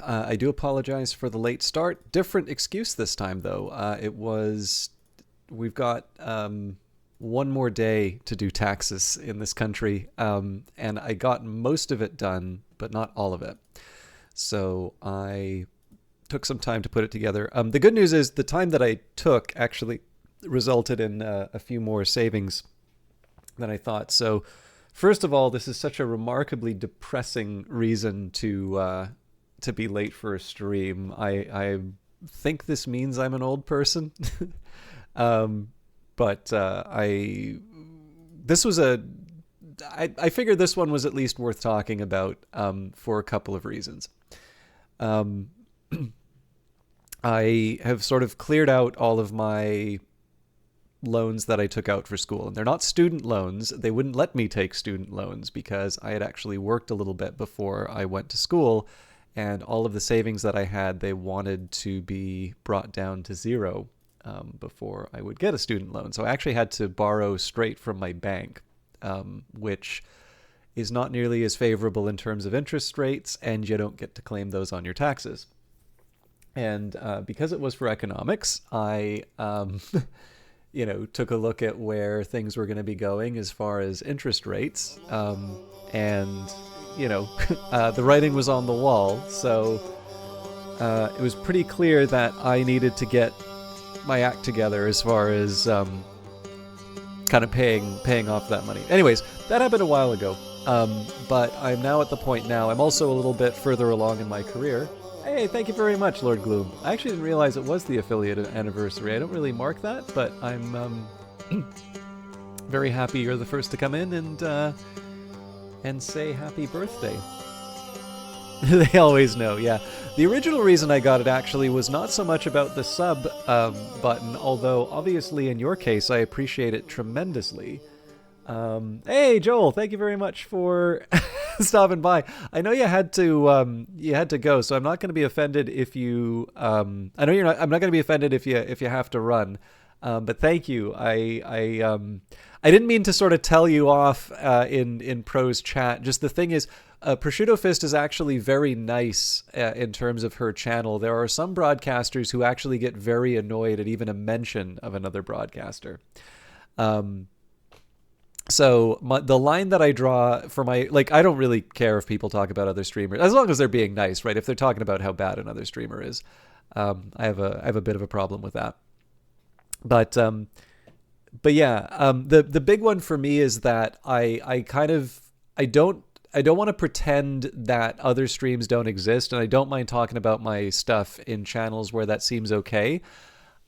I do apologize for the late start. Different excuse this time, though. We've got one more day to do taxes in this country, and I got most of it done, but not all of it. So I took some time to put it together. The good news is the time that I took actually resulted in a few more savings than I thought. So first of all, this is such a remarkably depressing reason to be late for a stream. I think this means I'm an old person. But I figured this one was at least worth talking about for a couple of reasons. I have sort of cleared out all of my loans that I took out for school. And they're not student loans. They wouldn't let me take student loans because I had actually worked a little bit before I went to school. And all of the savings that I had, they wanted to be brought down to zero before I would get a student loan. So I actually had to borrow straight from my bank, which is not nearly as favorable in terms of interest rates, and you don't get to claim those on your taxes. And because it was for economics, I took a look at where things were going to be going as far as interest rates. And the writing was on the wall. So it was pretty clear that I needed to get my act together as far as kind of paying off that money. Anyways, that happened a while ago. But I'm now at the point now. I'm also a little bit further along in my career. Hey, thank you very much, Lord Gloom. I actually didn't realize it was the affiliate anniversary. I don't really mark that, but I'm very happy you're the first to come in and say happy birthday. They always know, yeah. The original reason I got it actually was not so much about the sub button, although obviously in your case I appreciate it tremendously. Hey, Joel, thank you very much for stopping by. I know you had to go, so I'm not going to be offended if you. I know you're not. I'm not going to be offended if you have to run. But thank you. I didn't mean to sort of tell you off in Pro's chat. Just the thing is, Prosciutto Fist is actually very nice in terms of her channel. There are some broadcasters who actually get very annoyed at even a mention of another broadcaster. So the line that I draw for I don't really care if people talk about other streamers, as long as they're being nice, right? If they're talking about how bad another streamer is, I have a bit of a problem with that. But yeah, the big one for me is that I don't want to pretend that other streams don't exist, and I don't mind talking about my stuff in channels where that seems okay.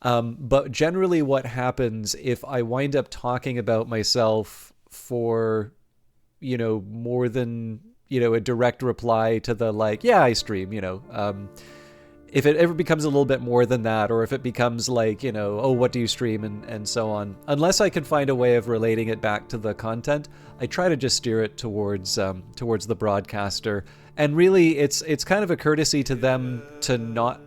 But generally what happens if I wind up talking about myself for, more than, a direct reply to the I stream, if it ever becomes a little bit more than that, or if it becomes oh, what do you stream and so on, unless I can find a way of relating it back to the content, I try to just steer it towards the broadcaster. And really it's kind of a courtesy to them to not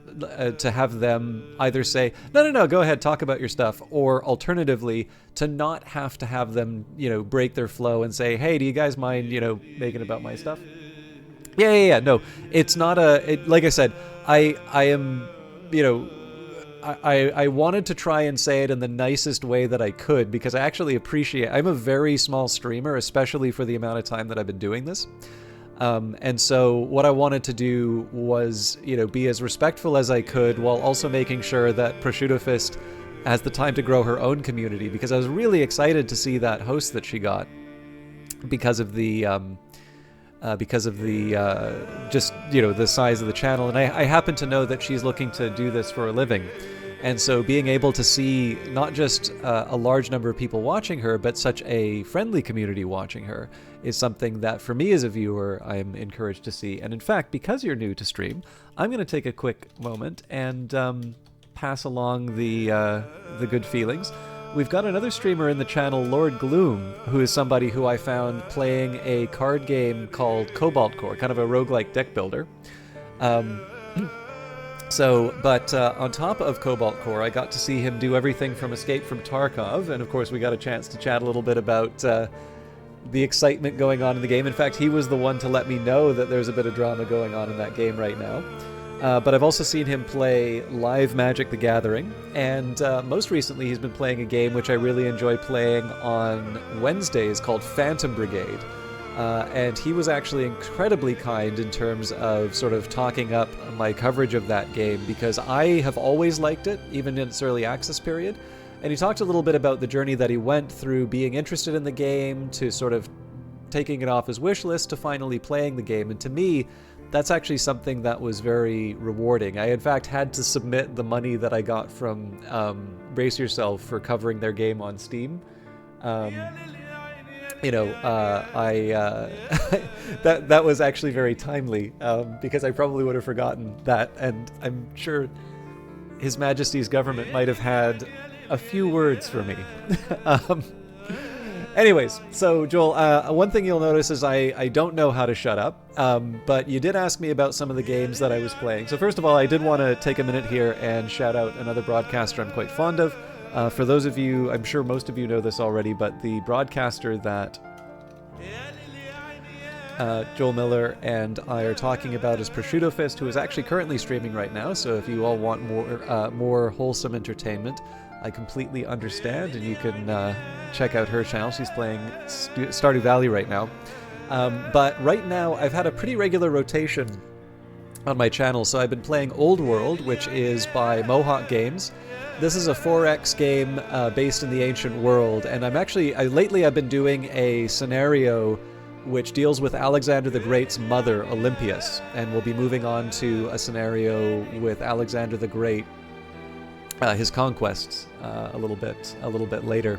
to have them either say no, go ahead, talk about your stuff, or alternatively to not have to have them break their flow and say, hey, do you guys mind making about my stuff? Yeah. No, it's not like I said, I am I wanted to try and say it in the nicest way that I could, because I actually I'm a very small streamer, especially for the amount of time that I've been doing this. And so what I wanted to do was, be as respectful as I could, while also making sure that Prosciutto Fist has the time to grow her own community, because I was really excited to see that host that she got because of the just, the size of the channel. And I happen to know that she's looking to do this for a living. And so being able to see not just a large number of people watching her, but such a friendly community watching her is something that for me as a viewer, I'm encouraged to see. And in fact, because you're new to stream, I'm going to take a quick moment and pass along the good feelings. We've got another streamer in the channel, Lord Gloom, who is somebody who I found playing a card game called Cobalt Core, kind of a roguelike deck builder. But on top of Cobalt Core, I got to see him do everything from Escape from Tarkov, and of course we got a chance to chat a little bit about the excitement going on in the game. In fact, he was the one to let me know that there's a bit of drama going on in that game right now. But I've also seen him play live Magic the Gathering, and most recently he's been playing a game which I really enjoy playing on Wednesdays called Phantom Brigade. And he was actually incredibly kind in terms of sort of talking up my coverage of that game, because I have always liked it, even in its early access period. And he talked a little bit about the journey that he went through being interested in the game, to sort of taking it off his wish list, to finally playing the game. And to me, that's actually something that was very rewarding. I, in fact, had to submit the money that I got from Brace Yourself for covering their game on Steam. That was actually very timely, because I probably would have forgotten that, and I'm sure His Majesty's government might have had a few words for me. Anyways, so Joel, one thing you'll notice is I don't know how to shut up, but you did ask me about some of the games that I was playing. So first of all, I did want to take a minute here and shout out another broadcaster I'm quite fond of. For those of you, I'm sure most of you know this already, but the broadcaster that Joel Miller and I are talking about is Prosciutto Fist, who is actually currently streaming right now. So if you all want more wholesome entertainment, I completely understand, and you can check out her channel. She's playing Stardew Valley right now. But right now, I've had a pretty regular rotation on my channel. So I've been playing Old World, which is by Mohawk Games. This is a 4X game based in the ancient world, and lately I've been doing a scenario which deals with Alexander the Great's mother, Olympias, and we'll be moving on to a scenario with Alexander the Great, his conquests, a little bit later.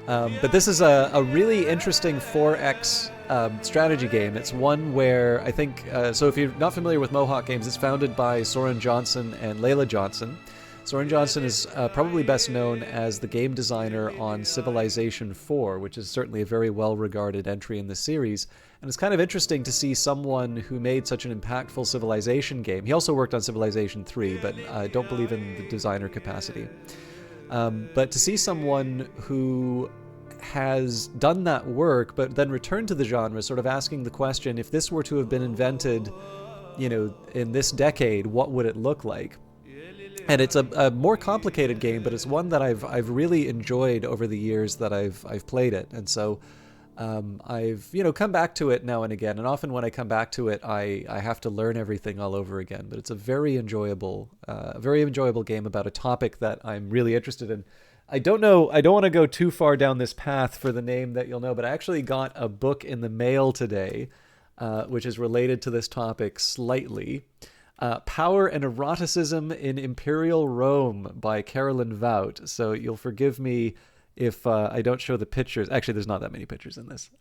But this is a really interesting 4X strategy game. It's one where I think, so if you're not familiar with Mohawk Games, it's founded by Soren Johnson and Layla Johnson. Soren Johnson is probably best known as the game designer on Civilization 4, which is certainly a very well-regarded entry in the series. And it's kind of interesting to see someone who made such an impactful Civilization game. He also worked on Civilization 3, but I don't believe in the designer capacity. But to see someone who has done that work, but then returned to the genre, sort of asking the question, if this were to have been invented, in this decade, what would it look like? And it's a more complicated game, but it's one that I've really enjoyed over the years that I've played it. And so I've come back to it now and again. And often when I come back to it, I have to learn everything all over again. But it's a very enjoyable game about a topic that I'm really interested in. I don't want to go too far down this path for the name that you'll know, but I actually got a book in the mail today, which is related to this topic slightly. Power and Eroticism in Imperial Rome by Carolyn Vout. So you'll forgive me if I don't show the pictures. Actually, there's not that many pictures in this.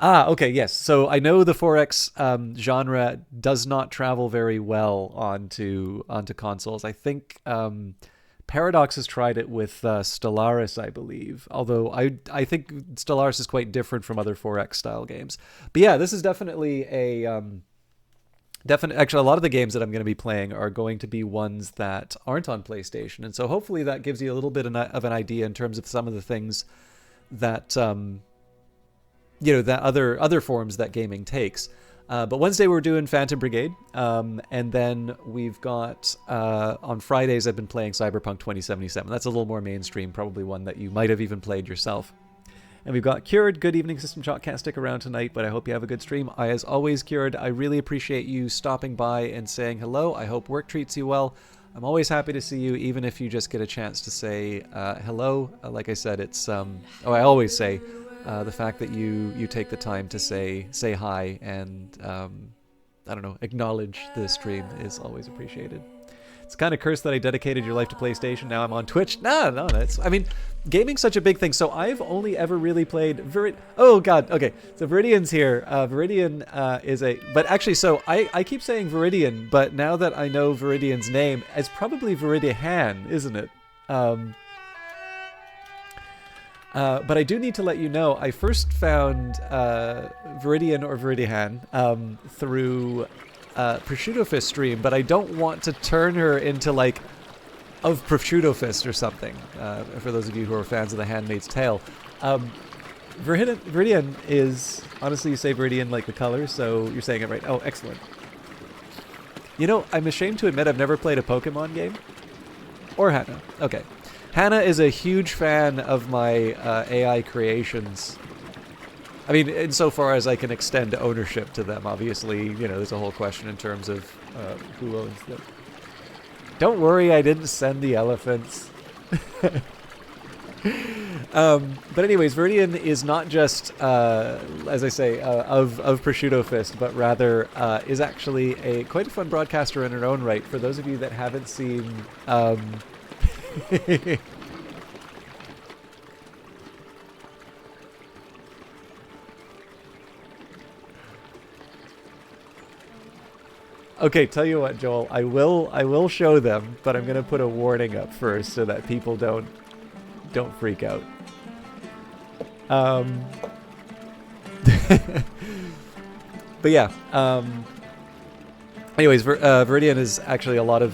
Okay, yes. So I know the 4X genre does not travel very well onto consoles. I think Paradox has tried it with Stellaris, I believe. Although I think Stellaris is quite different from other 4X style games. But yeah, this is definitely actually, a lot of the games that I'm going to be playing are going to be ones that aren't on PlayStation, and so hopefully that gives you a little bit of an idea in terms of some of the things that that other forms that gaming takes. But Wednesday we're doing Phantom Brigade, and then we've got on Fridays I've been playing Cyberpunk 2077. That's a little more mainstream, probably one that you might have even played yourself. And we've got Cured. Good evening, System Shock. Can't stick around tonight, but I hope you have a good stream. As always, Cured, I really appreciate you stopping by and saying hello. I hope work treats you well. I'm always happy to see you, even if you just get a chance to say hello. Like I said, it's I always say the fact that you take the time to say hi and acknowledge the stream is always appreciated. It's kind of cursed that I dedicated your life to PlayStation. Now I'm on Twitch. No, gaming's such a big thing. So I've only ever really played Oh God. Okay. So Viridian's here. Viridian is but actually, so I keep saying Viridian, but now that I know Viridian's name, it's probably Viridian, isn't it? But I do need to let you know, I first found Viridian or Viridian through Prosciutto Fist stream, but I don't want to turn her into of Prosciutto Fist or something, for those of you who are fans of The Handmaid's Tale. Viridian is, honestly, you say Viridian like the color, so you're saying it right. Oh, excellent. You know, I'm ashamed to admit I've never played a Pokemon game. Or Hannah. Okay. Hannah is a huge fan of my AI creations. I mean, insofar as I can extend ownership to them. Obviously, you know, there's a whole question in terms of who owns them. Don't worry, I didn't send the elephants. But anyways, Viridian is not just, as I say, of Prosciutto Fist, but rather is actually quite a fun broadcaster in her own right. For those of you that haven't seen... Okay, tell you what, Joel, I will show them, but I'm gonna put a warning up first so that people don't freak out. But yeah. Anyways, Viridian is actually a lot of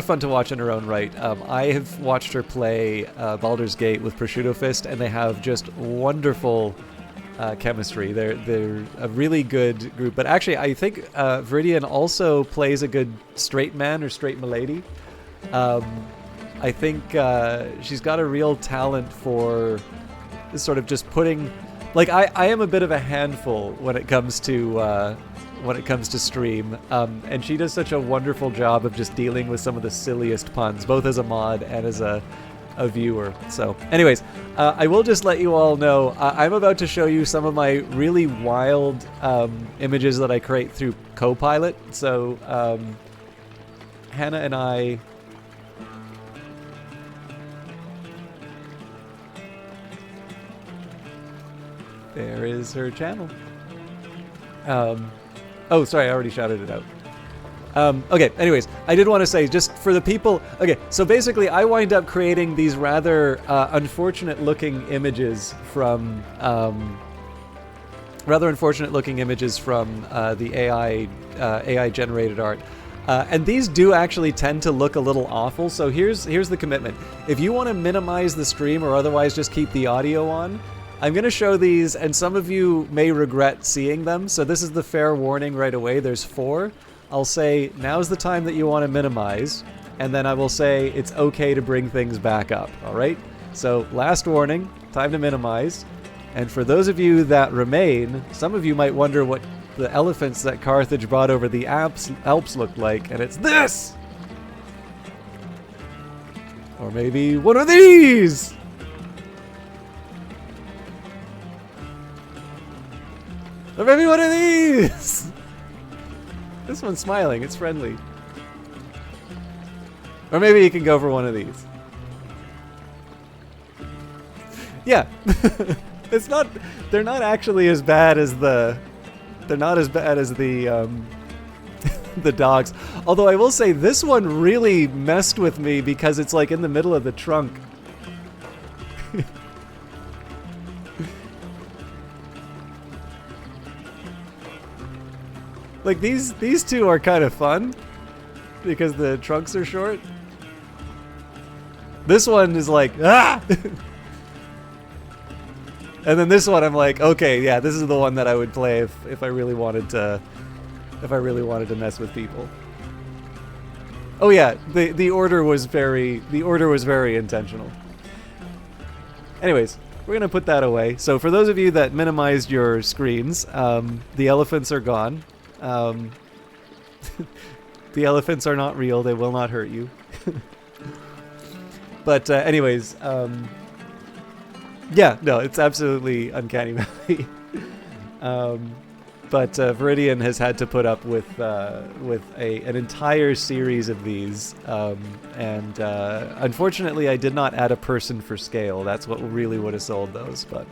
fun to watch in her own right. I have watched her play Baldur's Gate with Prosciutto Fist, and they have just wonderful chemistry. They're a really good group. But actually, I think Viridian also plays a good straight man or straight milady. I think she's got a real talent for sort of just putting... Like, I am a bit of a handful when it comes to stream, and she does such a wonderful job of just dealing with some of the silliest puns, both as a mod and as a viewer. So, anyways, I will just let you all know, I'm about to show you some of my really wild images that I create through Copilot. So, Hannah and I... There is her channel. Oh, sorry, I already shouted it out. Okay, anyways, I did want to say, just for the people... Okay, so basically, I wind up creating these rather unfortunate-looking images from... the AI-generated art. And these do actually tend to look a little awful, so here's the commitment. If you want to minimize the stream or otherwise just keep the audio on, I'm going to show these, and some of you may regret seeing them, so this is the fair warning right away. There's 4. I'll say, now's the time that you want to minimize, and then I will say it's okay to bring things back up, alright? So, last warning, time to minimize. And for those of you that remain, some of you might wonder what the elephants that Carthage brought over the Alps looked like, and it's this! Or maybe one of these! Or maybe one of these! This one's smiling, it's friendly. Or maybe you can go for one of these. Yeah. It's not... They're not actually as bad as the... They're not as bad as the, the dogs. Although I will say, this one really messed with me because it's like in the middle of the trunk. Like, these two are kind of fun because the trunks are short. This one is like, ah! And then this one I'm like, okay, yeah, this is the one that I would play if I really wanted to mess with people. Oh yeah, the order was very intentional. Anyways, we're gonna put that away. So for those of you that minimized your screens, the elephants are gone. The elephants are not real, they will not hurt you. But anyways, yeah, no, it's absolutely uncanny valley. But Viridian has had to put up with an entire series of these, and unfortunately I did not add a person for scale. That's what really would have sold those, but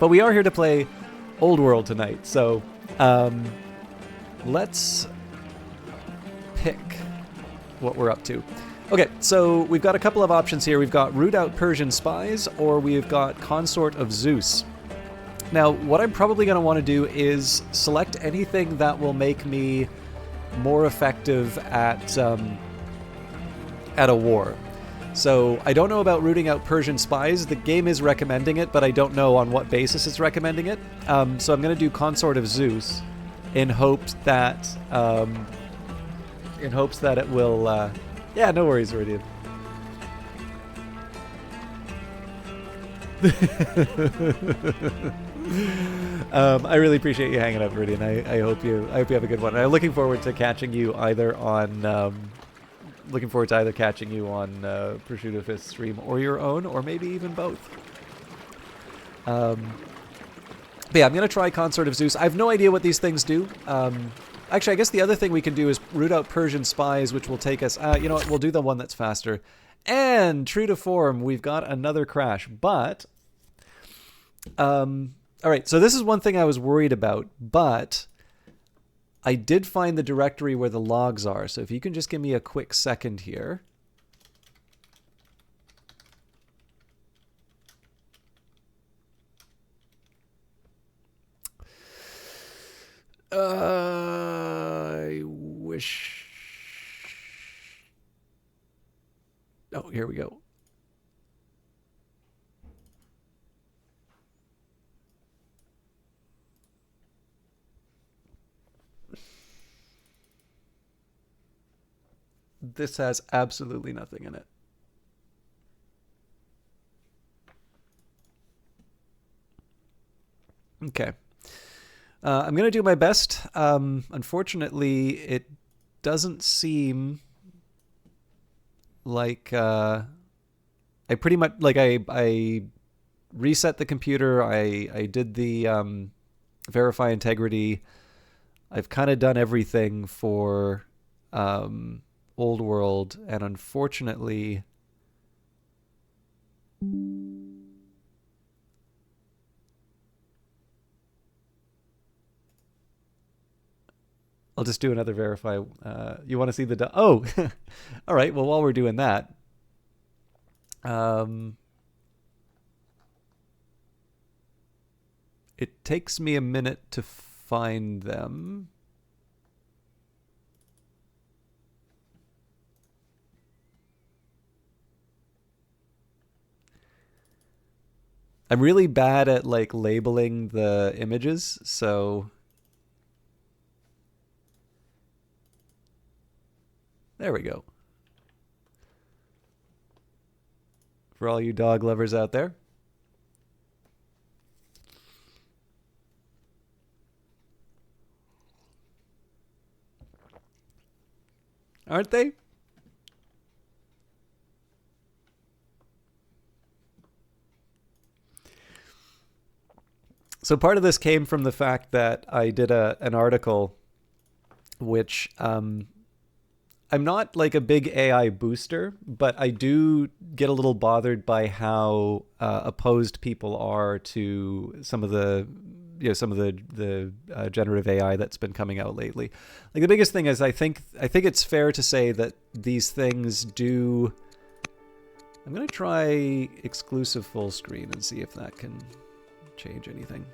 we are here to play Old World tonight, so let's pick what we're up to. Okay, so we've got a couple of options here. We've got Root Out Persian Spies, or we've got Consort of Zeus. Now, what I'm probably going to want to do is select anything that will make me more effective at a war. So I don't know about rooting out Persian Spies. The game is recommending it, but I don't know on what basis it's recommending it. So I'm going to do Consort of Zeus in hopes that in hopes that it will. Yeah, no worries, Iridian. I really appreciate you hanging out, Iridian. I hope you have a good one. I'm looking forward to catching you either on Prosciutto Fist stream or your own, or maybe even both. But yeah, I'm gonna try Consort of Zeus. I have no idea what these things do. Actually, I guess the other thing we can do is root out Persian spies, which will take us. You know what? We'll do the one that's faster. And true to form, we've got another crash. But all right, so this is one thing I was worried about, but I did find the directory where the logs are. So if you can just give me a quick second here. I wish. Oh, here we go. This has absolutely nothing in it. Okay. I'm going to do my best. Unfortunately, it doesn't seem like I pretty much like I reset the computer. I did the verify integrity. I've kind of done everything for Old World, and unfortunately I'll just do another verify. You want to see the... Oh! All right, well, while we're doing that... it takes me a minute to find them. I'm really bad at, like, labeling the images, so... There we go. For all you dog lovers out there. Aren't they? So part of this came from the fact that I did an article which I'm not like a big AI booster, but I do get a little bothered by how opposed people are to some of the generative AI that's been coming out lately. Like the biggest thing is I think it's fair to say that these things do. I'm gonna try exclusive full screen and see if that can change anything.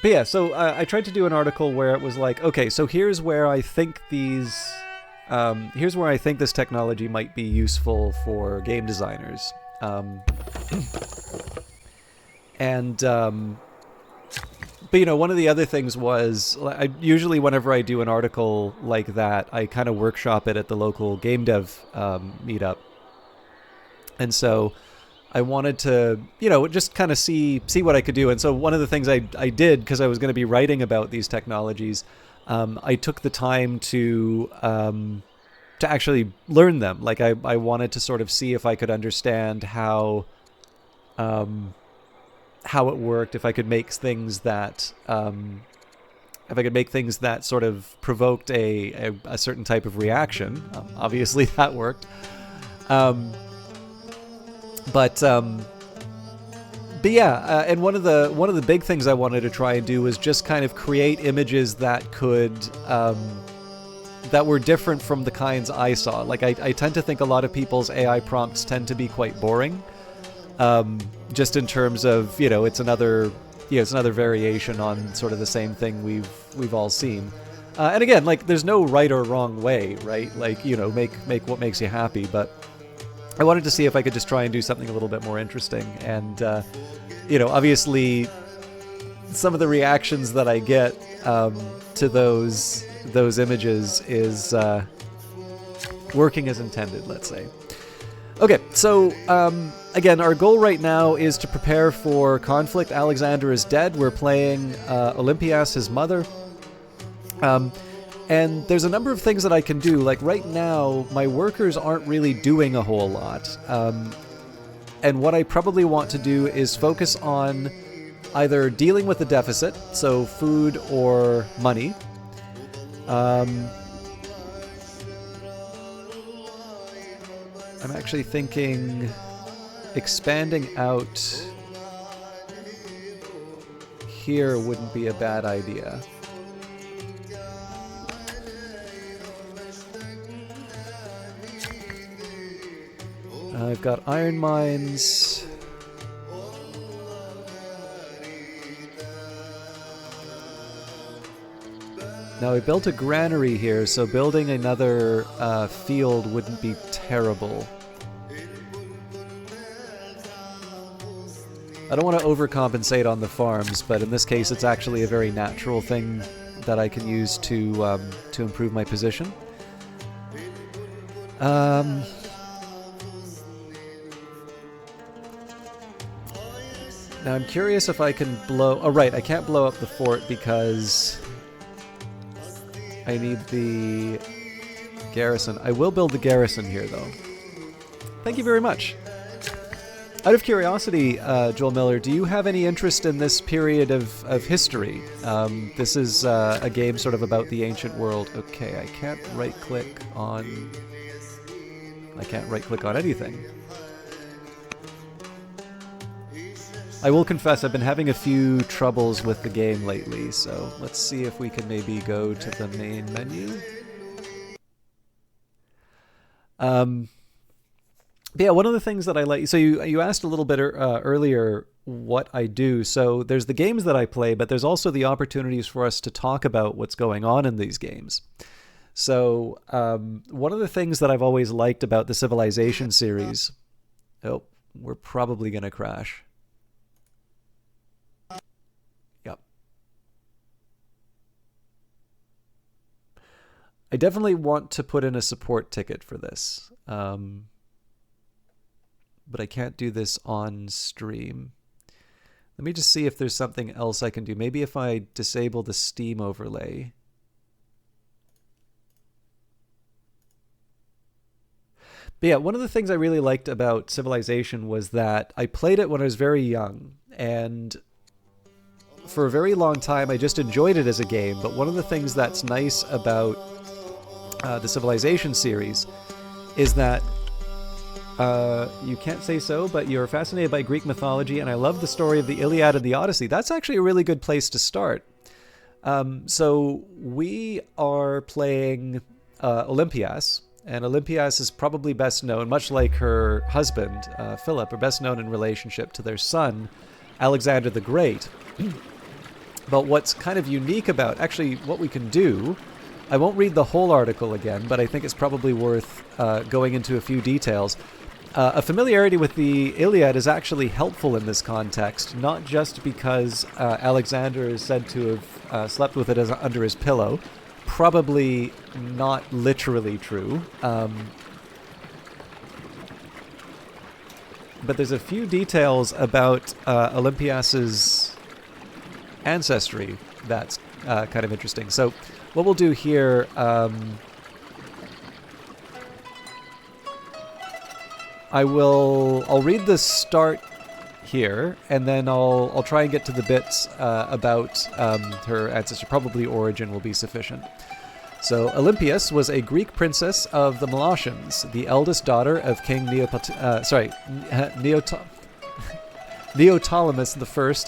But yeah, so I tried to do an article where it was like, okay, so here's where I think this technology might be useful for game designers. But you know, one of the other things was, usually whenever I do an article like that, I kind of workshop it at the local game dev meetup. And so I wanted to, you know, just kind of see what I could do. And so one of the things I did, because I was going to be writing about these technologies, I took the time to actually learn them. Like I wanted to sort of see if I could understand how it worked, if I could make things that sort of provoked a certain type of reaction. Obviously that worked. But yeah, and one of the big things I wanted to try and do was just kind of create images that could that were different from the kinds I saw. Like I tend to think a lot of people's AI prompts tend to be quite boring, just in terms of, you know, it's another variation on sort of the same thing we've all seen. And again, like there's no right or wrong way, right? Like, you know, make what makes you happy, but I wanted to see if I could just try and do something a little bit more interesting. And, obviously some of the reactions that I get to those images is working as intended, let's say. Okay, so again, our goal right now is to prepare for conflict. Alexander is dead. We're playing Olympias, his mother. And there's a number of things that I can do. Like right now, my workers aren't really doing a whole lot. And what I probably want to do is focus on either dealing with the deficit, so food or money. I'm actually thinking expanding out here wouldn't be a bad idea. I've got iron mines. Now I built a granary here, so building another field wouldn't be terrible. I don't want to overcompensate on the farms, but in this case it's actually a very natural thing that I can use to improve my position. Now I'm curious if I can blow... Oh right, I can't blow up the fort because I need the garrison. I will build the garrison here though. Thank you very much. Out of curiosity, Joel Miller, do you have any interest in this period of history? This is a game sort of about the ancient world. Okay, I can't right-click on... I can't right-click on anything. I will confess I've been having a few troubles with the game lately, so let's see if we can maybe go to the main menu. Yeah, one of the things that I like... So you asked a little bit earlier what I do. So there's the games that I play, but there's also the opportunities for us to talk about what's going on in these games. So one of the things that I've always liked about the Civilization series... Oh, we're probably going to crash. Yep. I definitely want to put in a support ticket for this. But I can't do this on stream. Let me just see if there's something else I can do. Maybe if I disable the Steam overlay. But yeah, one of the things I really liked about Civilization was that I played it when I was very young, and for a very long time I just enjoyed it as a game. But one of the things that's nice about the Civilization series is that you can't say so, but you're fascinated by Greek mythology, and I love the story of the Iliad and the Odyssey. That's actually a really good place to start. So we are playing Olympias, and Olympias is probably best known, much like her husband, Philip, are best known in relationship to their son, Alexander the Great. But what's kind of unique about, actually what we can do, I won't read the whole article again, but I think it's probably worth going into a few details. A familiarity with the Iliad is actually helpful in this context, not just because Alexander is said to have slept with it under his pillow. Probably not literally true. But there's a few details about Olympias's ancestry that's kind of interesting. So what we'll do here... I'll read the start here, and then I'll try and get to the bits about her ancestor. Probably origin will be sufficient. So Olympias was a Greek princess of the Molossians, the eldest daughter of King Neoptolemus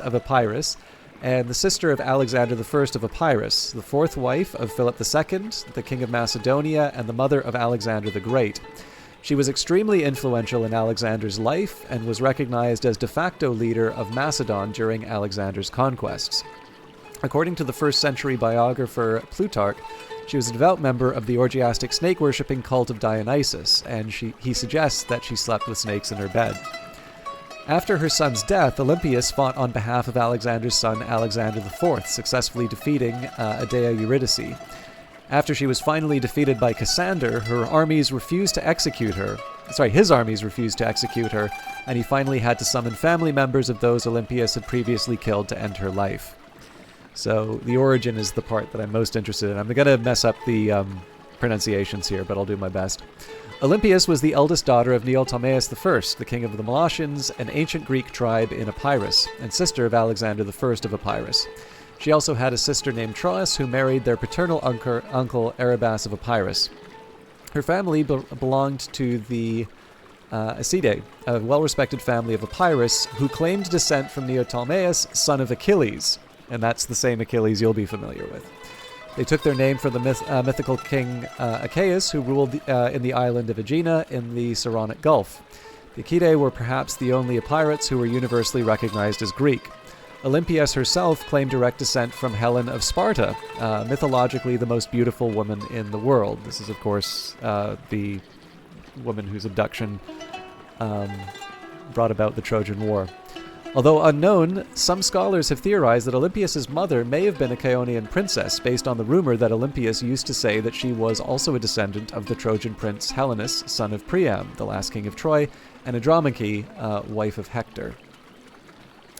I of Epirus, and the sister of Alexander I of Epirus, the fourth wife of Philip II, the king of Macedonia, and the mother of Alexander the Great. She was extremely influential in Alexander's life and was recognized as de facto leader of Macedon during Alexander's conquests. According to the first century biographer Plutarch, She was a devout member of the orgiastic snake-worshipping cult of Dionysus, and he suggests that she slept with snakes in her bed. After her son's death, Olympias fought on behalf of Alexander's son Alexander IV, successfully defeating Aedia Eurydice. After she was finally defeated by Cassander, his armies refused to execute her, and he finally had to summon family members of those Olympias had previously killed to end her life. So the origin is the part that I'm most interested in. I'm going to mess up the pronunciations here, but I'll do my best. Olympias was the eldest daughter of Neoptolemus I, the king of the Molossians, an ancient Greek tribe in Epirus, and sister of Alexander I of Epirus. She also had a sister named Troas, who married their paternal uncle Erebus of Epirus. Her family belonged to the Acidae, a well-respected family of Epirus, who claimed descent from Neoptolemus, son of Achilles. And that's the same Achilles you'll be familiar with. They took their name from the mythical king Achaeus, who ruled in the island of Aegina in the Saronic Gulf. The Achaeae were perhaps the only Epirates who were universally recognized as Greek. Olympias herself claimed direct descent from Helen of Sparta, mythologically the most beautiful woman in the world. This is, of course, the woman whose abduction brought about the Trojan War. Although unknown, some scholars have theorized that Olympias' mother may have been a Chaonian princess, based on the rumor that Olympias used to say that she was also a descendant of the Trojan prince Helenus, son of Priam, the last king of Troy, and Andromache, wife of Hector.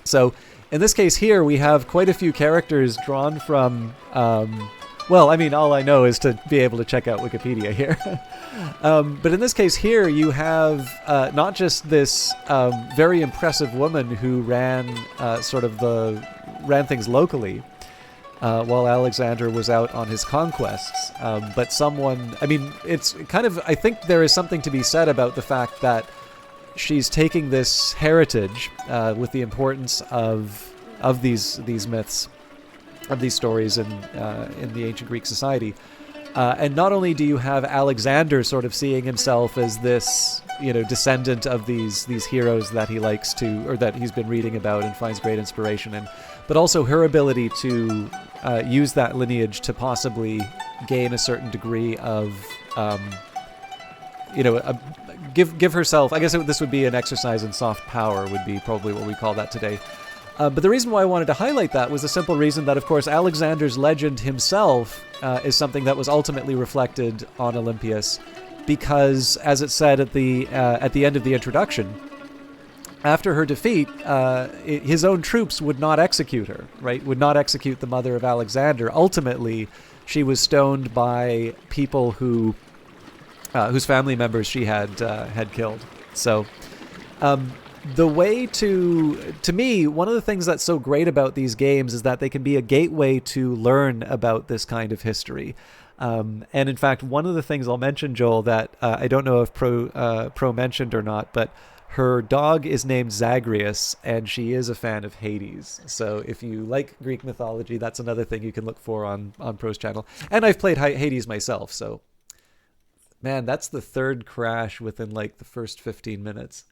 So, in this case here, we have quite a few characters drawn from... well, I mean, all I know is to be able to check out Wikipedia here. But in this case here, you have not just this very impressive woman who ran things locally while Alexander was out on his conquests, but someone... I mean, it's kind of... I think there is something to be said about the fact that she's taking this heritage with the importance of these myths, of these stories in the ancient Greek society. And not only do you have Alexander sort of seeing himself as this, descendant of these heroes that he likes to, or that he's been reading about and finds great inspiration in, but also her ability to use that lineage to possibly gain a certain degree of, give herself, I guess this would be an exercise in soft power, would be probably what we call that today. But the reason why I wanted to highlight that was the simple reason that, of course, Alexander's legend himself is something that was ultimately reflected on Olympias, because, as it said at the end of the introduction, after her defeat, his own troops would not execute her, right? Would not execute the mother of Alexander. Ultimately, she was stoned by people whose family members she had killed. So. The way to me, one of the things that's so great about these games is that they can be a gateway to learn about this kind of history. And in fact, one of the things I'll mention, Joel, that I don't know if Pro mentioned or not, but her dog is named Zagreus, and she is a fan of Hades. So if you like Greek mythology, that's another thing you can look for on Pro's channel. And I've played Hades myself, so... Man, that's the third crash within, the first 15 minutes.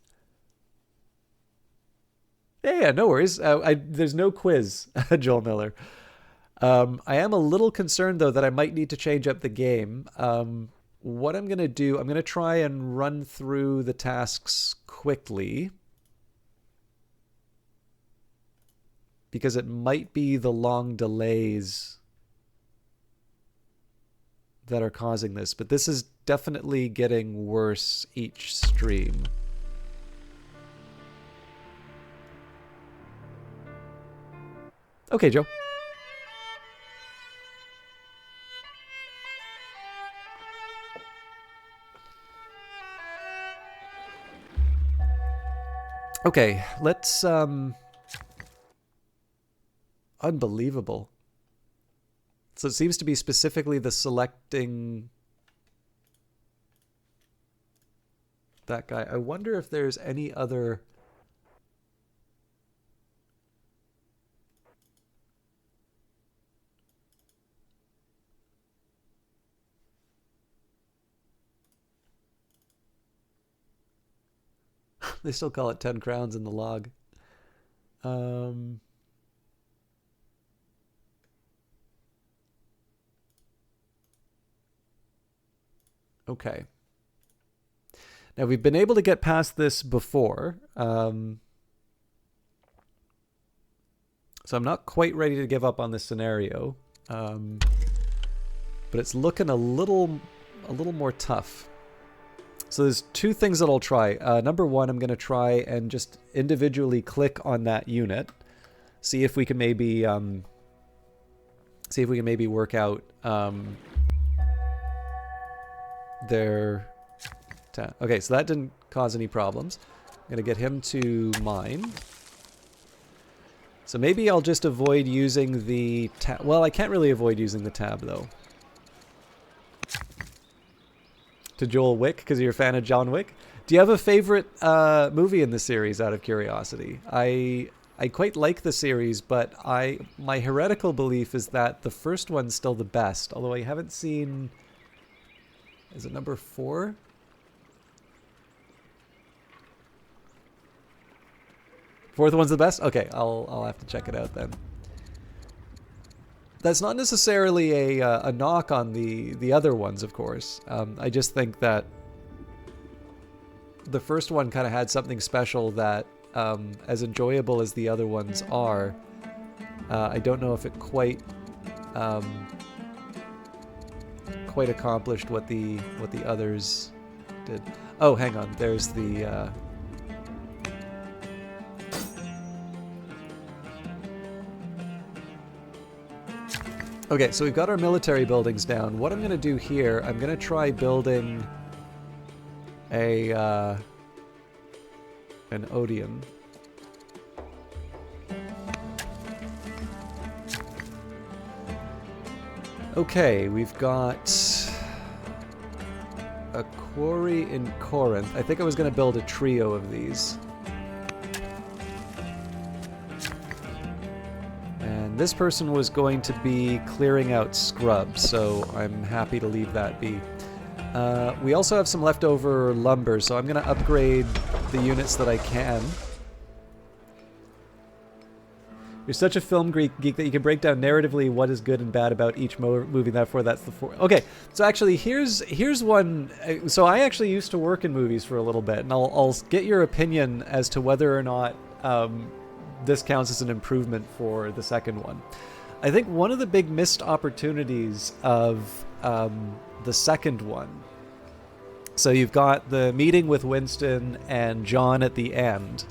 Yeah, no worries. There's no quiz, Joel Miller. I am a little concerned, though, that I might need to change up the game. What I'm going to do, I'm going to try and run through the tasks quickly, because it might be the long delays that are causing this. But this is definitely getting worse each stream. Okay, Joe. Okay, let's, unbelievable. So it seems to be specifically the selecting that guy. I wonder if there's any other... They still call it 10 crowns in the log. Okay. Now, we've been able to get past this before. So I'm not quite ready to give up on this scenario. But it's looking a little more tough. So there's two things that I'll try. Number one, I'm going to try and just individually click on that unit. See if we can maybe work out their... Okay, so that didn't cause any problems. I'm going to get him to mine. So maybe I'll just avoid using the tab. Well, I can't really avoid using the tab, though. To Joel Wick, because you're a fan of John Wick. Do you have a favorite movie in the series, out of curiosity? I quite like the series, but my heretical belief is that the first one's still the best. Although I haven't seen... Is it number 4? Fourth one's the best? Okay, I'll have to check it out then. That's not necessarily a knock on the other ones, of course. I just think that the first one kind of had something special that, as enjoyable as the other ones are, I don't know if it quite accomplished what the others did. Oh, hang on. There's the... Okay, so we've got our military buildings down. What I'm going to do here, I'm going to try building an Odeon. Okay, we've got a quarry in Corinth. I think I was going to build a trio of these. This person was going to be clearing out scrub, so I'm happy to leave that be. We also have some leftover lumber, so I'm going to upgrade the units that I can. You're such a film geek that you can break down narratively what is good and bad about each movie, therefore that's the 4. Okay, so actually here's one. So I actually used to work in movies for a little bit, and I'll get your opinion as to whether or not... this counts as an improvement for the second one. I think one of the big missed opportunities of the second one... So you've got the meeting with Winston and John at the end.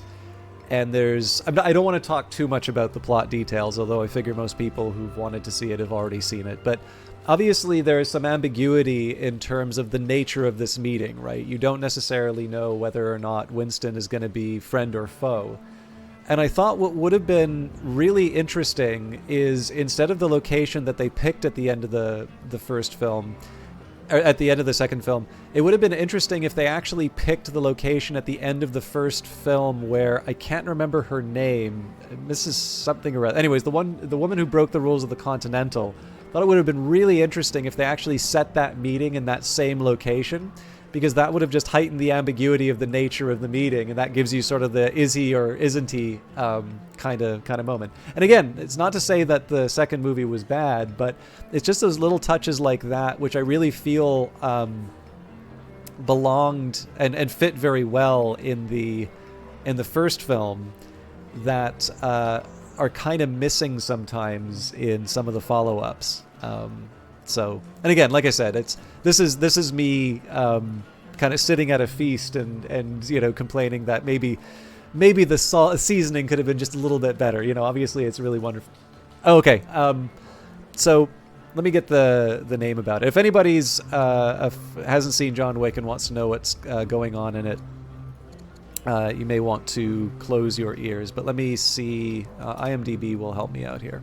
And there's... I don't want to talk too much about the plot details, although I figure most people who've wanted to see it have already seen it. But obviously there's some ambiguity in terms of the nature of this meeting, right? You don't necessarily know whether or not Winston is going to be friend or foe. And I thought what would have been really interesting is, instead of the location that they picked at the end of the first film, or at the end of the second film, it would have been interesting if they actually picked the location at the end of the first film where I can't remember her name, Mrs. something or other. Anyways, the woman who broke the rules of the Continental. Thought it would have been really interesting if they actually set that meeting in that same location, because that would have just heightened the ambiguity of the nature of the meeting, and that gives you sort of the is he or isn't he kind of moment. And again, it's not to say that the second movie was bad, but it's just those little touches like that which I really feel belonged and fit very well in the first film that are kind of missing sometimes in some of the follow-ups. So, and again, like I said, this is me kind of sitting at a feast and you know, complaining that maybe the seasoning could have been just a little bit better. You know, obviously it's really wonderful. Oh, okay. So let me get the name about it. If anybody's hasn't seen John Wick and wants to know what's going on in it, you may want to close your ears. But let me see. IMDb will help me out here.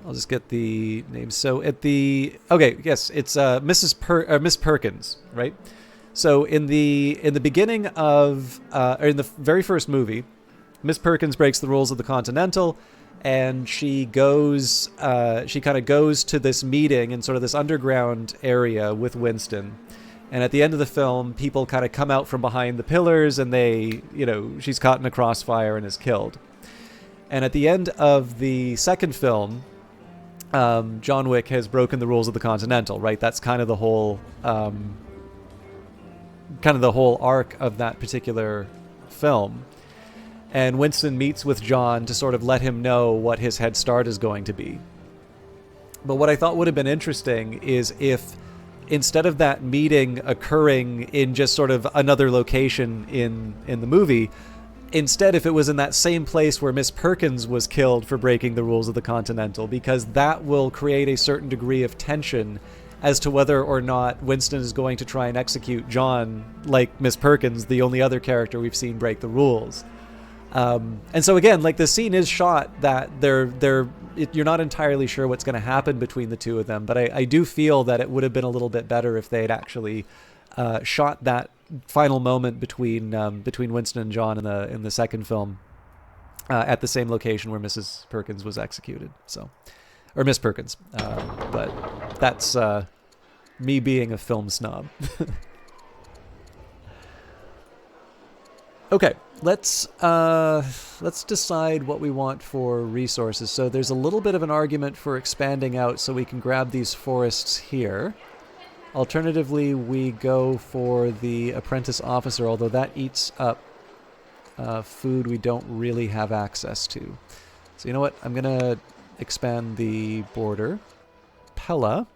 I'll just get the name. So at the yes, it's Miss Perkins, right? So in the beginning of or in the very first movie, Miss Perkins breaks the rules of the Continental, and she goes kind of goes to this meeting in sort of this underground area with Winston. And at the end of the film, people kind of come out from behind the pillars, and they, you know, she's caught in a crossfire and is killed. And at the end of the second film, John Wick has broken the rules of the Continental, right? That's kind of the whole arc of that particular film. And Winston meets with John to sort of let him know what his head start is going to be. But what I thought would have been interesting is if, instead of that meeting occurring in just sort of another location in the movie, instead if it was in that same place where Miss Perkins was killed for breaking the rules of the Continental, because that will create a certain degree of tension as to whether or not Winston is going to try and execute John like Miss Perkins, the only other character we've seen break the rules. And so again, like, the scene is shot that you're not entirely sure what's going to happen between the two of them, but I do feel that it would have been a little bit better if they'd actually shot that final moment between Winston and John in the second film at the same location where Mrs. Perkins was executed. So, or Miss Perkins, but that's me being a film snob. Okay, let's decide what we want for resources. So there's a little bit of an argument for expanding out so we can grab these forests here. Alternatively, we go for the apprentice officer, although that eats up food we don't really have access to. So you know what? I'm going to expand the border. Pella.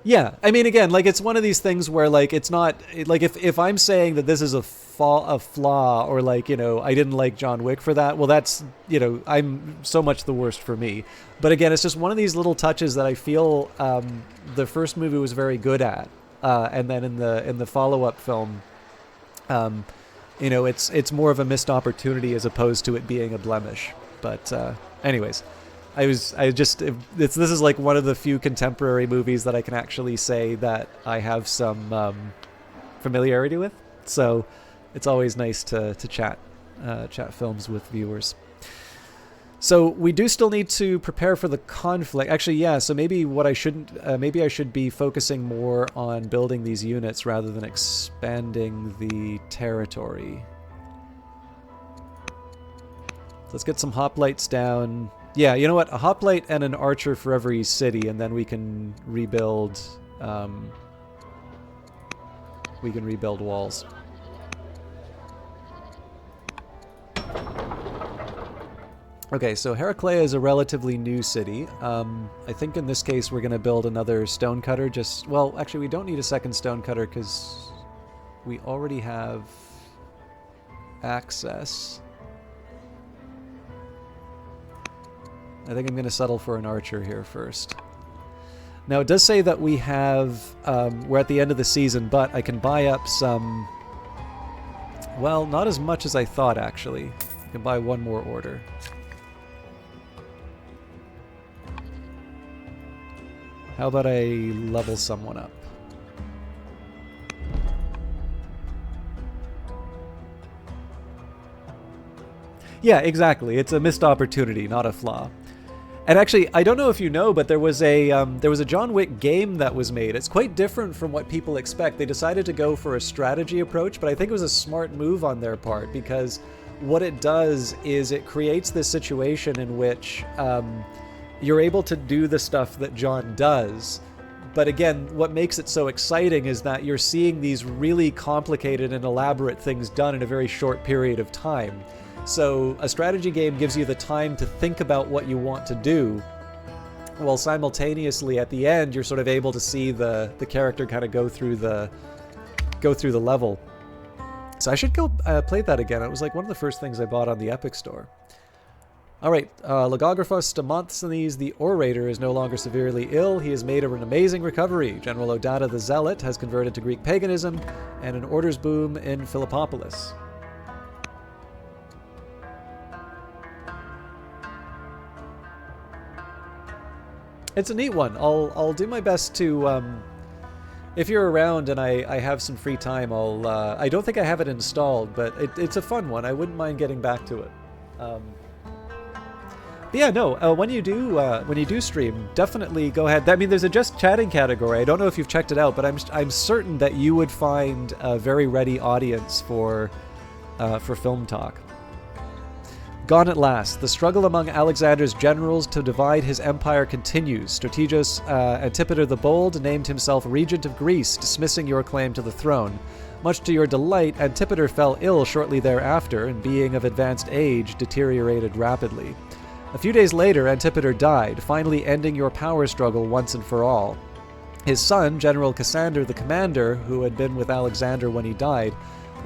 Yeah, I mean, again, like, it's one of these things where, like, it's not like, if I'm saying that this is a flaw, or, like, you know, I didn't like John Wick for that, well, that's, you know, I'm so much the worst for me. But again, it's just one of these little touches that I feel the first movie was very good at, and then in the follow-up film, you know, it's more of a missed opportunity as opposed to it being a blemish. But anyways. This is like one of the few contemporary movies that I can actually say that I have some familiarity with. So it's always nice to chat films with viewers. So we do still need to prepare for the conflict. Actually, yeah. So maybe maybe I should be focusing more on building these units rather than expanding the territory. Let's get some hoplites down. Yeah, you know what? A hoplite and an archer for every city, and then we can rebuild. We can rebuild walls. Okay, so Heraclea is a relatively new city. I think in this case we're going to build another stonecutter. Well, actually, we don't need a second stonecutter because we already have access. I think I'm going to settle for an archer here first. Now, it does say that we have... we're at the end of the season, but I can buy up some... Well, not as much as I thought, actually. I can buy one more order. How about I level someone up? Yeah, exactly. It's a missed opportunity, not a flaw. And actually, I don't know if you know, but there was a John Wick game that was made. It's quite different from what people expect. They decided to go for a strategy approach, but I think it was a smart move on their part, because what it does is it creates this situation in which you're able to do the stuff that John does. But again, what makes it so exciting is that you're seeing these really complicated and elaborate things done in a very short period of time. So a strategy game gives you the time to think about what you want to do, while simultaneously at the end you're sort of able to see the character kind of go through the level. So I should go play that again. It was like one of the first things I bought on the Epic Store. Alright, Logographos Demosthenes the Orator is no longer severely ill. He has made an amazing recovery. General Odata the Zealot has converted to Greek paganism, and an orders boom in Philippopolis. It's a neat one. I'll do my best to, if you're around and I have some free time, I don't think I have it installed, but it's a fun one. I wouldn't mind getting back to it. But yeah, no. When you do stream, definitely go ahead. I mean, there's a just chatting category. I don't know if you've checked it out, but I'm certain that you would find a very ready audience for film talk. Gone at last. The struggle among Alexander's generals to divide his empire continues. Strategos Antipater the Bold named himself regent of Greece, dismissing your claim to the throne. Much to your delight, Antipater fell ill shortly thereafter, and being of advanced age, deteriorated rapidly. A few days later, Antipater died, finally ending your power struggle once and for all. His son, General Cassander the Commander, who had been with Alexander when he died,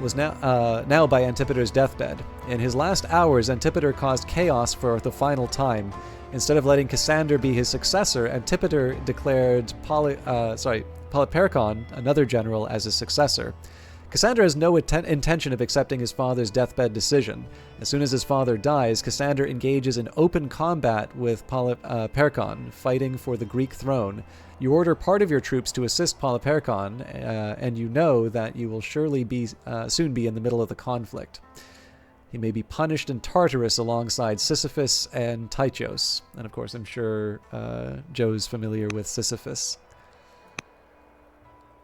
was now by Antipater's deathbed. In his last hours, Antipater caused chaos for the final time. Instead of letting Cassander be his successor, Antipater declared Polyperchon, another general, as his successor. Cassander has no intention of accepting his father's deathbed decision. As soon as his father dies, Cassander engages in open combat with Polyperchon, fighting for the Greek throne. You order part of your troops to assist Polyperchon, and you know that you will surely soon be in the middle of the conflict. He may be punished in Tartarus alongside Sisyphus and Tychos. And of course, I'm sure Joe's familiar with Sisyphus.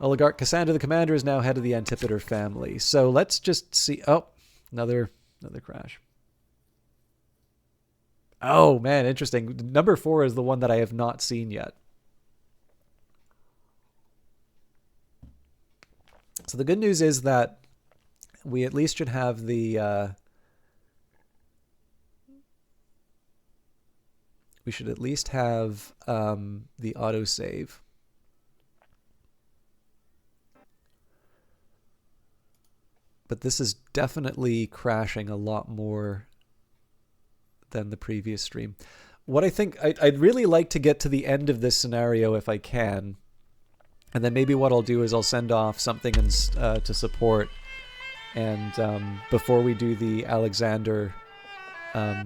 Oligarch Cassander the Commander is now head of the Antipater family. So let's just see. Oh, another crash. Oh, man, interesting. Number 4 is the one that I have not seen yet. So the good news is that we at least should have the... we should at least have the autosave. But this is definitely crashing a lot more than the previous stream. What I think, I'd really like to get to the end of this scenario if I can. And then maybe what I'll do is I'll send off something to support. And before we do the Alexander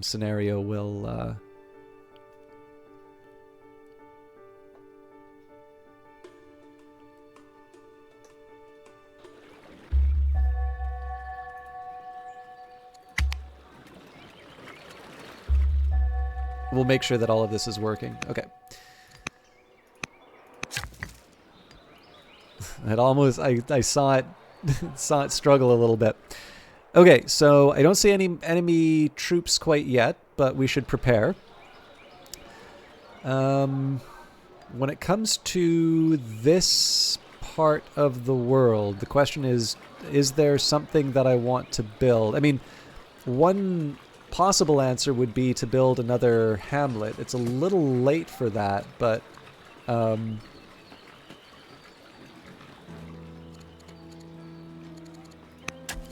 scenario, we'll... we'll make sure that all of this is working. Okay. It almost, I saw it struggle a little bit. Okay, so I don't see any enemy troops quite yet, but we should prepare. When it comes to this part of the world, the question is there something that I want to build? I mean, one possible answer would be to build another hamlet. It's a little late for that, but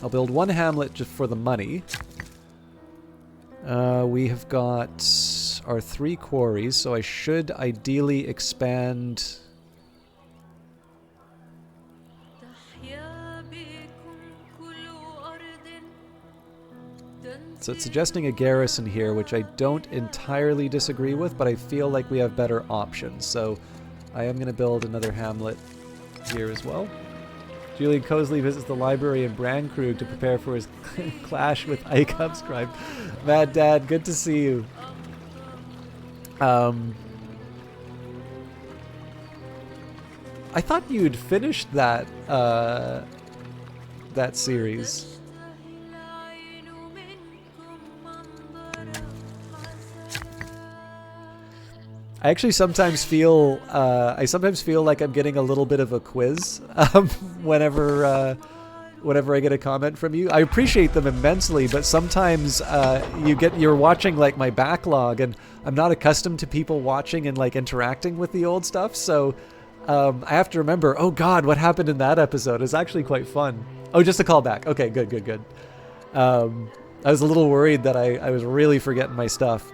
I'll build one hamlet just for the money. We have got our 3 quarries, so I should ideally expand. So it's suggesting a garrison here, which I don't entirely disagree with, but I feel like we have better options. So I am going to build another hamlet here as well. Julian Cosley visits the library in Brandkrug to prepare for his clash with Ike Upscribe. Mad Dad, good to see you. I thought you'd finished that that series. I actually sometimes feel like I'm getting a little bit of a quiz whenever I get a comment from you. I appreciate them immensely, but sometimes you're watching like my backlog, and I'm not accustomed to people watching and like interacting with the old stuff. So I have to remember. Oh God, what happened in that episode? It's actually quite fun. Oh, just a callback. Okay, good. I was a little worried that I was really forgetting my stuff.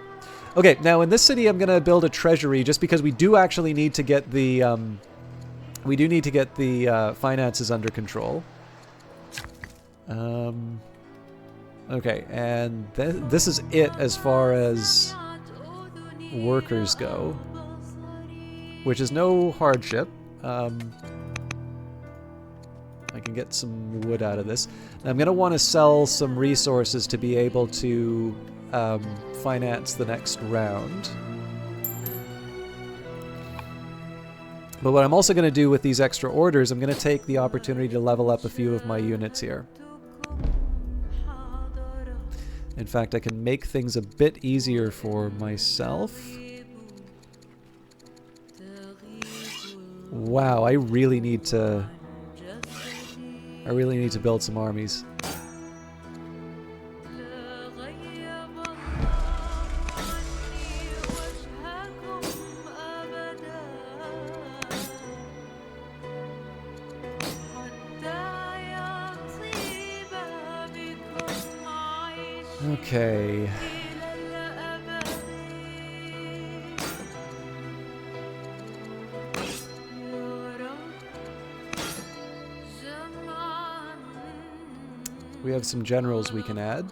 Okay, now in this city I'm going to build a treasury just because we do actually need to get the finances under control. Okay, and this is it as far as workers go, which is no hardship. I can get some wood out of this. Now, I'm going to want to sell some resources to be able to finance the next round. But what I'm also going to do with these extra orders, I'm going to take the opportunity to level up a few of my units here. In fact, I can make things a bit easier for myself. Wow, I really need to build some armies. Okay. We have some generals we can add.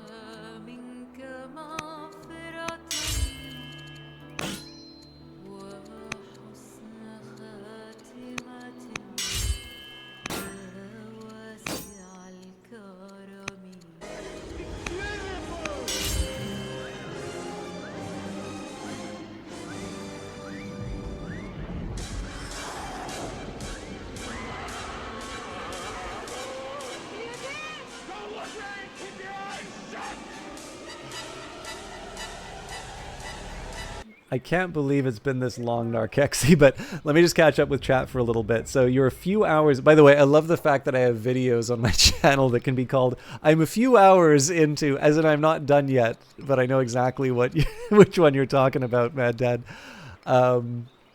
I can't believe it's been this long, Narkexy, but let me just catch up with chat for a little bit. So you're a few hours... By the way, I love the fact that I have videos on my channel that can be called, I'm a few hours into, as in I'm not done yet, but I know exactly what which one you're talking about, Mad Dad.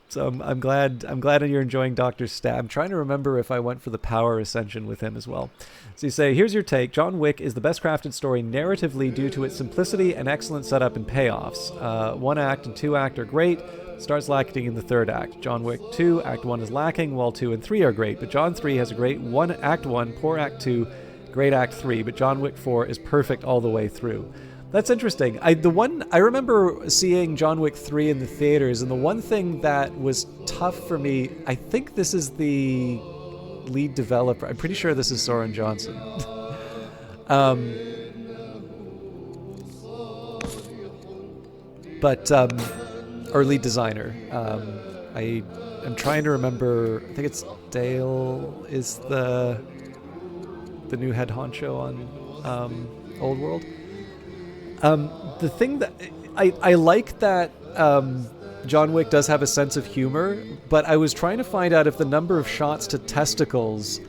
So I'm glad you're enjoying Dr. Stab. I'm trying to remember if I went for the Power Ascension with him as well. So you say, here's your take. John Wick is the best crafted story narratively due to its simplicity and excellent setup and payoffs. 1 act and 2 act are great. Starts lacking in the 3rd act. John Wick 2, Act 1 is lacking, while 2 and 3 are great. But John 3 has a great Act 1, poor Act 2, great Act 3. But John Wick 4 is perfect all the way through. That's interesting. I remember seeing John Wick 3 in the theaters, and the one thing that was tough for me, I think this is the lead developer. I'm pretty sure this is Soren Johnson. Or lead designer. I'm trying to remember. I think it's Dale is the new head honcho on Old World. The thing that I like that John Wick does have a sense of humor, but I was trying to find out if the number of shots to testicles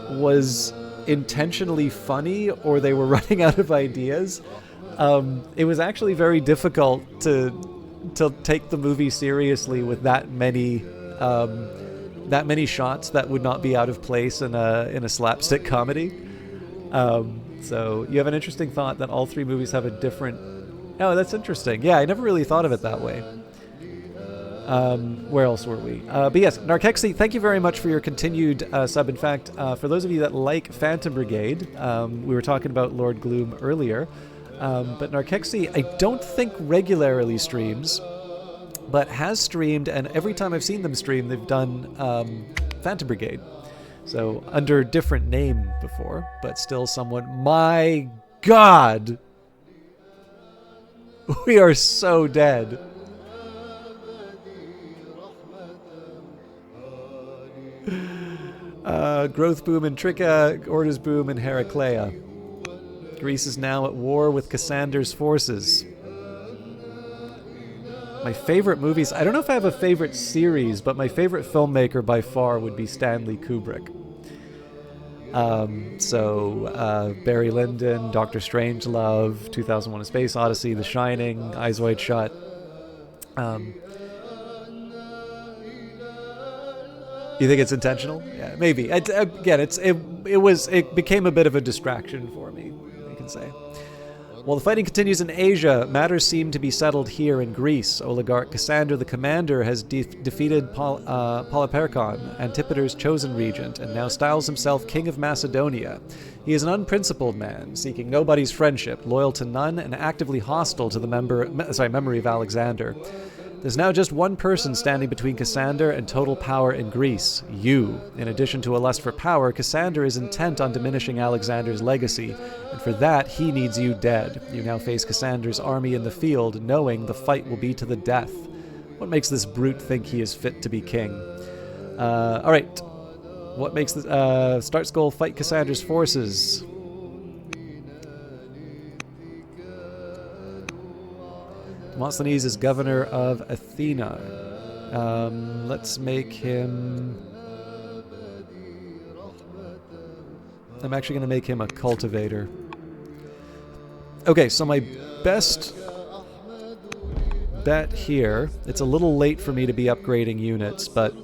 was intentionally funny or they were running out of ideas. It was actually very difficult to take the movie seriously with that many shots that would not be out of place in a slapstick comedy. So you have an interesting thought that all 3 movies have a different... Oh, that's interesting. Yeah, I never really thought of it that way. Where else were we? But yes, Narkexy, thank you very much for your continued sub. In fact, for those of you that like Phantom Brigade, we were talking about Lord Gloom earlier, but Narkexy, I don't think regularly streams, but has streamed, and every time I've seen them stream, they've done Phantom Brigade. So, under a different name before, but still somewhat... My God! We are so dead. Growth Boom and Tricka, Orders Boom and Heraclea. Greece is now at war with Cassander's forces. My favorite movies... I don't know if I have a favorite series, but my favorite filmmaker by far would be Stanley Kubrick. Barry Lyndon, Doctor Strangelove, 2001: A Space Odyssey, The Shining, Eyes Wide Shut. You think it's intentional? Yeah, maybe. Again, it became a bit of a distraction for me, you can say. While the fighting continues in Asia, matters seem to be settled here in Greece. Oligarch Cassander the Commander has defeated Polyperchon, Antipater's chosen regent, and now styles himself King of Macedonia. He is an unprincipled man, seeking nobody's friendship, loyal to none, and actively hostile to the memory of Alexander. There's now just one person standing between Cassander and total power in Greece, you. In addition to a lust for power, Cassander is intent on diminishing Alexander's legacy, and for that he needs you dead. You now face Cassander's army in the field, knowing the fight will be to the death. What makes this brute think he is fit to be king? Alright. What makes the start Skull fight Cassander's forces? Demosthenes is governor of Athena. Let's make him... I'm actually going to make him a cultivator. Okay, so my best bet here... It's a little late for me to be upgrading units, but...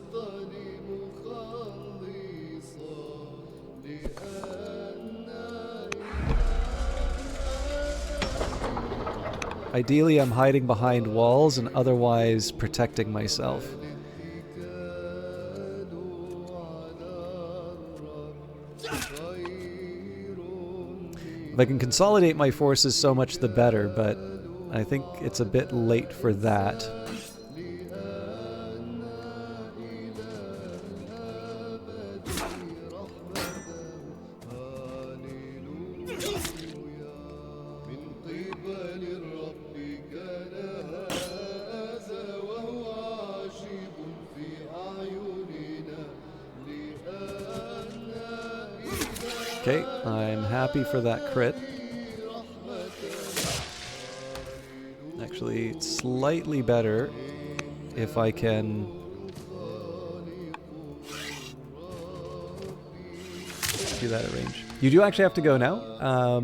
Ideally, I'm hiding behind walls and otherwise protecting myself. If I can consolidate my forces, so much the better, but I think it's a bit late for that. Okay, I'm happy for that crit. Actually, it's slightly better if I can... do that at range. You do actually have to go now.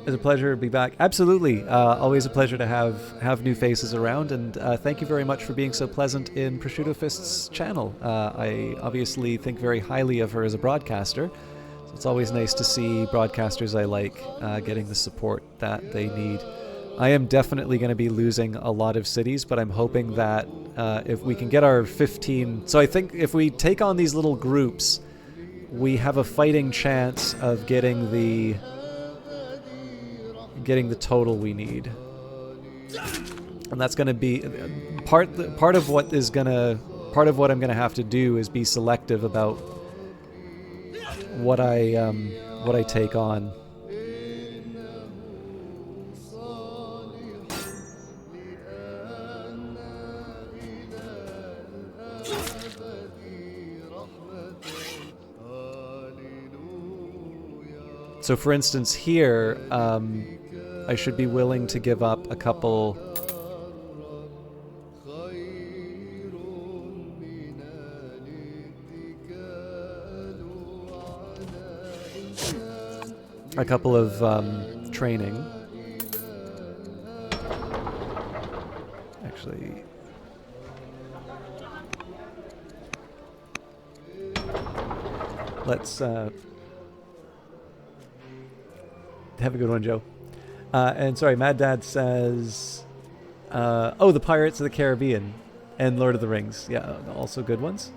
It's a pleasure to be back. Absolutely. Always a pleasure to have new faces around, and thank you very much for being so pleasant in Prosciutto Fist's channel. I obviously think very highly of her as a broadcaster, so it's always nice to see broadcasters I like getting the support that they need. I am definitely going to be losing a lot of cities, but I'm hoping that if we can get our 15... So I think if we take on these little groups, we have a fighting chance of getting the total we need, and that's going to be part of what I'm going to have to do is be selective about what I take on. So for instance here, I should be willing to give up a couple... of training. Actually... Let's have a good one, Joe. And sorry, Mad Dad says, oh, the Pirates of the Caribbean and Lord of the Rings. Yeah, also good ones.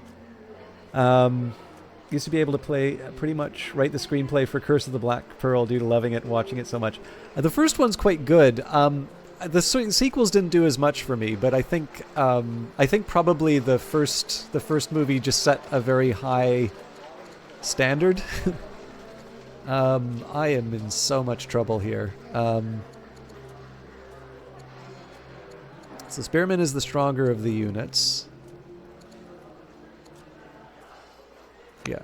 Used to be able to play, pretty much write the screenplay for Curse of the Black Pearl due to loving it and watching it so much. The first one's quite good. The sequels didn't do as much for me, but I think probably the first movie just set a very high standard. I am in so much trouble here. So Spearman is the stronger of the units. Yeah.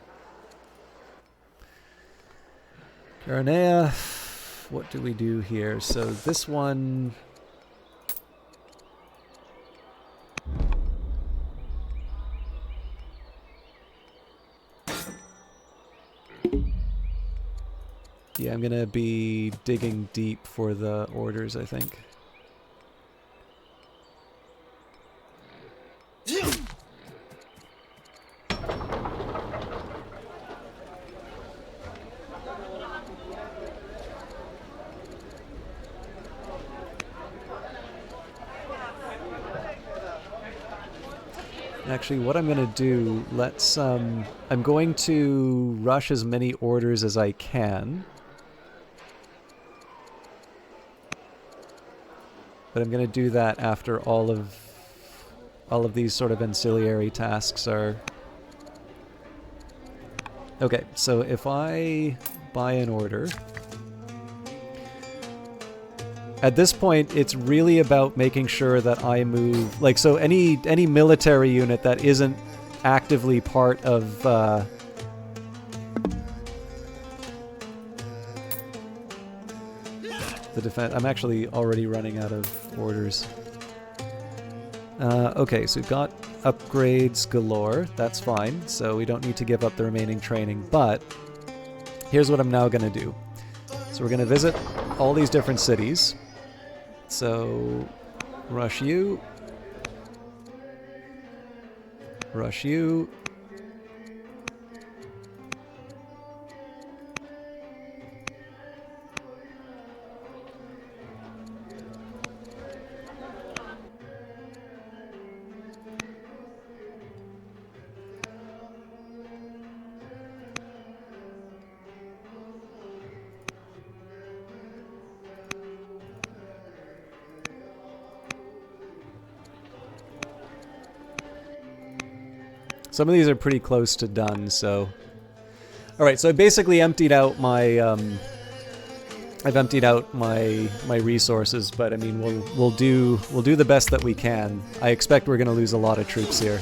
Caranea, what do we do here? So this one... Yeah, I'm gonna be digging deep for the orders, I think. Actually, what I'm going to do, let's, I'm going to rush as many orders as I can. but I'm going to do that after all of these sort of ancillary tasks are... Okay, so if I buy an order... At this point, it's really about making sure that I move... Like, so any military unit that isn't actively part of... the defense... I'm actually already running out of orders. Okay, so we've got upgrades galore. That's fine, so we don't need to give up the remaining training. But here's what I'm now going to do. So we're going to visit all these different cities. So, rush you. Rush you. Some of these are pretty close to done, so... Alright, so I basically emptied out my, I've emptied out my resources, but I mean, we'll do the best that we can. I expect we're gonna lose a lot of troops here.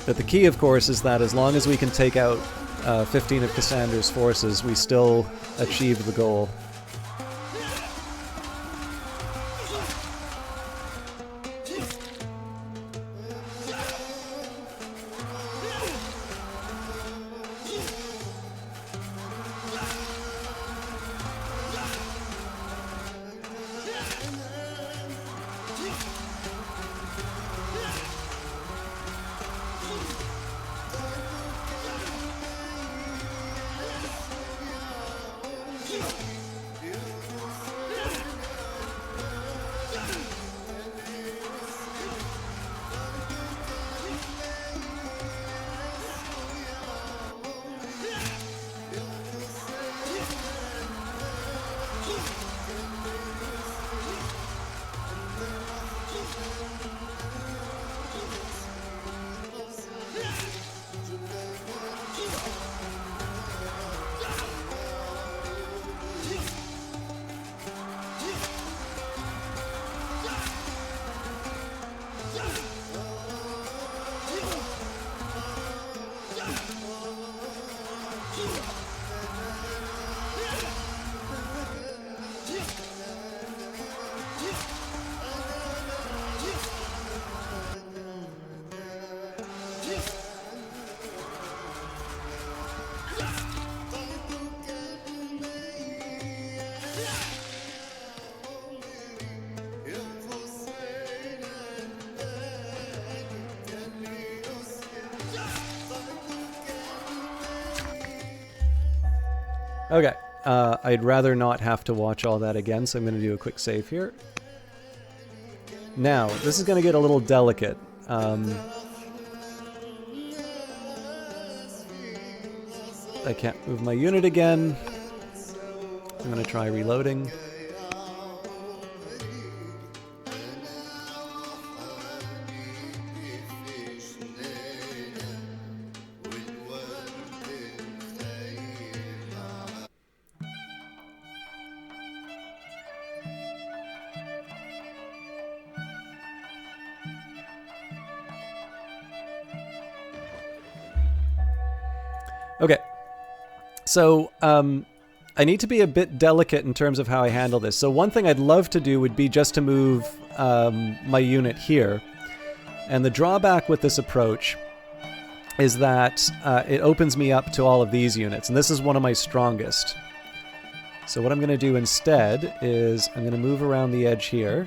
But the key, of course, is that as long as we can take out 15 of Cassandra's forces, we still achieved the goal. Okay, I'd rather not have to watch all that again, so I'm going to do a quick save here. Now, this is going to get a little delicate. I can't move my unit again. I'm going to try reloading. Okay, so I need to be a bit delicate in terms of how I handle this. So one thing I'd love to do would be just to move my unit here. And the drawback with this approach is that it opens me up to all of these units, and this is one of my strongest. So what I'm going to do instead is I'm going to move around the edge here,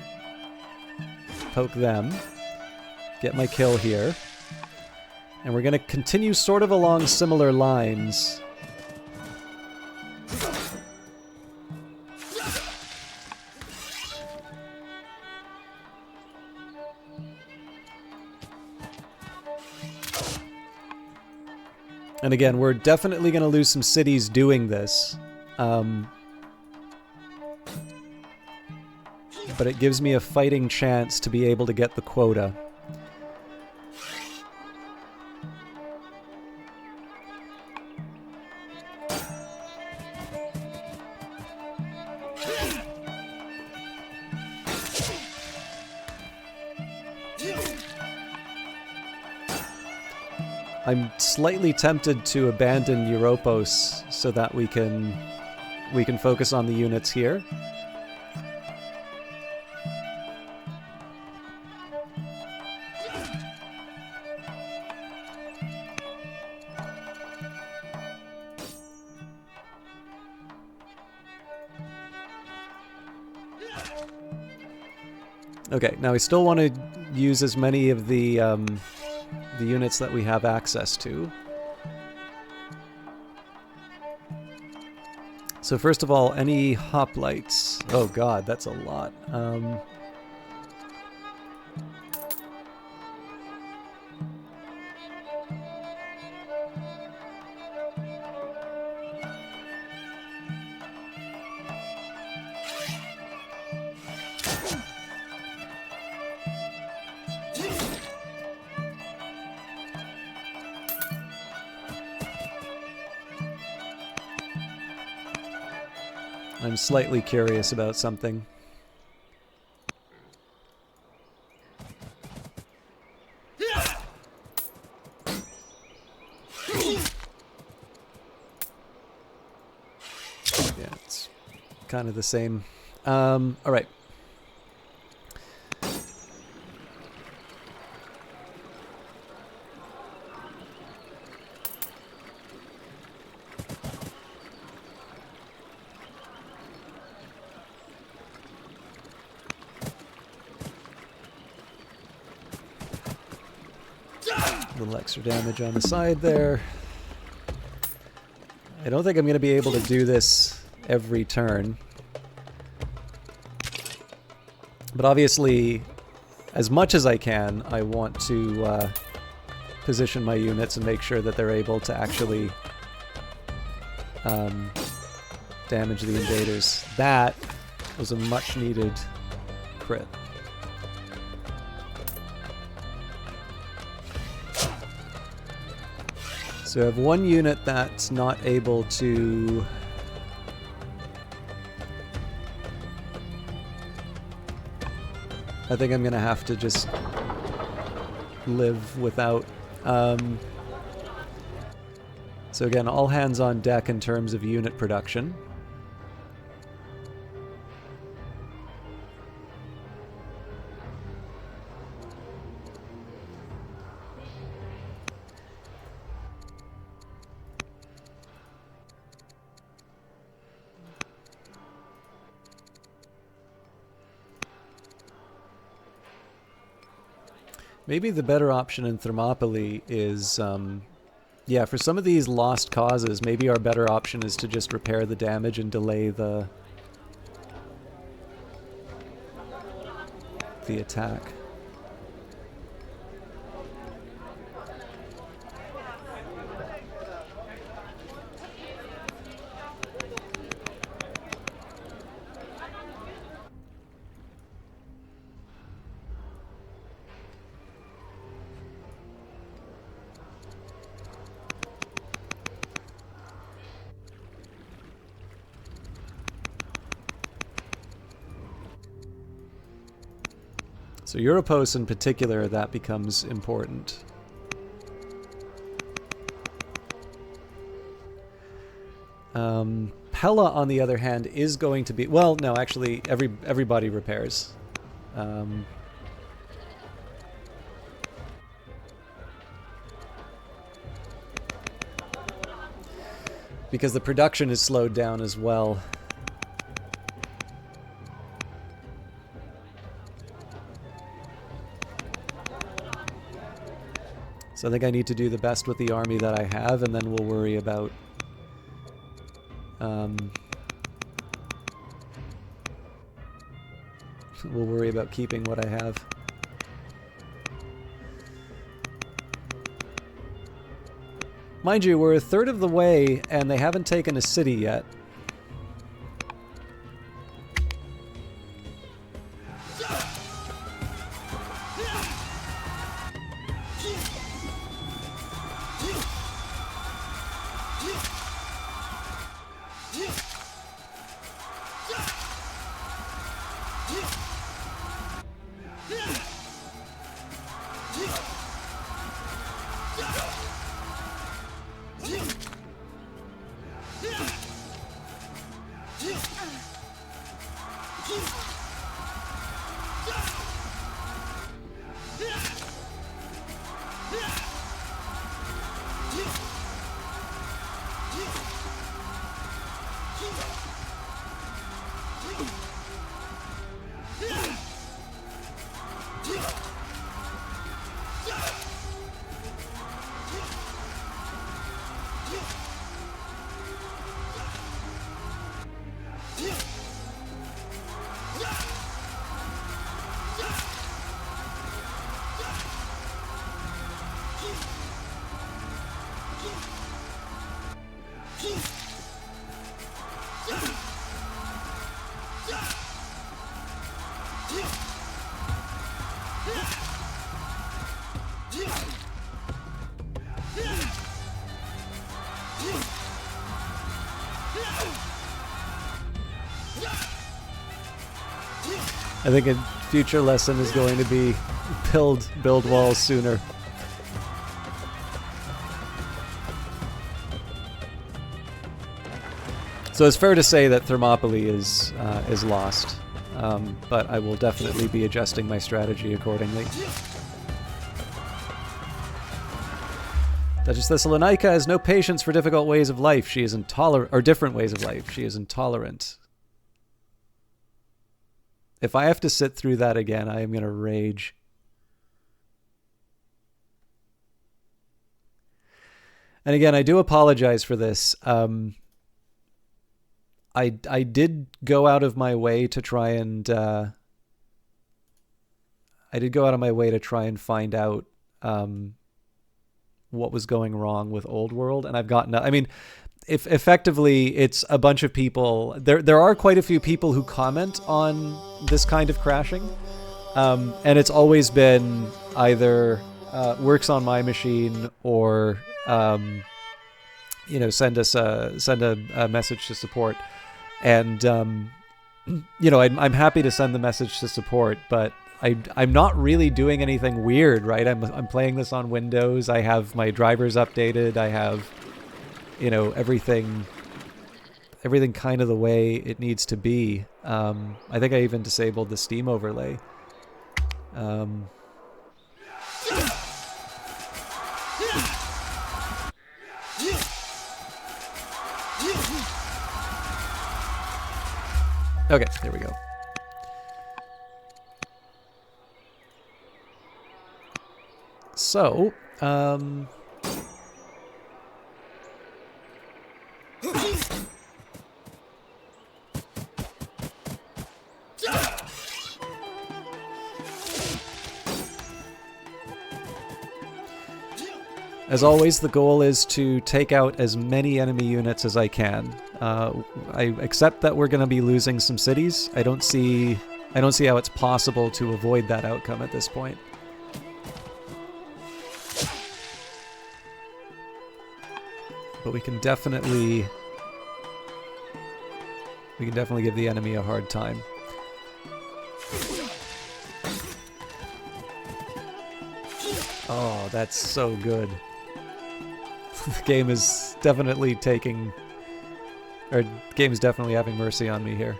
poke them, get my kill here. And we're going to continue sort of along similar lines. And again, we're definitely going to lose some cities doing this. But it gives me a fighting chance to be able to get the quota. I'm slightly tempted to abandon Europos so that we can focus on the units here. Okay, now we still want to use as many of the units that we have access to. So first of all, any hoplites? Oh god, that's a lot. I'm slightly curious about something. Yeah, it's kind of the same. All right. A little extra damage on the side there. I don't think I'm going to be able to do this every turn. But obviously, as much as I can, I want to position my units and make sure that they're able to actually damage the invaders. That was a much needed crit. So I have one unit that's not able to... I think I'm going to have to just live without... So again, all hands on deck in terms of unit production. Maybe the better option in Thermopylae is, yeah, for some of these lost causes, maybe our better option is to just repair the damage and delay the attack. So Europos in particular, that becomes important. Pella, on the other hand, is going to be... Well, no, actually, everybody repairs. Because the production is slowed down as well. So I think I need to do the best with the army that I have, and then we'll worry about keeping what I have. Mind you, we're a third of the way, and they haven't taken a city yet. I think a future lesson is going to be build walls sooner. So it's fair to say that Thermopylae is lost, but I will definitely be adjusting my strategy accordingly. Duchess Thessalonica has no patience for difficult ways of life. She is intolerant, or different ways of life. She is intolerant. If I have to sit through that again, I am going to rage. And again, I do apologize for this. I did go out of my way to try and find out what was going wrong with Old World, and I've gotten. I mean, if effectively it's a bunch of people. There are quite a few people who comment on this kind of crashing, and it's always been either works on my machine or send a message to support. And I'm happy to send the message to support, but I'm not really doing anything weird, right? I'm playing this on Windows. I have my drivers updated. I have, everything kind of the way it needs to be. I think I even disabled the Steam overlay. Okay, there we go. So, as always, the goal is to take out as many enemy units as I can. I accept that we're going to be losing some cities. I don't see how it's possible to avoid that outcome at this point. But we can definitely give the enemy a hard time. Oh, that's so good. The game is definitely having mercy on me here.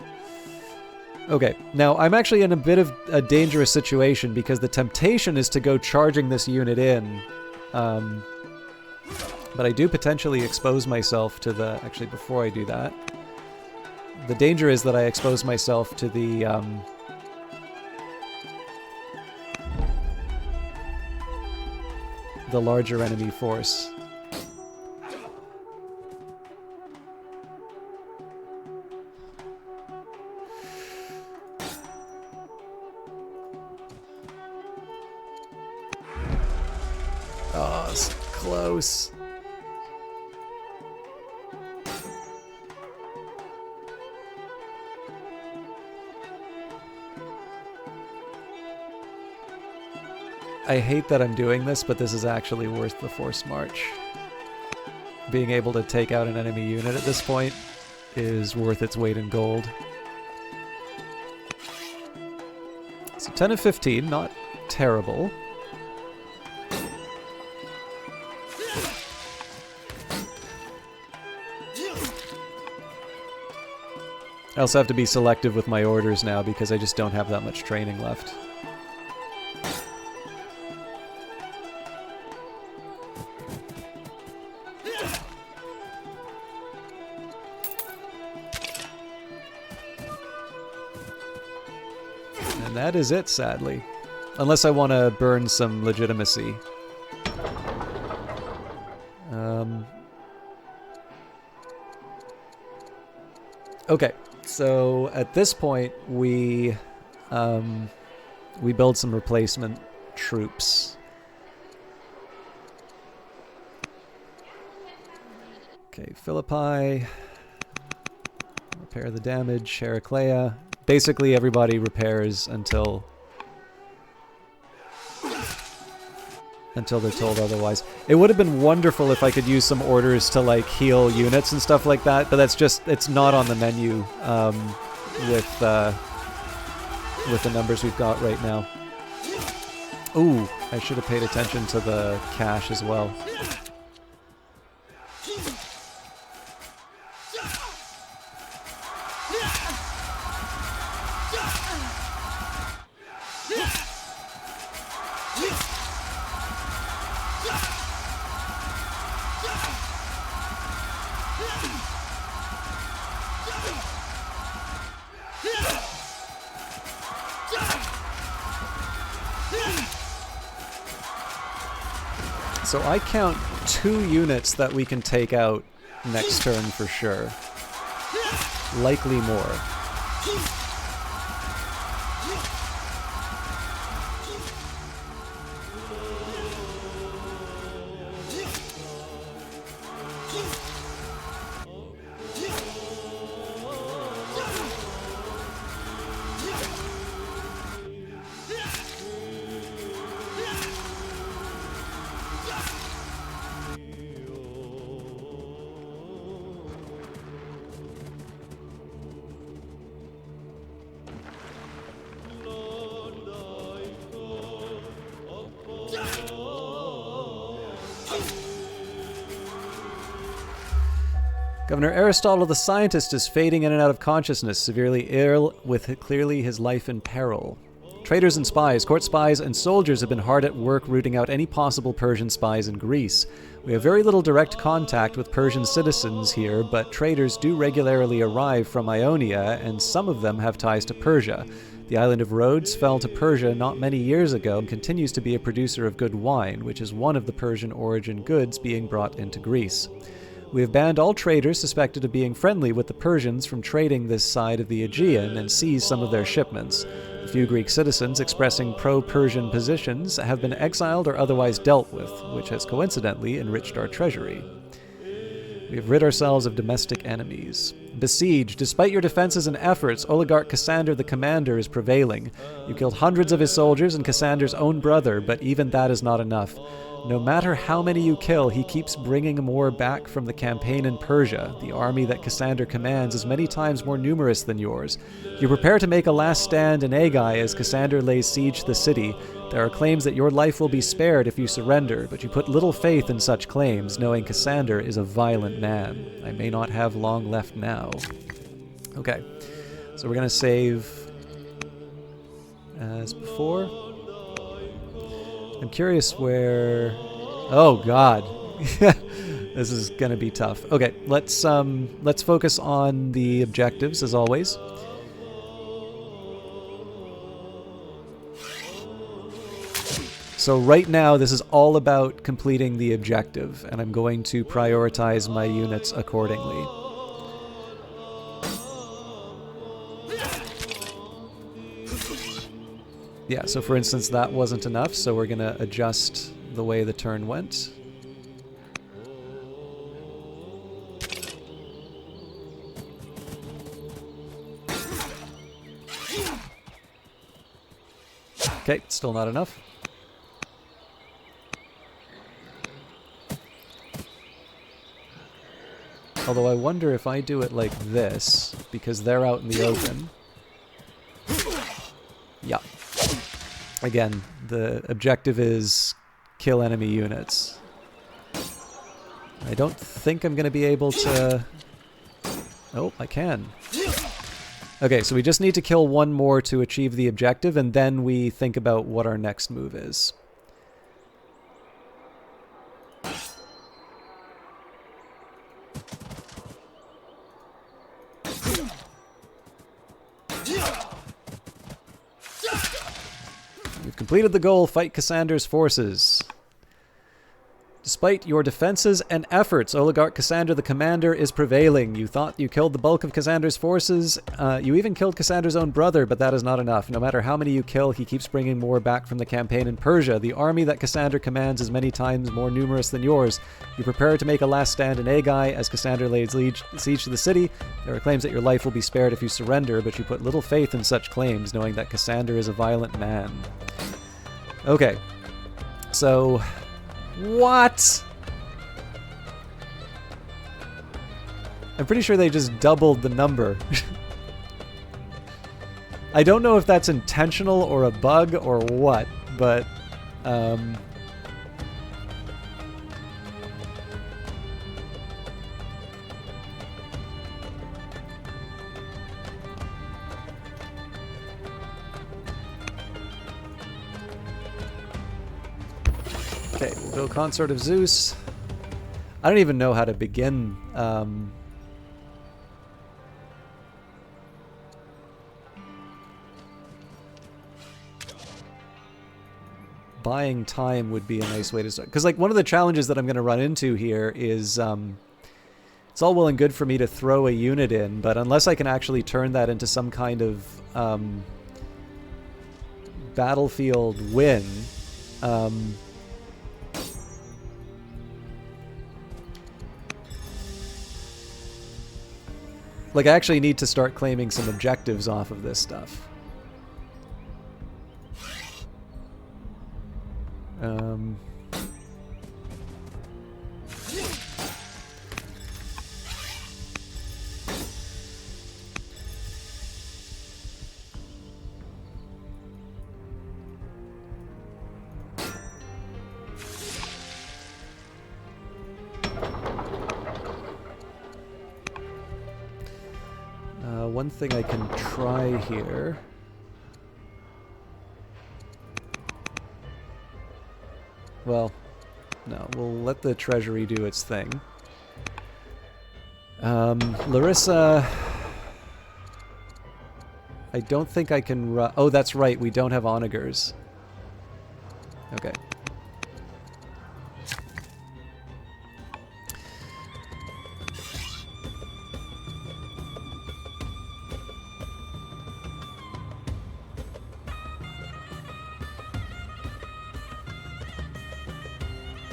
Okay, now I'm actually in a bit of a dangerous situation because the temptation is to go charging this unit in. But I do potentially expose myself to the... Actually, before I do that, the danger is that I expose myself to the larger enemy force. Oh, it's close. I hate that I'm doing this, but this is actually worth the forced march. Being able to take out an enemy unit at this point is worth its weight in gold. So 10 of 15, not terrible. I also have to be selective with my orders now because I just don't have that much training left. And that is it, sadly. Unless I want to burn some legitimacy. Okay, so at this point we build some replacement troops. Okay, Philippi. Repair the damage. Heraclea. Basically everybody repairs until they're told otherwise. It would have been wonderful if I could use some orders to like heal units and stuff like that, but that's just, it's not on the menu with the numbers we've got right now. Ooh, I should have paid attention to the cash as well. So I count 2 units that we can take out next turn for sure. Likely more. Governor Aristotle the Scientist is fading in and out of consciousness, severely ill, with clearly his life in peril. Traitors and spies, court spies, and soldiers have been hard at work rooting out any possible Persian spies in Greece. We have very little direct contact with Persian citizens here, but traders do regularly arrive from Ionia, and some of them have ties to Persia. The island of Rhodes fell to Persia not many years ago and continues to be a producer of good wine, which is one of the Persian origin goods being brought into Greece. We have banned all traders suspected of being friendly with the Persians from trading this side of the Aegean and seized some of their shipments. A few Greek citizens expressing pro-Persian positions have been exiled or otherwise dealt with, which has coincidentally enriched our treasury. We have rid ourselves of domestic enemies. Besieged, despite your defenses and efforts, oligarch Cassander the commander is prevailing. You killed hundreds of his soldiers and Cassander's own brother, but even that is not enough. No matter how many you kill, he keeps bringing more back from the campaign in Persia. The army that Cassander commands is many times more numerous than yours. You prepare to make a last stand in Aigai as Cassander lays siege to the city. There are claims that your life will be spared if you surrender, but you put little faith in such claims, knowing Cassander is a violent man. I may not have long left now. Okay, so we're going to save as before. I'm curious where... Oh, God. This is going to be tough. Okay, let's focus on the objectives, as always. So right now, this is all about completing the objective, and I'm going to prioritize my units accordingly. Yeah, so for instance, that wasn't enough, so we're going to adjust the way the turn went. Okay, still not enough. Although I wonder if I do it like this, because they're out in the open. Yeah. Again, the objective is kill enemy units. I don't think I'm going to be able to... Oh, I can. Okay, so we just need to kill one more to achieve the objective, and then we think about what our next move is. You've completed the goal, fight Cassandra's forces. Despite your defenses and efforts, Oligarch Cassandra the Commander is prevailing. You thought you killed the bulk of Cassandra's forces. You even killed Cassandra's own brother, but that is not enough. No matter how many you kill, he keeps bringing more back from the campaign in Persia. The army that Cassandra commands is many times more numerous than yours. You prepare to make a last stand in Agai as Cassandra lays siege to the city. There are claims that your life will be spared if you surrender, but you put little faith in such claims, knowing that Cassandra is a violent man. Okay. So... What? I'm pretty sure they just doubled the number. I don't know if that's intentional or a bug or what, but... Okay, we'll go Consort of Zeus. I don't even know how to begin. Buying time would be a nice way to start. Because, like, one of the challenges that I'm going to run into here is it's all well and good for me to throw a unit in, but unless I can actually turn that into some kind of battlefield win, like, I actually need to start claiming some objectives off of this stuff. One thing I can try here. Well, no, we'll let the treasury do its thing. Larissa... I don't think I can oh, that's right, we don't have onagers. Okay.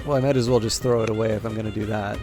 Well, I might as well just throw it away if I'm going to do that.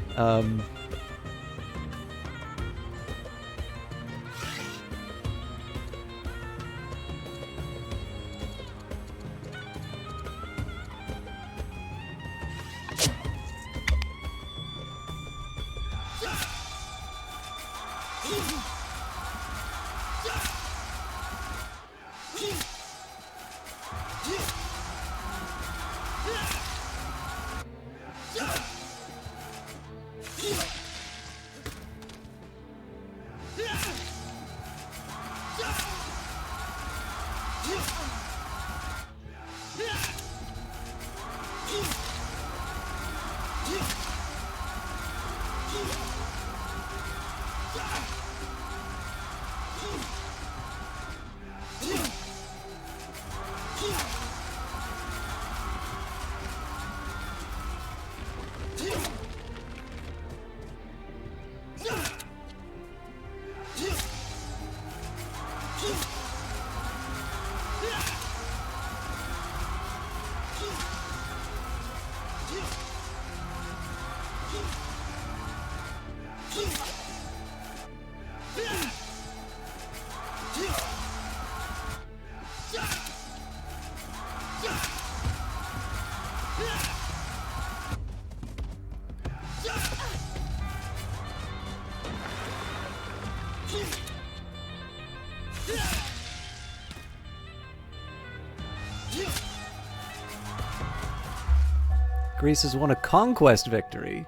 Greece has won a conquest victory.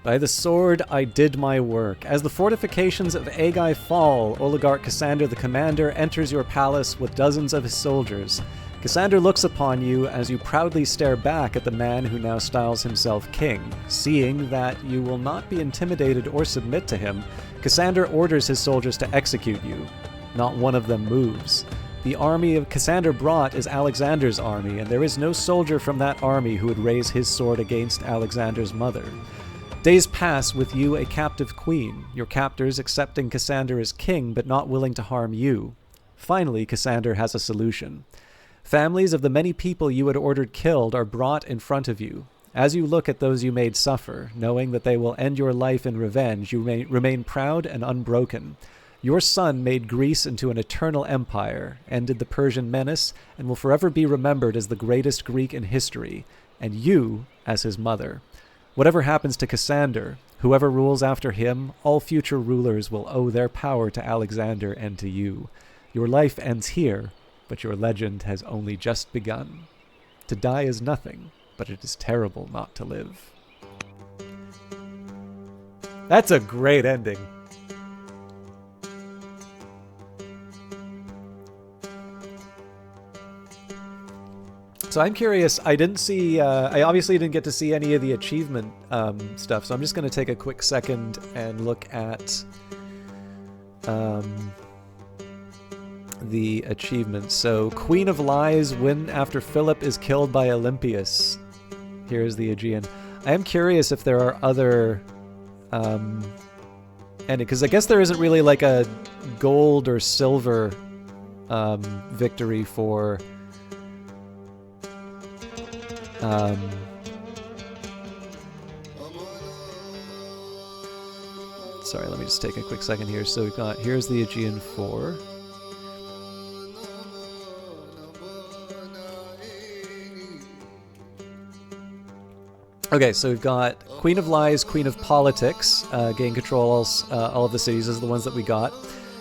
By the sword, I did my work. As the fortifications of Aigai fall, oligarch Cassander the commander enters your palace with dozens of his soldiers. Cassander looks upon you as you proudly stare back at the man who now styles himself king. Seeing that you will not be intimidated or submit to him, Cassander orders his soldiers to execute you. Not one of them moves. The army of Cassander brought is Alexander's army, and there is no soldier from that army who would raise his sword against Alexander's mother. Days pass with you a captive queen, your captors accepting Cassander as king but not willing to harm you. Finally, Cassander has a solution. Families of the many people you had ordered killed are brought in front of you. As you look at those you made suffer, knowing that they will end your life in revenge, you remain proud and unbroken. Your son made Greece into an eternal empire, ended the Persian menace, and will forever be remembered as the greatest Greek in history, and you as his mother. Whatever happens to Cassander, whoever rules after him, all future rulers will owe their power to Alexander and to you. Your life ends here, but your legend has only just begun. To die is nothing, but it is terrible not to live. That's a great ending. So I'm curious, I didn't see, I obviously didn't get to see any of the achievement stuff, so I'm just going to take a quick second and look at the achievements. So, Queen of Lies, win after Philip is killed by Olympias. Here's the Aegean. I am curious if there are other, because I guess there isn't really like a gold or silver victory for... sorry, let me just take a quick second here. So we've got, here's the Aegean 4. Okay, so we've got Queen of Lies, Queen of Politics, gain control all of the cities. Those are the ones that we got.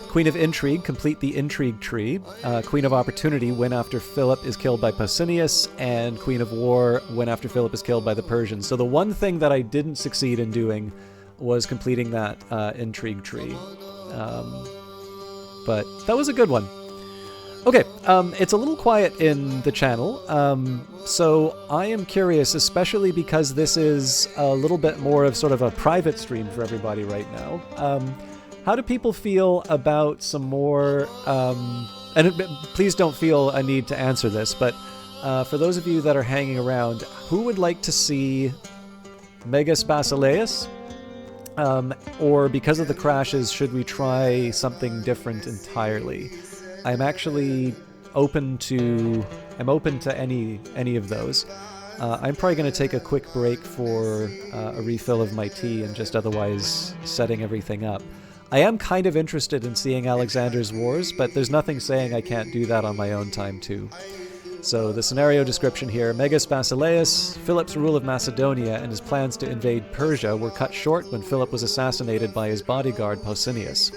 Queen of Intrigue, complete the Intrigue tree. Queen of Opportunity, win after Philip is killed by Pausanias. And Queen of War, win after Philip is killed by the Persians. So the one thing that I didn't succeed in doing was completing that Intrigue tree. But that was a good one. Okay, it's a little quiet in the channel, so I am curious, especially because this is a little bit more of sort of a private stream for everybody right now. How do people feel about some more, please don't feel a need to answer this, but for those of you that are hanging around, who would like to see Megas Basileus? Or because of the crashes, should we try something different entirely? I'm actually open to any of those. I'm probably going to take a quick break for a refill of my tea and just otherwise setting everything up. I am kind of interested in seeing Alexander's Wars, but there's nothing saying I can't do that on my own time too. So the scenario description here: Megas Basileus, Philip's rule of Macedonia and his plans to invade Persia were cut short when Philip was assassinated by his bodyguard Pausanias.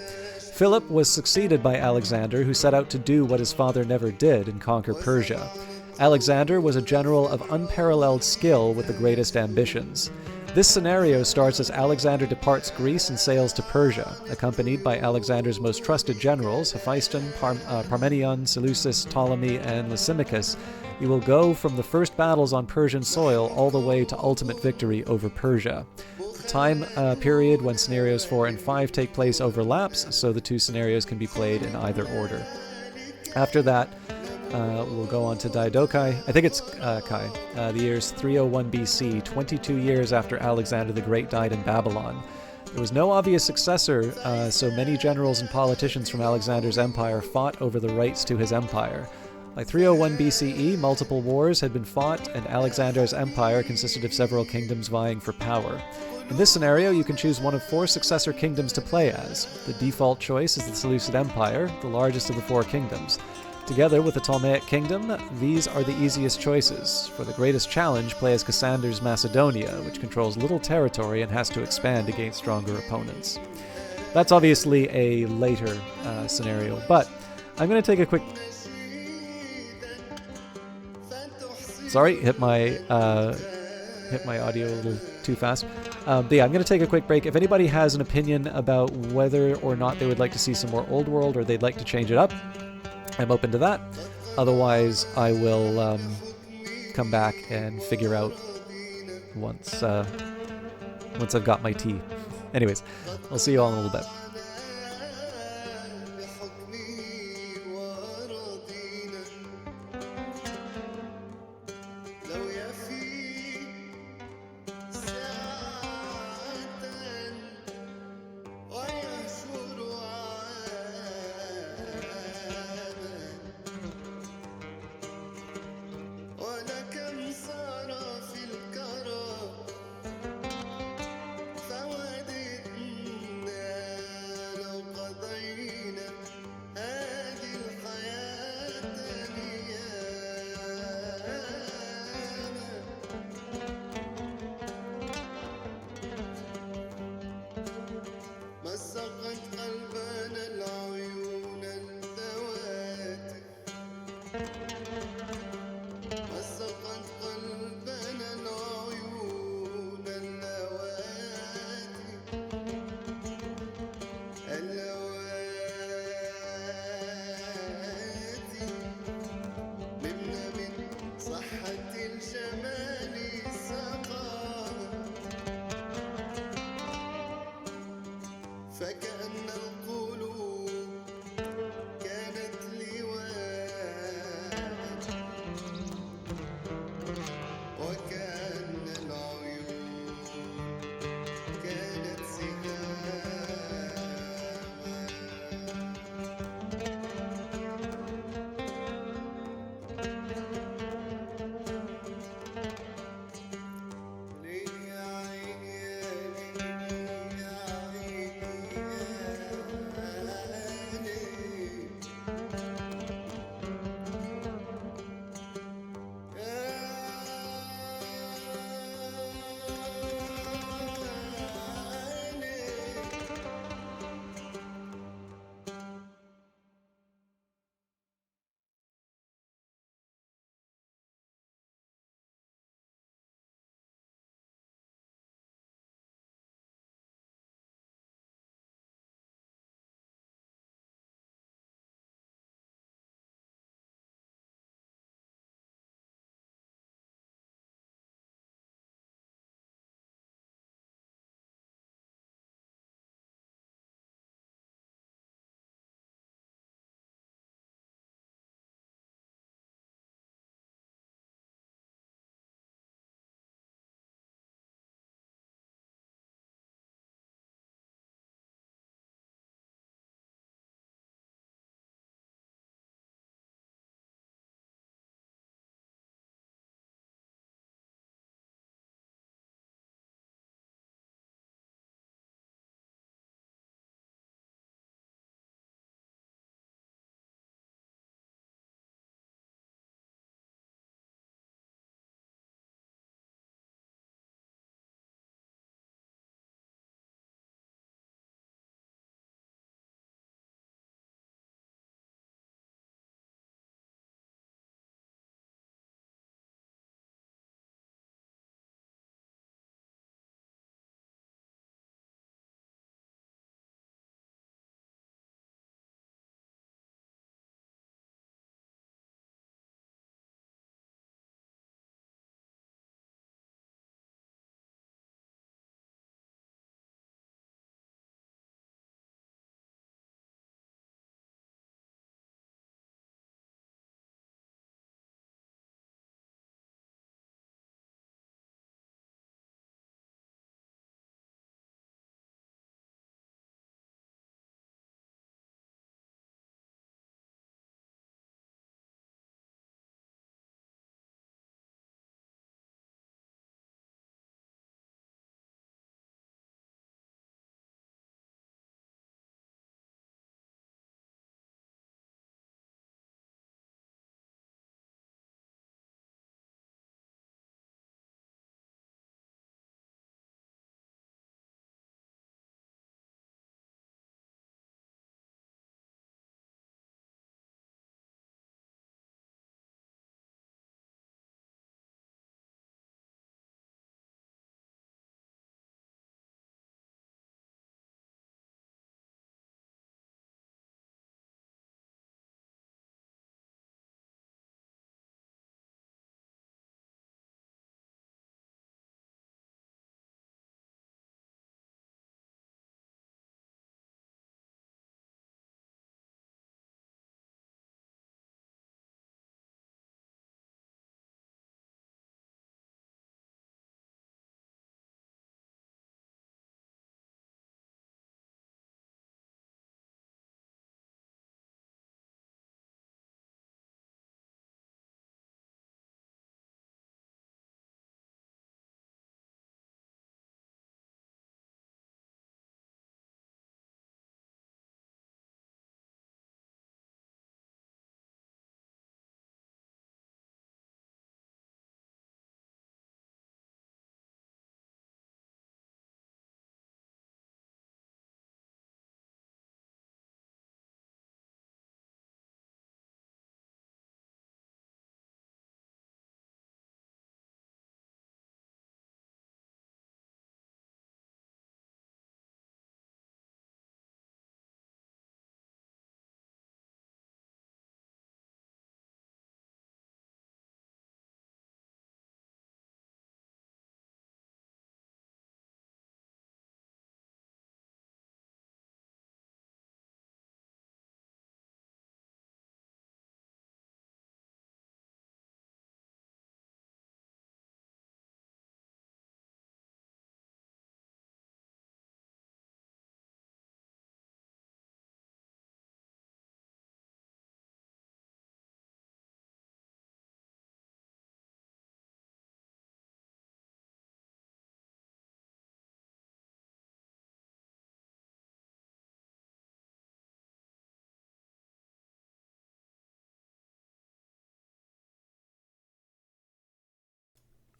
Philip was succeeded by Alexander, who set out to do what his father never did and conquer Persia. Alexander was a general of unparalleled skill with the greatest ambitions. This scenario starts as Alexander departs Greece and sails to Persia, accompanied by Alexander's most trusted generals, Hephaestion, Parmenion, Seleucus, Ptolemy, and Lysimachus. He will go from the first battles on Persian soil all the way to ultimate victory over Persia. The time period when scenarios 4 and 5 take place overlaps, so the two scenarios can be played in either order. After that, we'll go on to Diadochi. I think it's Kai. The year is 301 BC, 22 years after Alexander the Great died in Babylon. There was no obvious successor, so many generals and politicians from Alexander's empire fought over the rights to his empire. By 301 BCE, multiple wars had been fought, and Alexander's empire consisted of several kingdoms vying for power. In this scenario, you can choose one of 4 successor kingdoms to play as. The default choice is the Seleucid Empire, the largest of the 4 kingdoms. Together with the Ptolemaic Kingdom, these are the easiest choices. For the greatest challenge, play as Cassander's Macedonia, which controls little territory and has to expand against stronger opponents. That's obviously a later scenario, but I'm going to take a quick... Sorry, hit my audio a little too fast. But yeah, I'm going to take a quick break. If anybody has an opinion about whether or not they would like to see some more Old World or they'd like to change it up, I'm open to that. Otherwise, I will come back and figure out once I've got my tea. Anyways, I'll see you all in a little bit.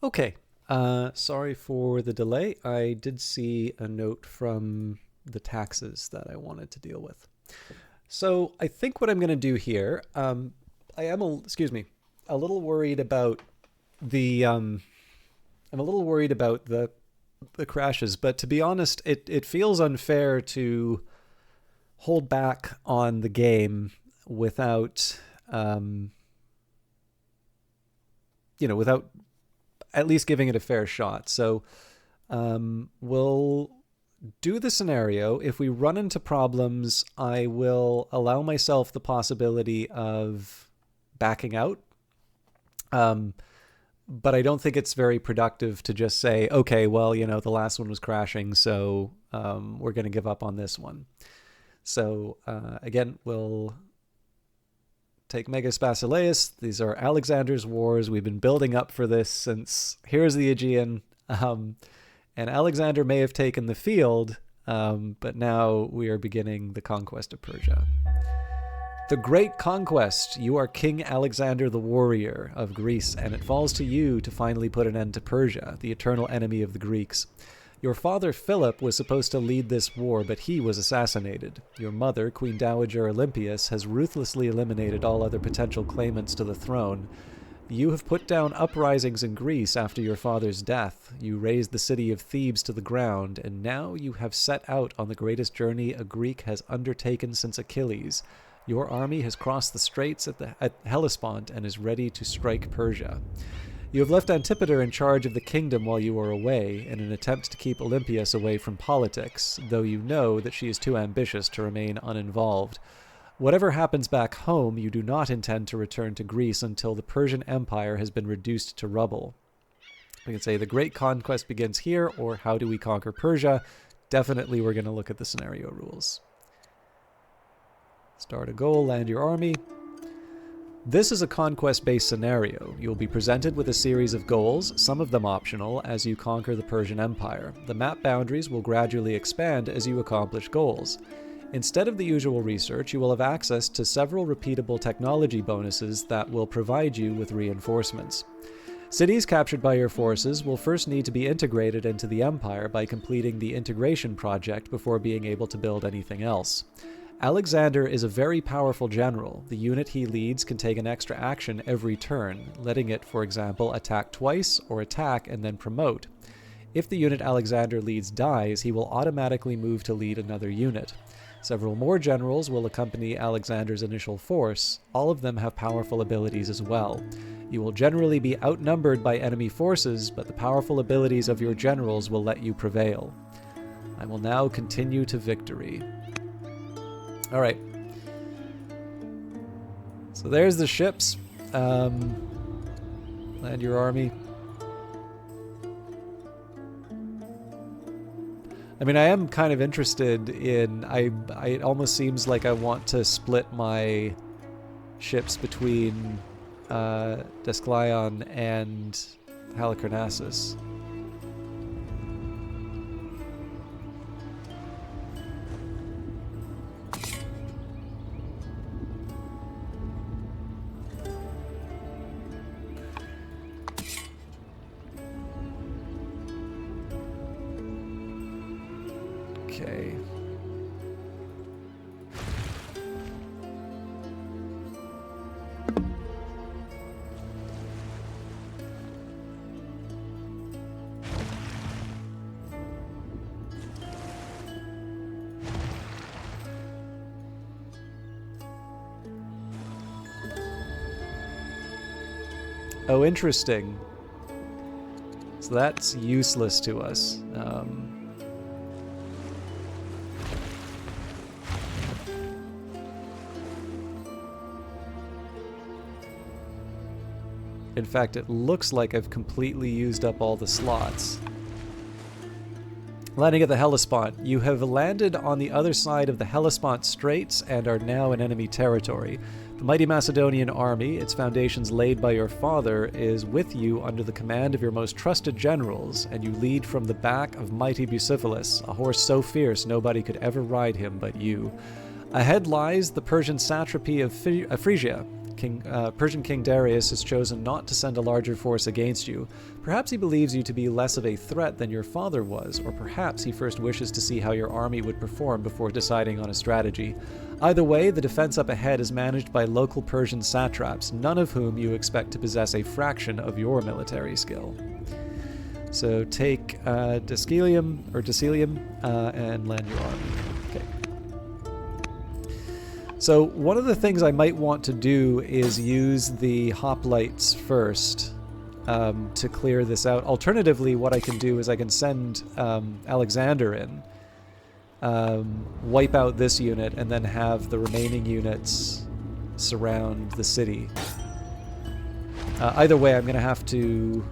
Okay. Sorry for the delay. I did see a note from the taxes that I wanted to deal with. So I think what I'm going to do here, I am, excuse me, a little worried about the, I'm a little worried about the crashes, but to be honest, it feels unfair to hold back on the game without, without at least giving it a fair shot. So we'll do the scenario. If we run into problems, I will allow myself the possibility of backing out. But I don't think it's very productive to just say, okay, well, the last one was crashing, so we're going to give up on this one. So again, we'll take Megas Basileus. These are Alexander's wars. We've been building up for this since here's the Aegean. And Alexander may have taken the field, but now we are beginning the conquest of Persia. The Great Conquest. You are King Alexander the Warrior of Greece, and it falls to you to finally put an end to Persia, the eternal enemy of the Greeks. Your father Philip was supposed to lead this war, but he was assassinated. Your mother, Queen Dowager Olympias, has ruthlessly eliminated all other potential claimants to the throne. You have put down uprisings in Greece after your father's death. You razed the city of Thebes to the ground, and now you have set out on the greatest journey a Greek has undertaken since Achilles. Your army has crossed the straits at Hellespont and is ready to strike Persia. You have left Antipater in charge of the kingdom while you are away, in an attempt to keep Olympias away from politics, though you know that she is too ambitious to remain uninvolved. Whatever happens back home, you do not intend to return to Greece until the Persian Empire has been reduced to rubble. We can say the Great Conquest begins here, or how do we conquer Persia? Definitely we're going to look at the scenario rules. Start a goal, land your army. This is a conquest-based scenario. You will be presented with a series of goals, some of them optional, as you conquer the Persian Empire. The map boundaries will gradually expand as you accomplish goals. Instead of the usual research, you will have access to several repeatable technology bonuses that will provide you with reinforcements. Cities captured by your forces will first need to be integrated into the Empire by completing the integration project before being able to build anything else. Alexander is a very powerful general. The unit he leads can take an extra action every turn, letting it, for example, attack twice or attack and then promote. If the unit Alexander leads dies, he will automatically move to lead another unit. Several more generals will accompany Alexander's initial force. All of them have powerful abilities as well. You will generally be outnumbered by enemy forces, but the powerful abilities of your generals will let you prevail. I will now continue to victory. All right. So there's the ships. Land your army. I mean, I am kind of interested in... it almost seems like I want to split my ships between Desclyon and Halicarnassus. Okay. Oh, interesting. So that's useless to us. In fact, it looks like I've completely used up all the slots. Landing at the Hellespont. You have landed on the other side of the Hellespont Straits and are now in enemy territory. The mighty Macedonian army, its foundations laid by your father, is with you under the command of your most trusted generals, and you lead from the back of mighty Bucephalus, a horse so fierce nobody could ever ride him but you. Ahead lies the Persian satrapy of Phrygia. Persian King Darius has chosen not to send a larger force against you. Perhaps he believes you to be less of a threat than your father was, or perhaps he first wishes to see how your army would perform before deciding on a strategy. Either way, the defense up ahead is managed by local Persian satraps, none of whom you expect to possess a fraction of your military skill. So take Decilium and land your army. Okay. So one of the things I might want to do is use the hoplites first to clear this out. Alternatively, what I can do is I can send Alexander in, wipe out this unit, and then have the remaining units surround the city. Either way, I'm going to have to...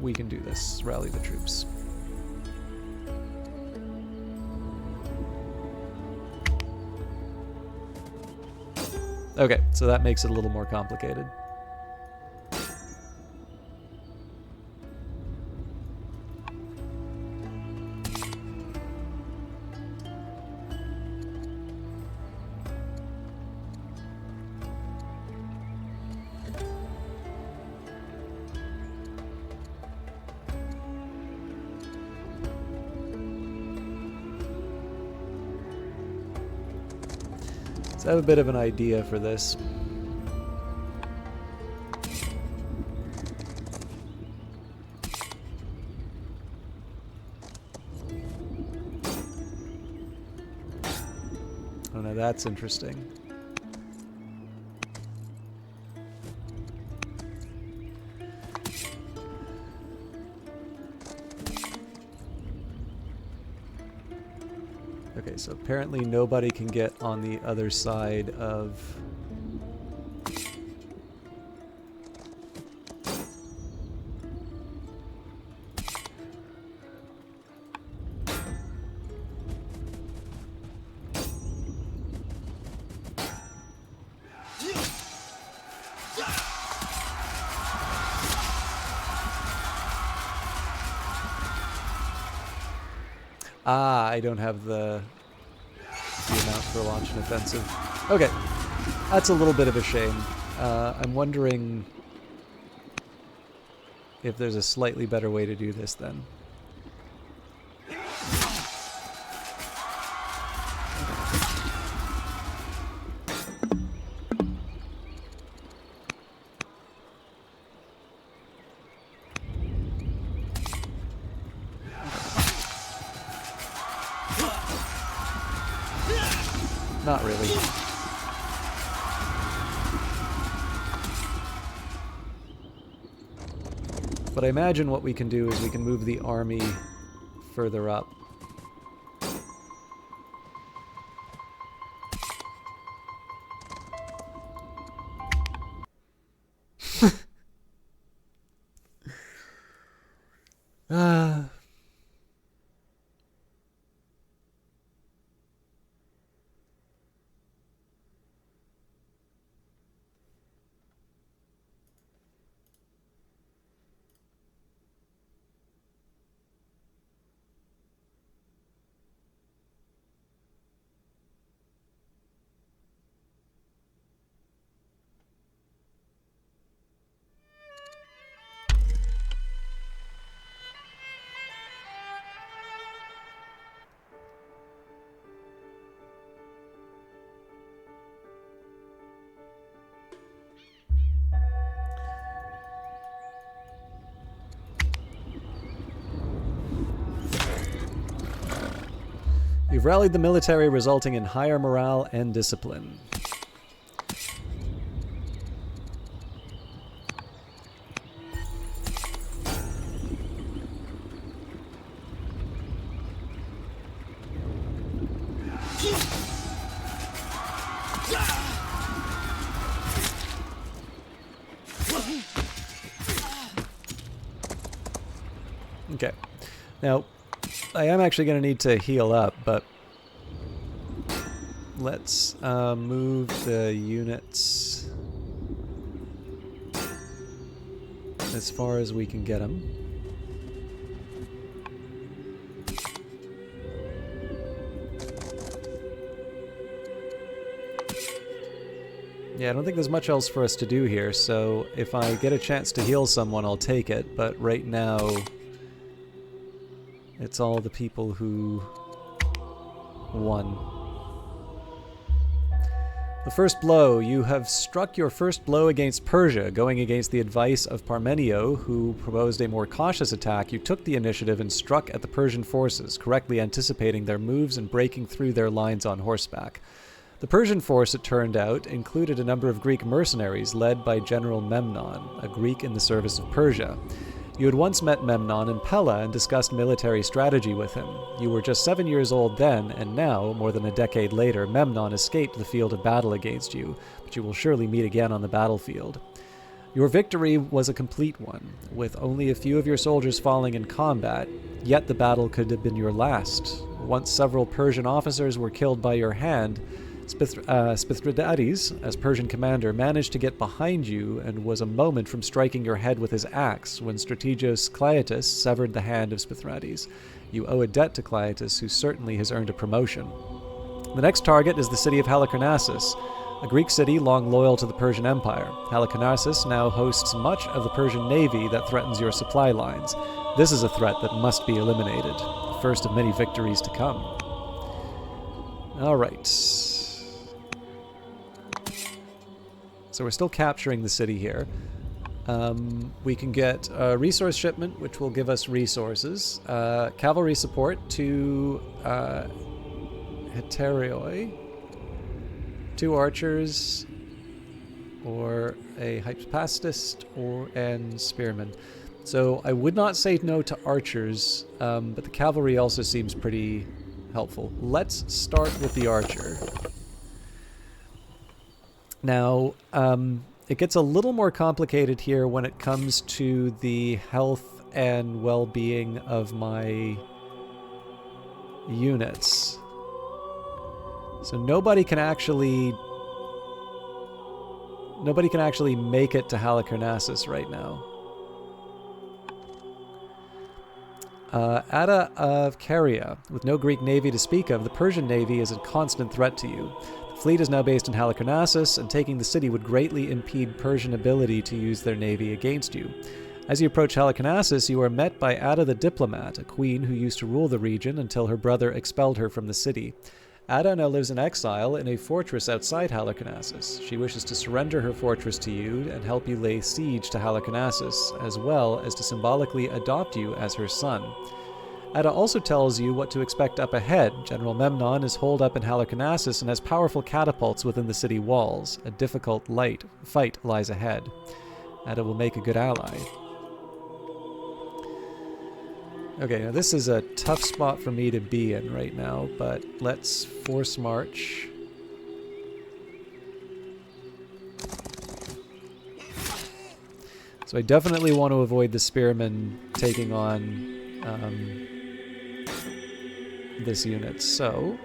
we can do this. Rally the troops. Okay, so that makes it a little more complicated. I have a bit of an idea for this. Oh no, that's interesting. Okay, so apparently nobody can get on the other side of... Ah, I don't have the amount for launch an offensive. Okay, that's a little bit of a shame. I'm wondering if there's a slightly better way to do this then. Not really. But I imagine what we can do is we can move the army further up. You've rallied the military, resulting in higher morale and discipline. Okay. Now, I am actually going to need to heal up, but let's move the units as far as we can get them. Yeah, I don't think there's much else for us to do here, so if I get a chance to heal someone, I'll take it, but right now it's all the people who won. The first blow. You have struck your first blow against Persia, going against the advice of Parmenio, who proposed a more cautious attack. You took the initiative and struck at the Persian forces, correctly anticipating their moves and breaking through their lines on horseback. The Persian force, it turned out, included a number of Greek mercenaries led by General Memnon, a Greek in the service of Persia. You had once met Memnon in Pella and discussed military strategy with him. You were just 7 years old then, and now, more than a decade later, Memnon escaped the field of battle against you, but you will surely meet again on the battlefield. Your victory was a complete one, with only a few of your soldiers falling in combat, yet the battle could have been your last. Once several Persian officers were killed by your hand, Spithridates, as Persian commander, managed to get behind you and was a moment from striking your head with his axe when Strategos Cleitus severed the hand of Spithridates. You owe a debt to Cleitus, who certainly has earned a promotion. The next target is the city of Halicarnassus, a Greek city long loyal to the Persian Empire. Halicarnassus now hosts much of the Persian navy that threatens your supply lines. This is a threat that must be eliminated, the first of many victories to come. All right. So we're still capturing the city here. We can get a resource shipment, which will give us resources. Cavalry support to Heterioi. 2 archers, or a hypastist, and spearmen. So I would not say no to archers, but the cavalry also seems pretty helpful. Let's start with the archer. Now, it gets a little more complicated here when it comes to the health and well-being of my units. So nobody can actually make it to Halicarnassus right now. Ada of Caria, with no Greek navy to speak of, the Persian navy is a constant threat to you. The fleet is now based in Halicarnassus, and taking the city would greatly impede Persian ability to use their navy against you. As you approach Halicarnassus, you are met by Ada the diplomat, a queen who used to rule the region until her brother expelled her from the city. Ada now lives in exile in a fortress outside Halicarnassus. She wishes to surrender her fortress to you and help you lay siege to Halicarnassus, as well as to symbolically adopt you as her son. Ada also tells you what to expect up ahead. General Memnon is holed up in Halicarnassus and has powerful catapults within the city walls. A difficult fight lies ahead. Ada will make a good ally. Okay, now this is a tough spot for me to be in right now, but let's force march. So I definitely want to avoid the spearmen taking on this unit, so...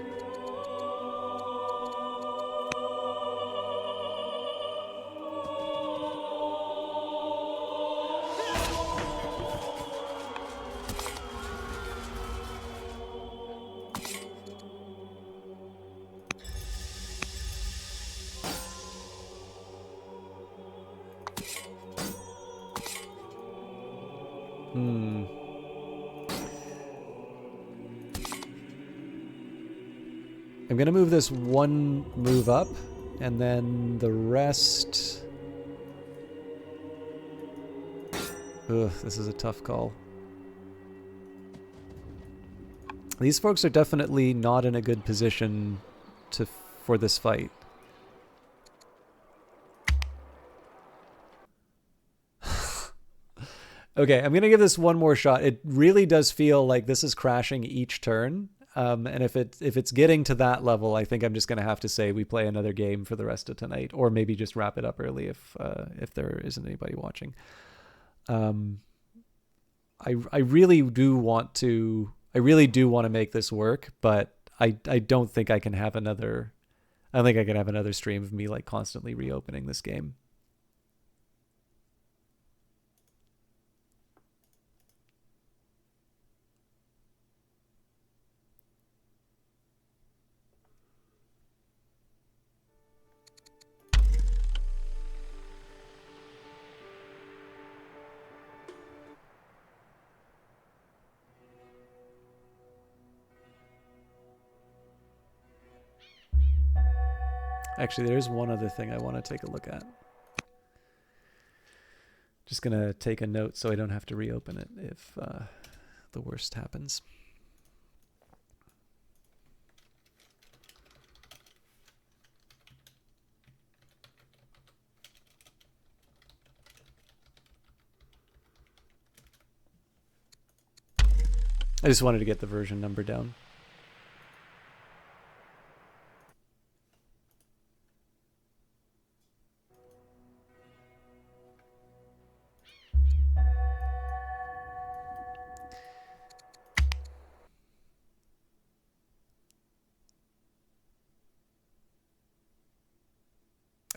I'm going to move this one move up, and then the rest... Ugh, this is a tough call. These folks are definitely not in a good position for this fight. Okay, I'm going to give this one more shot. It really does feel like this is crashing each turn. And if it's getting to that level, I think I'm just going to have to say we play another game for the rest of tonight, or maybe just wrap it up early if there isn't anybody watching. I really do want to make this work, but I don't think I can have another. I don't think I can have another stream of me like constantly reopening this game. Actually, there's one other thing I want to take a look at. Just going to take a note so I don't have to reopen it if the worst happens. I just wanted to get the version number down.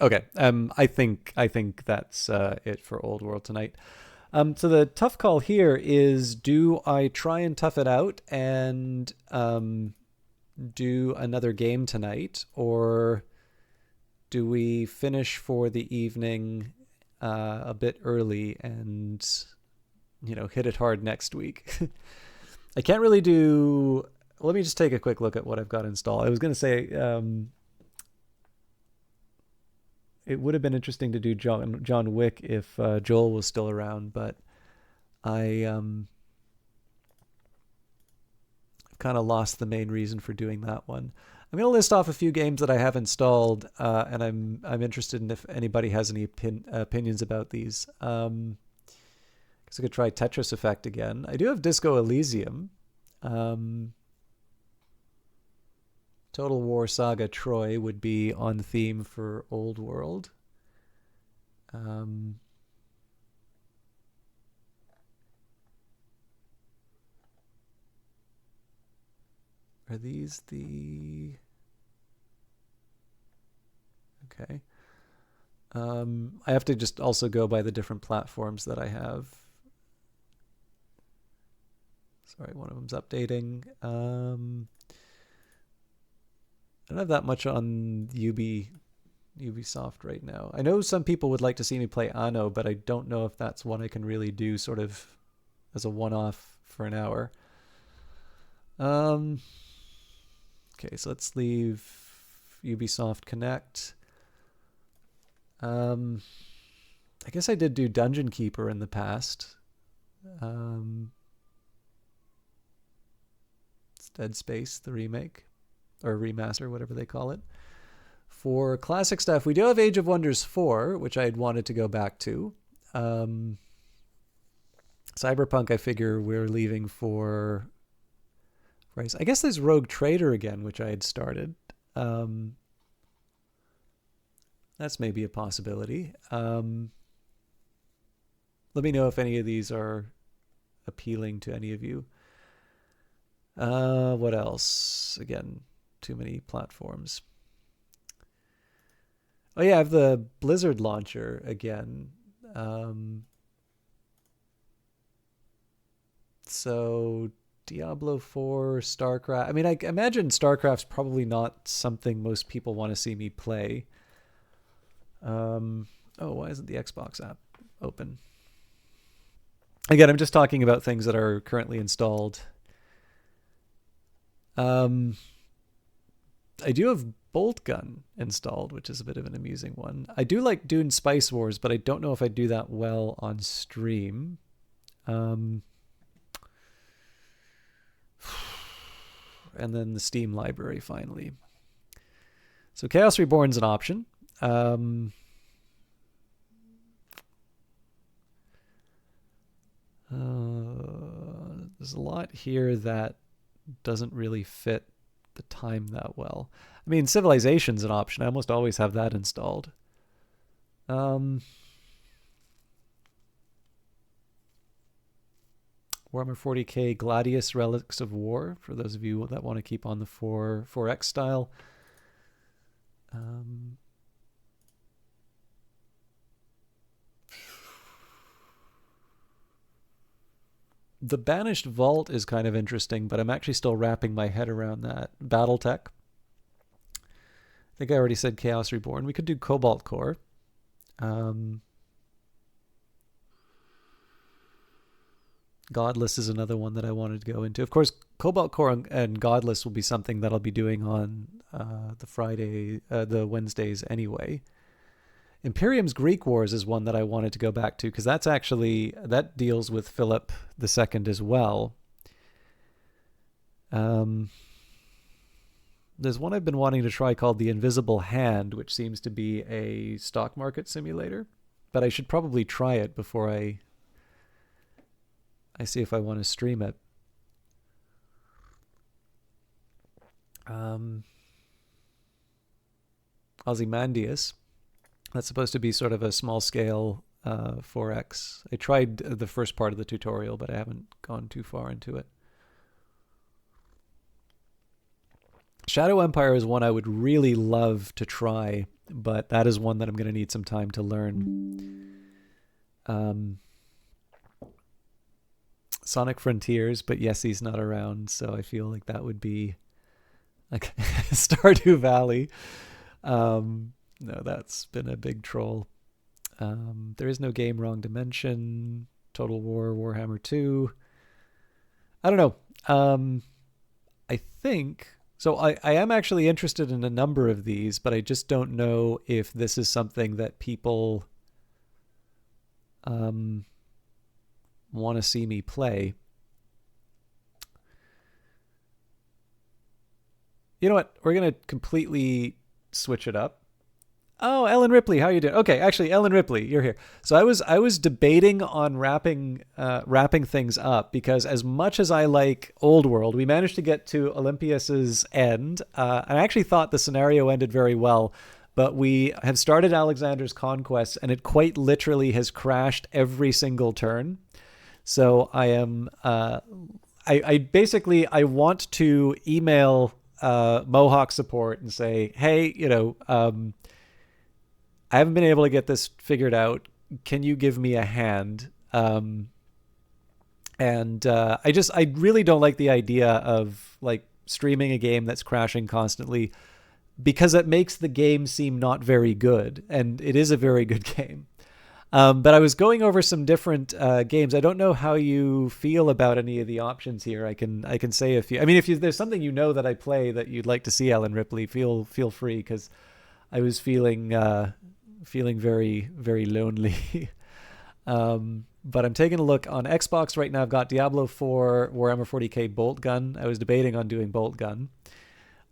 Okay. I think that's it for Old World tonight. So the tough call here is: do I try and tough it out and do another game tonight, or do we finish for the evening a bit early and hit it hard next week? I can't really do. Let me just take a quick look at what I've got installed. I was going to say. It would have been interesting to do John Wick if Joel was still around, but I've kind of lost the main reason for doing that one. I'm going to list off a few games that I have installed, and I'm interested in if anybody has any opinions about these. I guess I could try Tetris Effect again. I do have Disco Elysium. Total War Saga Troy would be on theme for Old World. Are these the... Okay. I have to just also go by the different platforms that I have. Sorry, one of them's updating. I don't have that much on Ubisoft right now. I know some people would like to see me play Anno, but I don't know if that's one I can really do sort of as a one-off for an hour. Okay, so let's leave Ubisoft Connect. I guess I did do Dungeon Keeper in the past. It's Dead Space, the remake. Or remaster, whatever they call it. For classic stuff, we do have Age of Wonders 4, which I had wanted to go back to. Cyberpunk, I figure we're leaving for... I guess there's Rogue Trader again, which I had started. That's maybe a possibility. Let me know if any of these are appealing to any of you. What else? Again, too many platforms. Oh yeah, I have the Blizzard launcher again. So Diablo 4, StarCraft. I mean, I imagine StarCraft's probably not something most people want to see me play. Oh, why isn't the Xbox app open? Again, I'm just talking about things that are currently installed. I do have Bolt Gun installed, which is a bit of an amusing one. I do like Dune Spice Wars, but I don't know if I do that well on stream. And then the Steam library, finally. So Chaos Reborn's an option. There's a lot here that doesn't really fit the time that well. I mean, Civilization's an option. I almost always have that installed. Warhammer 40k Gladius Relics of War, for those of you that want to keep on the 4X style. The Banished Vault is kind of interesting, but I'm actually still wrapping my head around that. Battletech. I think I already said Chaos Reborn. We could do Cobalt Core. Godless is another one that I wanted to go into. Of course, Cobalt Core and Godless will be something that I'll be doing on the Wednesdays anyway. Imperium's Greek Wars is one that I wanted to go back to because that deals with Philip II as well. There's one I've been wanting to try called The Invisible Hand, which seems to be a stock market simulator, but I should probably try it before I see if I want to stream it. Ozymandias. That's supposed to be sort of a small scale 4X. I tried the first part of the tutorial, but I haven't gone too far into it. Shadow Empire is one I would really love to try, but that is one that I'm going to need some time to learn. Sonic Frontiers, but Yessie's not around, so I feel like that would be like Stardew Valley. No, that's been a big troll. There is no game, Wrong Dimension, Total War, Warhammer 2. I don't know. I think... So I am actually interested in a number of these, but I just don't know if this is something that people want to see me play. You know what? We're going to completely switch it up. Oh, Ellen Ripley, how are you doing? Okay, actually, Ellen Ripley, you're here. So I was debating on wrapping things up because as much as I like Old World, we managed to get to Olympias's end. I actually thought the scenario ended very well, but we have started Alexander's Conquest, and it quite literally has crashed every single turn. So I am, I basically want to email Mohawk support and say, hey, I haven't been able to get this figured out. Can you give me a hand? I really don't like the idea of like streaming a game that's crashing constantly because it makes the game seem not very good, and it is a very good game. But I was going over some different games. I don't know how you feel about any of the options here. I can say a few. I mean, if there's something that I play that you'd like to see, Ellen Ripley, feel free, because I was feeling very, very lonely. But I'm taking a look on Xbox right now. I've got Diablo 4, Warhammer 40k Bolt Gun. I was debating on doing Bolt Gun.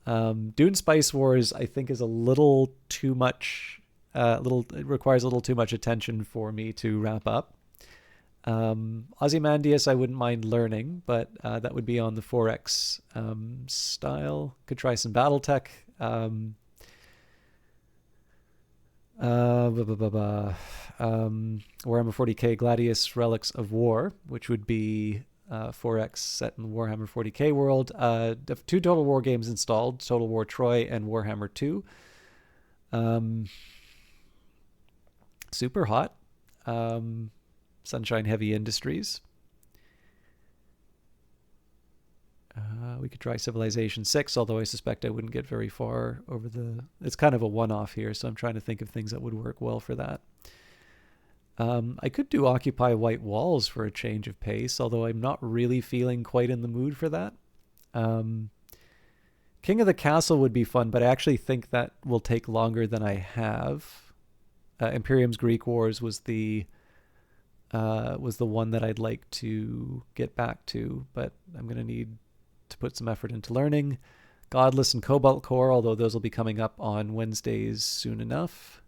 Dune Spice Wars, I think, is a little too much. It requires a little too much attention for me to wrap up. Ozymandias, I wouldn't mind learning, but that would be on the 4X style. Could try some BattleTech. Warhammer 40k Gladius Relics of War, which would be 4X set in the Warhammer 40k world. Two Total War games installed, Total War Troy and Warhammer 2. Super Hot. Sunshine Heavy Industries. We could try Civilization 6, although I suspect I wouldn't get very far over the... It's kind of a one-off here, so I'm trying to think of things that would work well for that. I could do Occupy White Walls for a change of pace, although I'm not really feeling quite in the mood for that. King of the Castle would be fun, but I actually think that will take longer than I have. Imperium's Greek Wars was the one that I'd like to get back to, but I'm going to need to put some effort into learning. Godless and Cobalt Core, although those will be coming up on Wednesdays soon enough.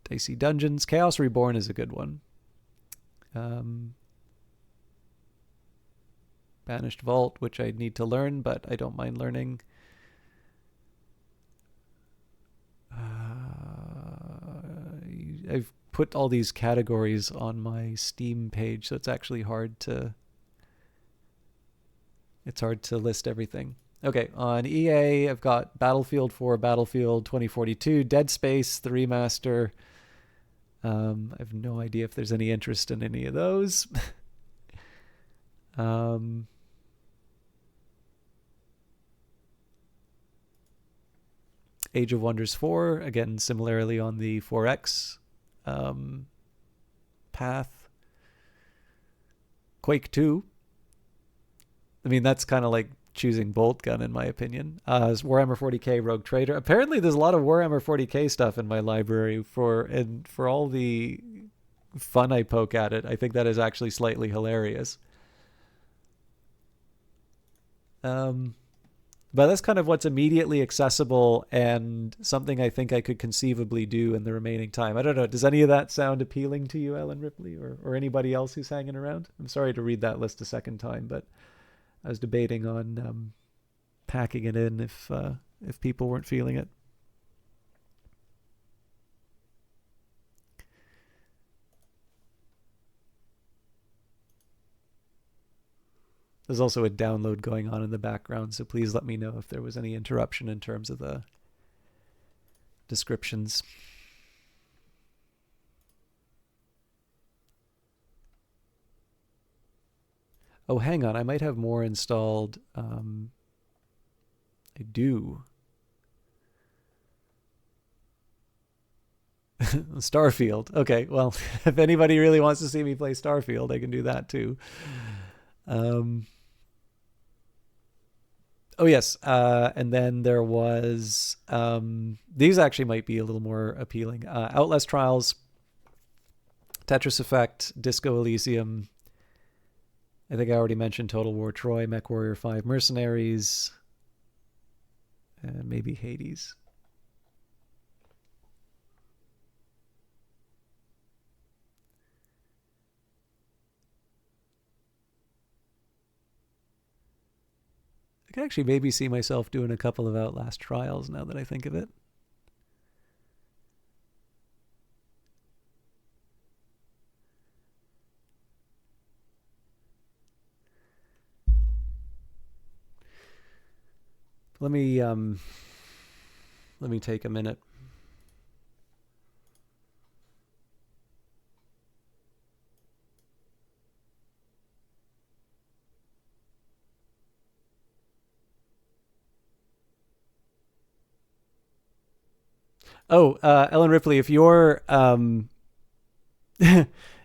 Dicey Dungeons. Chaos Reborn is a good one. Banished Vault, which I need to learn, but I don't mind learning. I've put all these categories on my Steam page, so it's actually hard to list everything. Okay, on EA, I've got Battlefield 4, Battlefield 2042, Dead Space, the remaster. I have no idea if there's any interest in any of those. Age of Wonders 4, again, similarly on the 4X. Path, Quake 2. I mean, that's kind of like choosing Bolt Gun, in my opinion. Warhammer 40k Rogue Trader. Apparently, there's a lot of Warhammer 40k stuff in my library for all the fun I poke at it. I think that is actually slightly hilarious. But that's kind of what's immediately accessible and something I think I could conceivably do in the remaining time. I don't know. Does any of that sound appealing to you, Ellen Ripley, or anybody else who's hanging around? I'm sorry to read that list a second time, but I was debating on packing it in if people weren't feeling it. There's also a download going on in the background, so please let me know if there was any interruption in terms of the descriptions. Oh, hang on. I might have more installed. I do. Starfield. Okay, well, if anybody really wants to see me play Starfield, I can do that too. Oh, yes. And then there was... these actually might be a little more appealing. Outlast Trials, Tetris Effect, Disco Elysium. I think I already mentioned Total War Troy, MechWarrior 5 Mercenaries, and maybe Hades. I could actually maybe see myself doing a couple of Outlast Trials now that I think of it. Let me take a minute. Oh, Ellen Ripley, if you're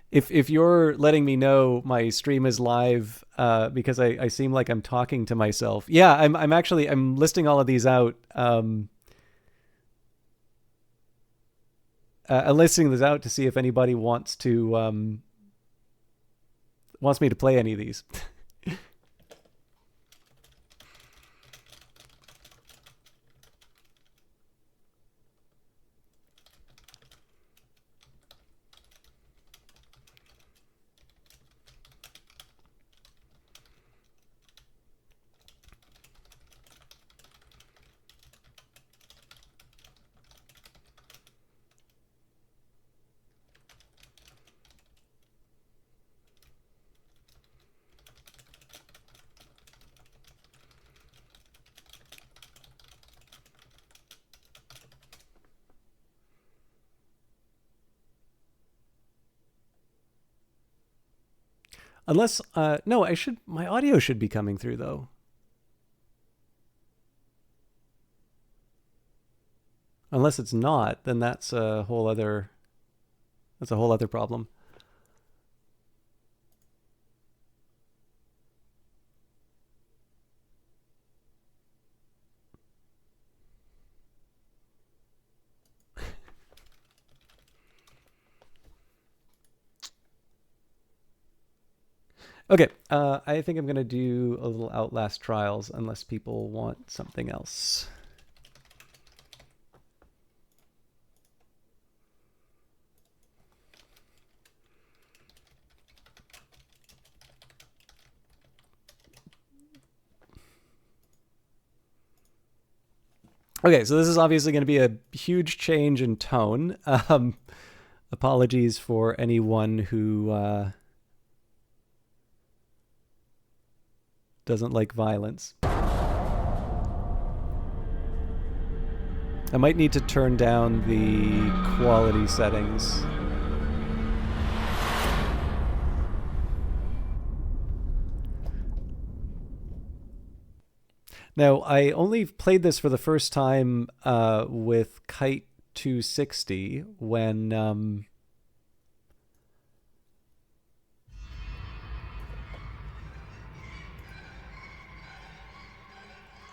if you're letting me know my stream is live because I seem like I'm talking to myself. Yeah, I'm actually listing all of these out. I'm listing this out to see if anybody wants me to play any of these. Unless, no, my audio should be coming through though. Unless it's not, then that's a whole other problem. Okay, I think I'm going to do a little Outlast Trials unless people want something else. Okay, so this is obviously going to be a huge change in tone. Apologies for anyone who doesn't like violence. I might need to turn down the quality settings. Now, I only played this for the first time with Kite 260 when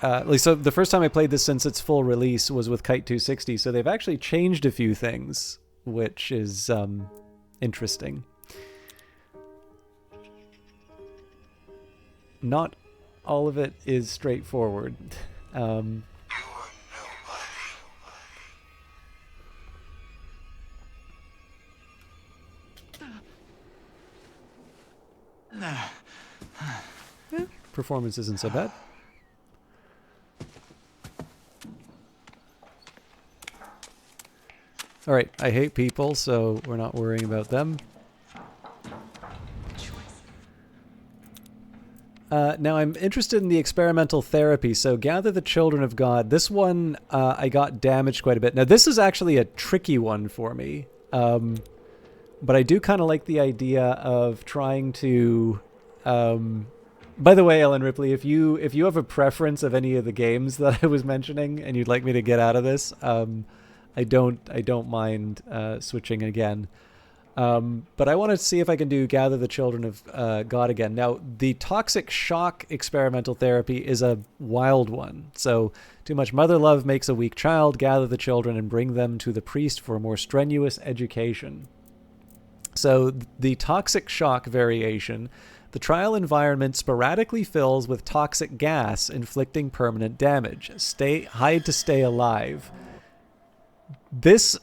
at least so the first time I played this since its full release was with Kite 260, so they've actually changed a few things, which is interesting. Not all of it is straightforward. Performance isn't so bad. Alright, I hate people, so we're not worrying about them. Now I'm interested in the experimental therapy, so Gather the Children of God. This one, I got damaged quite a bit. Now this is actually a tricky one for me, but I do kind of like the idea of trying to... by the way, Ellen Ripley, if you have a preference of any of the games that I was mentioning and you'd like me to get out of this, I don't mind switching again. But I want to see if I can do Gather the Children of God again. Now, the toxic shock experimental therapy is a wild one. So, too much mother love makes a weak child. Gather the children and bring them to the priest for a more strenuous education. So, the toxic shock variation, the trial environment sporadically fills with toxic gas, inflicting permanent damage. Hide to stay alive. This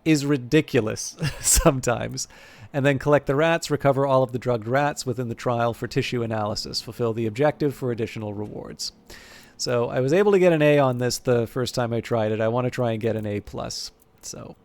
is ridiculous sometimes. And then collect the rats, recover all of the drugged rats within the trial for tissue analysis, fulfill the objective for additional rewards. So I was able to get an A on this the first time I tried it. I want to try and get an A+. So...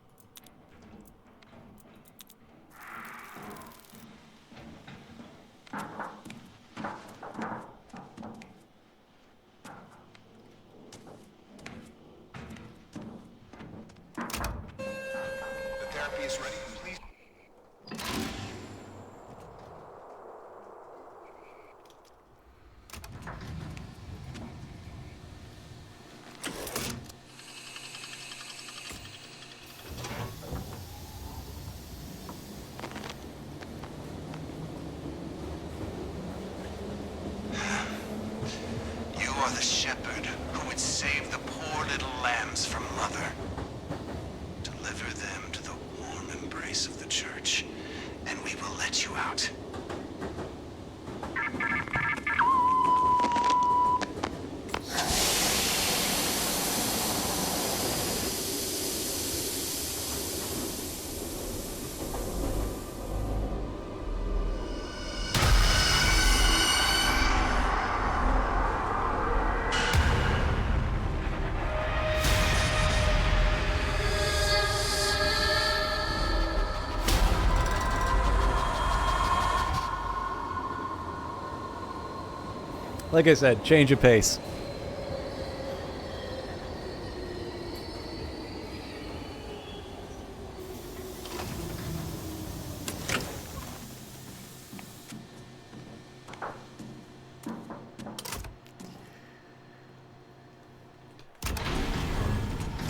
like I said, change of pace.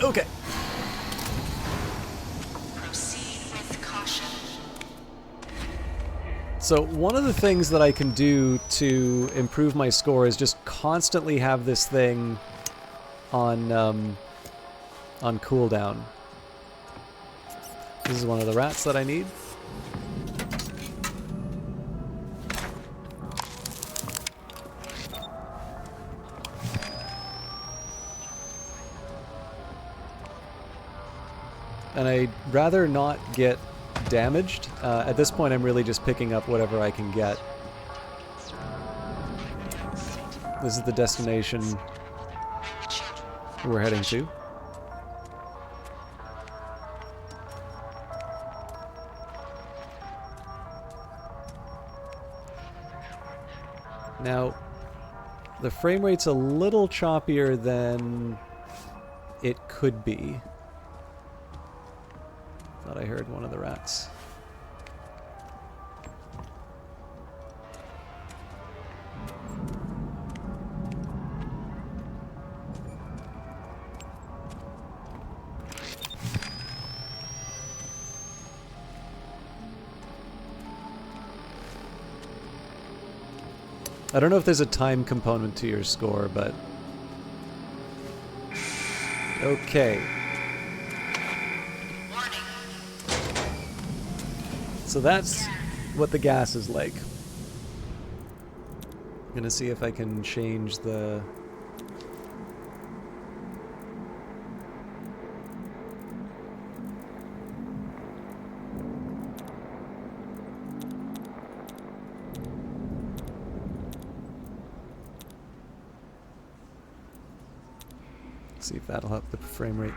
Okay. Proceed with caution. So one of the things that I can do to improve my score is just constantly have this thing on cooldown. This is one of the rats that I need. And I'd rather not get damaged. At this point, I'm really just picking up whatever I can get. This is the destination we're heading to. Now, the frame rate's a little choppier than it could be. Thought I heard one of the rats. I don't know if there's a time component to your score, but Okay. Warning. So that's what the gas is like. I'm gonna see if I can change the... See if that'll help the frame rate.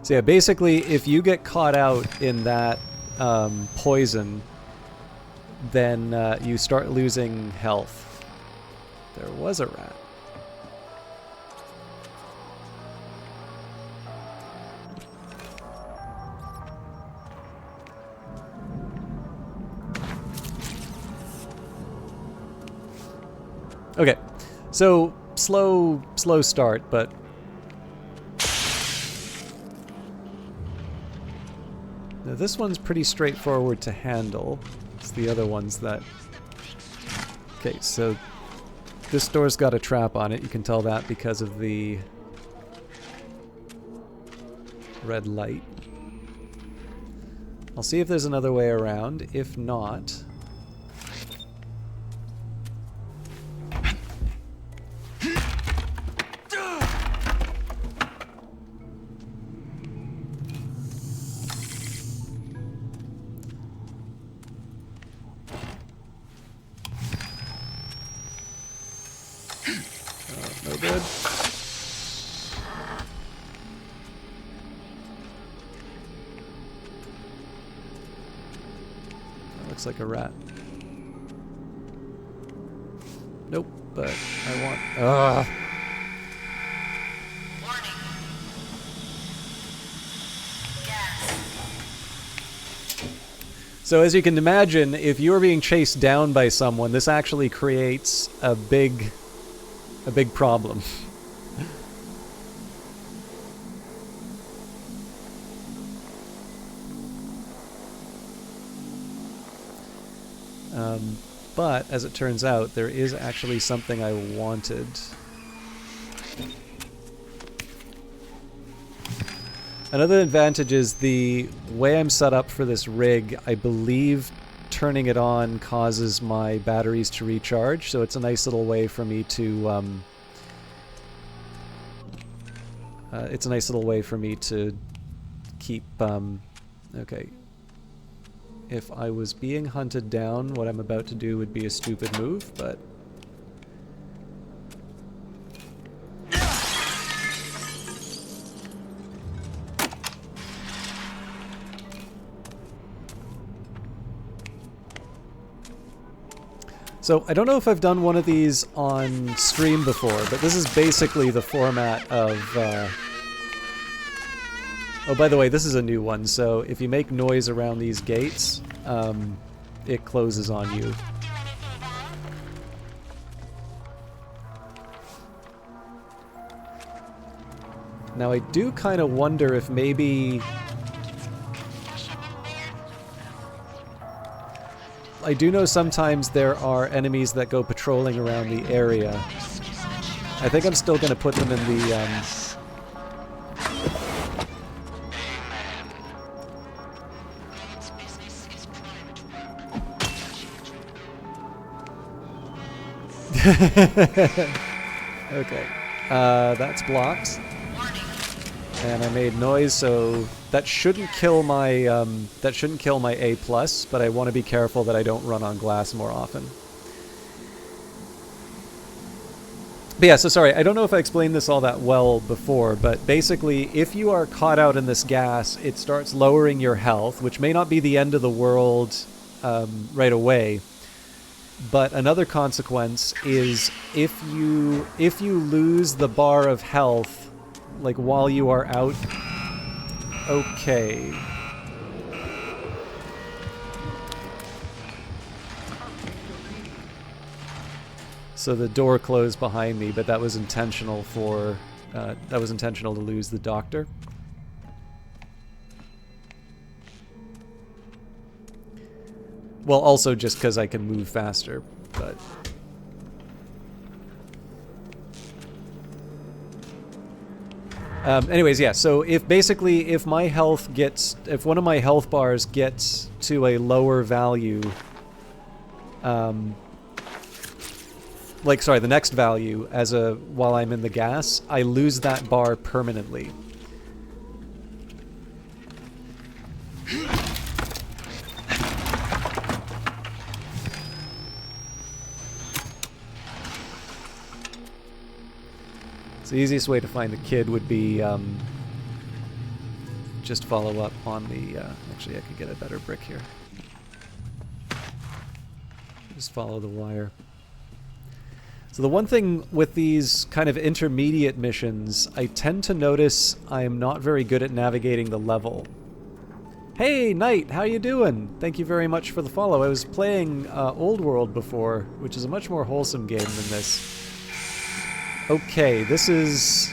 So yeah, basically, if you get caught out in that poison, then you start losing health. There was a rat. Okay, so slow start, but now this one's pretty straightforward to handle. It's the other ones that... Okay, so this door's got a trap on it. You can tell that because of the red light. I'll see if there's another way around. If not... no good. That looks like a rat. Nope, but I want... Warning. Gas. So as you can imagine, if you're being chased down by someone, this actually creates a big problem. But as it turns out, there is actually something I wanted. Another advantage is the way I'm set up for this rig. I believe turning it on causes my batteries to recharge, so it's a nice little way for me to keep okay. If I was being hunted down, what I'm about to do would be a stupid move, but so I don't know if I've done one of these on stream before, but this is basically the format of... Oh, by the way, this is a new one, so if you make noise around these gates, it closes on you. Now I do kind of wonder if maybe... I do know sometimes there are enemies that go patrolling around the area. I think I'm still going to put them in the... Okay, that's blocked, and I made noise, so that shouldn't kill my A+, but I want to be careful that I don't run on glass more often. But yeah, so sorry, I don't know if I explained this all that well before, but basically, if you are caught out in this gas, it starts lowering your health, which may not be the end of the world right away. But another consequence is if you lose the bar of health, like while you are out... Okay. So the door closed behind me, but that was intentional for... that was intentional to lose the doctor. Well, also just because I can move faster, but... Anyways, yeah. So if my health gets, if one of my health bars gets to a lower value, the next value while I'm in the gas, I lose that bar permanently. So the easiest way to find the kid would be just follow up on the... actually, I could get a better brick here. Just follow the wire. So the one thing with these kind of intermediate missions, I tend to notice I am not very good at navigating the level. Hey, Knight, how you doing? Thank you very much for the follow. I was playing Old World before, which is a much more wholesome game than this. Okay, this is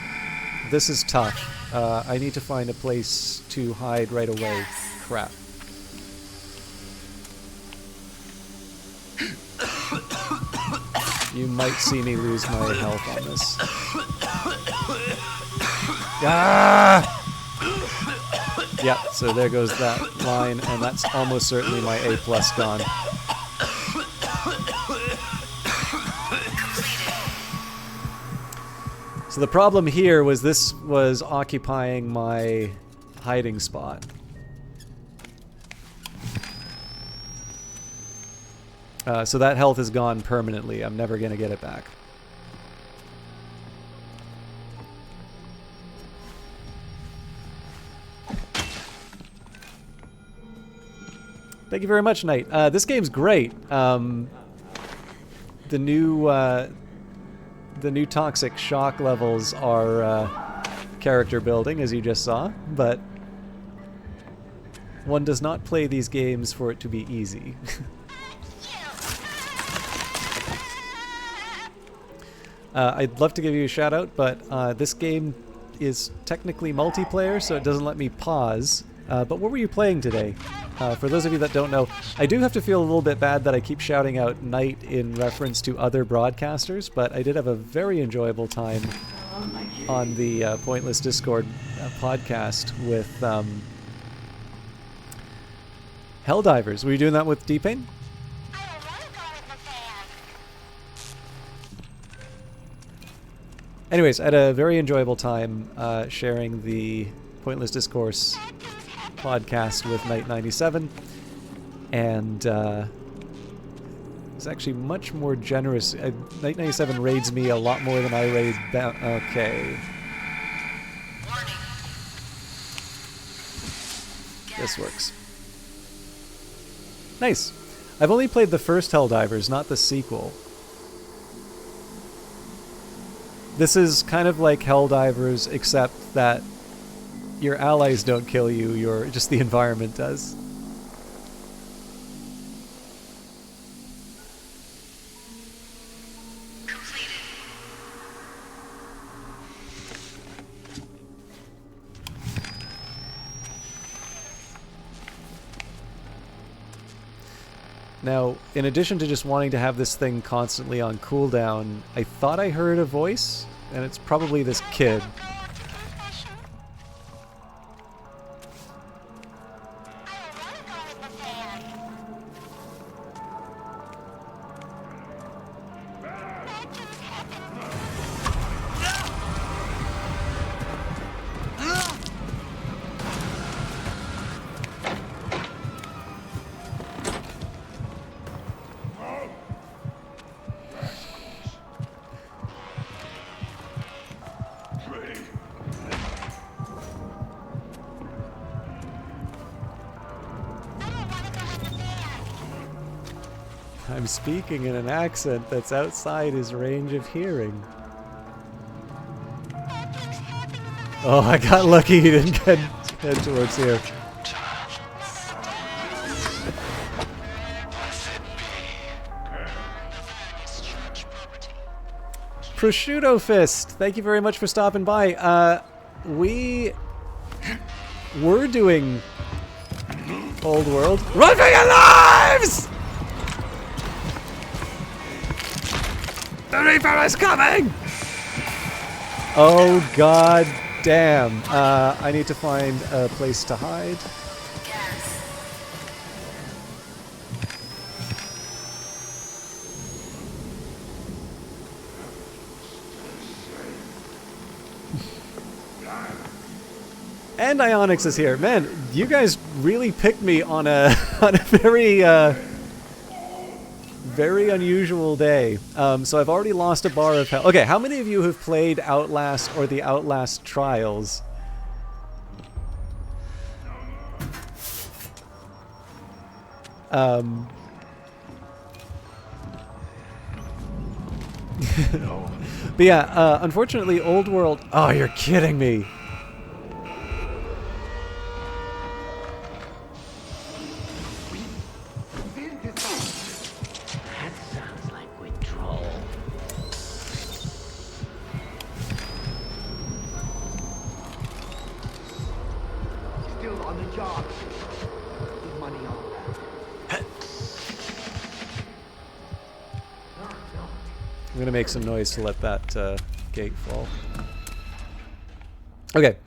tough. I need to find a place to hide right away. Crap. You might see me lose my health on this. Ah! Yeah, so there goes that line, and that's almost certainly my A+ gone. So the problem here was this was occupying my hiding spot. So that health is gone permanently. I'm never going to get it back. Thank you very much, Knight. This game's great. The new toxic shock levels are character building, as you just saw, but one does not play these games for it to be easy. I'd love to give you a shout out, but this game is technically multiplayer, so it doesn't let me pause. But what were you playing today? For those of you that don't know, I do have to feel a little bit bad that I keep shouting out Knight in reference to other broadcasters, but I did have a very enjoyable time on the Pointless Discord podcast with Helldivers. Were you doing that with D-Pain? Anyways, I had a very enjoyable time sharing the Pointless Discourse podcast with Knight97, and it's actually much more generous. Knight97 raids me a lot more than I raid them. Okay. Warning. This works. Nice. I've only played the first Helldivers, not the sequel. This is kind of like Helldivers, except that your allies don't kill you, just the environment does. Completed. Now, in addition to just wanting to have this thing constantly on cooldown, I thought I heard a voice, and it's probably this kid. I'm speaking in an accent that's outside his range of hearing. Oh, I got lucky he didn't head towards here. Prosciutto Fist, thank you very much for stopping by. We were doing Old World. Run for your lives! The Reaper is coming! Oh god, Damn. I need to find a place to hide. Gas. And Ionix is here. Man, you guys really picked me on a on a very unusual day. So I've already lost a bar of health. Okay, how many of you have played Outlast or the Outlast Trials? But yeah, unfortunately, Old World... Oh, you're kidding me. That sounds like withdrawal. Still on the job. Put money on that. I'm gonna make some noise to let that gate fall. Okay.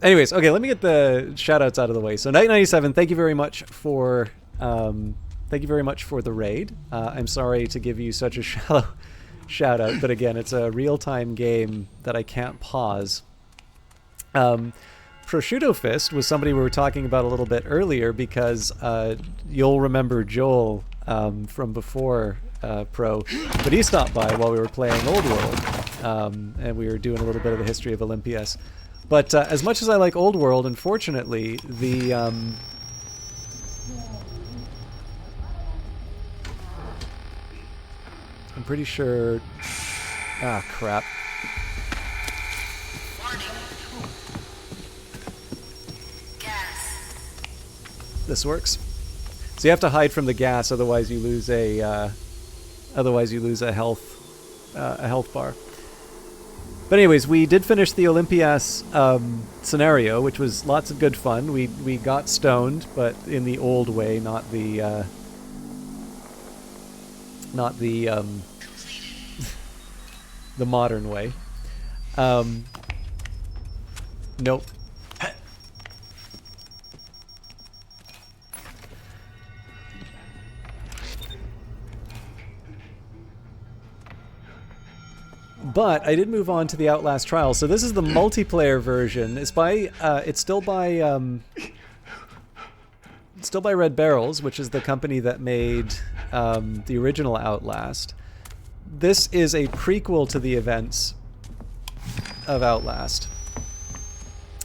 Anyways, okay, let me get the shoutouts out of the way. So Night97, thank you very much for the raid. I'm sorry to give you such a shallow shout out, but again, it's a real-time game that I can't pause. Prosciutto Fist was somebody we were talking about a little bit earlier because you'll remember Joel from before Pro, but he stopped by while we were playing Old World, and we were doing a little bit of the history of Olympias. But as much as I like Old World, unfortunately, the I'm pretty sure. Ah, crap. Warning. Gas. This works. So you have to hide from the gas, otherwise you lose a health bar. But anyways, we did finish the Olympias scenario, which was lots of good fun. We got stoned, but in the old way, not the the modern way. Nope. But I did move on to the Outlast Trials. So this is the multiplayer version. It's still by Red Barrels, which is the company that made the original Outlast. This is a prequel to the events of Outlast.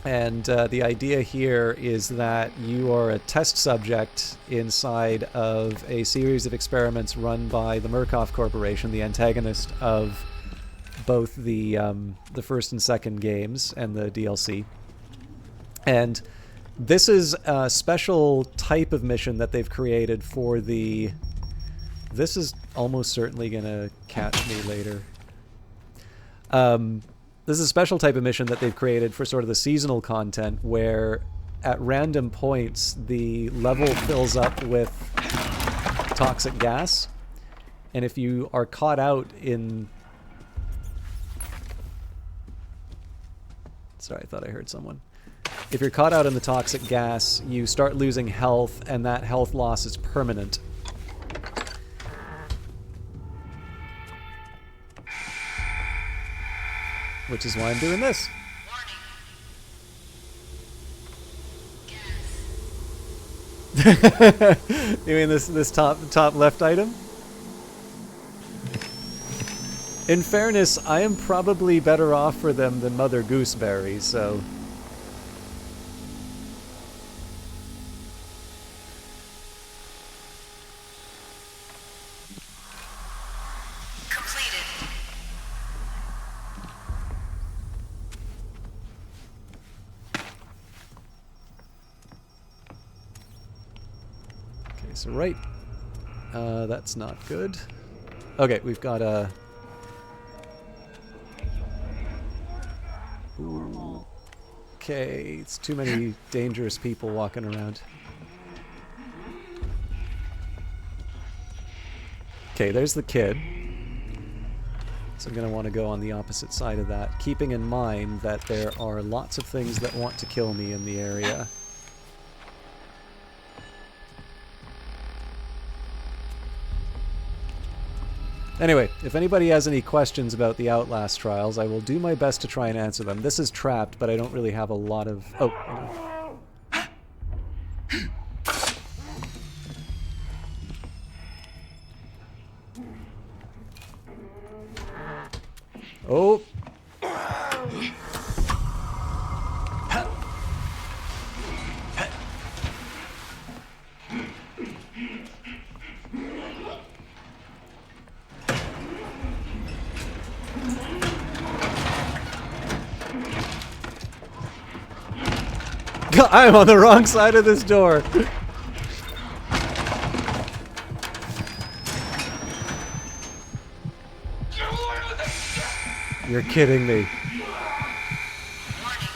And the idea here is that you are a test subject inside of a series of experiments run by the Murkoff Corporation, the antagonist of both the first and second games and the DLC. And this is a special type of mission that they've created for the... This is almost certainly going to catch me later. This is a special type of mission that they've created for sort of the seasonal content where at random points the level fills up with toxic gas. And if you are caught out in... Sorry, I thought I heard someone. If you're caught out in the toxic gas, you start losing health, and that health loss is permanent. Which is why I'm doing this. You mean this top left item? In fairness, I am probably better off for them than Mother Gooseberry, so... Completed. Okay, so right. That's not good. Okay, we've got a... Ooh. Okay, it's too many dangerous people walking around. Okay, there's the kid. So I'm going to want to go on the opposite side of that, keeping in mind that there are lots of things that want to kill me in the area. Anyway, if anybody has any questions about the Outlast trials, I will do my best to try and answer them. This is trapped, but I don't really have a lot of... Oh, hang on. Oh! I'm on the wrong side of this door. You're kidding me. Warning.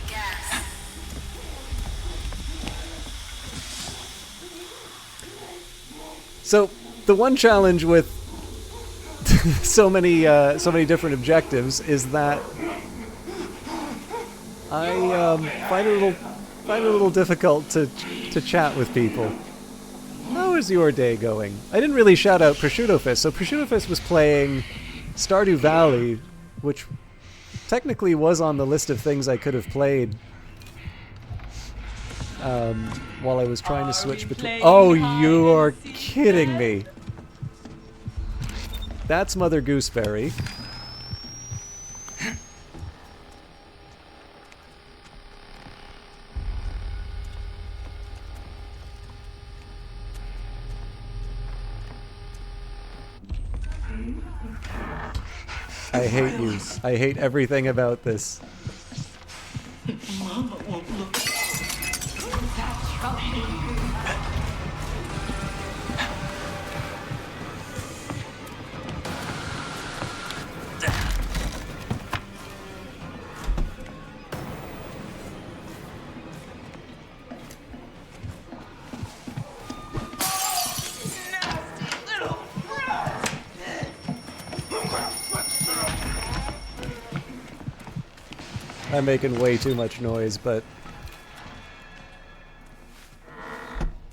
Gas. So the one challenge with so many different objectives is that I find it a little difficult to chat with people. How is your day going? I didn't really shout out Prosciutto Fist. So Prosciutto Fist was playing Stardew Valley, which technically was on the list of things I could have played while I was trying to switch between... Oh, you are kidding me. That's Mother Gooseberry. I hate you. I hate everything about this. Mama won't look. I'm making way too much noise, but...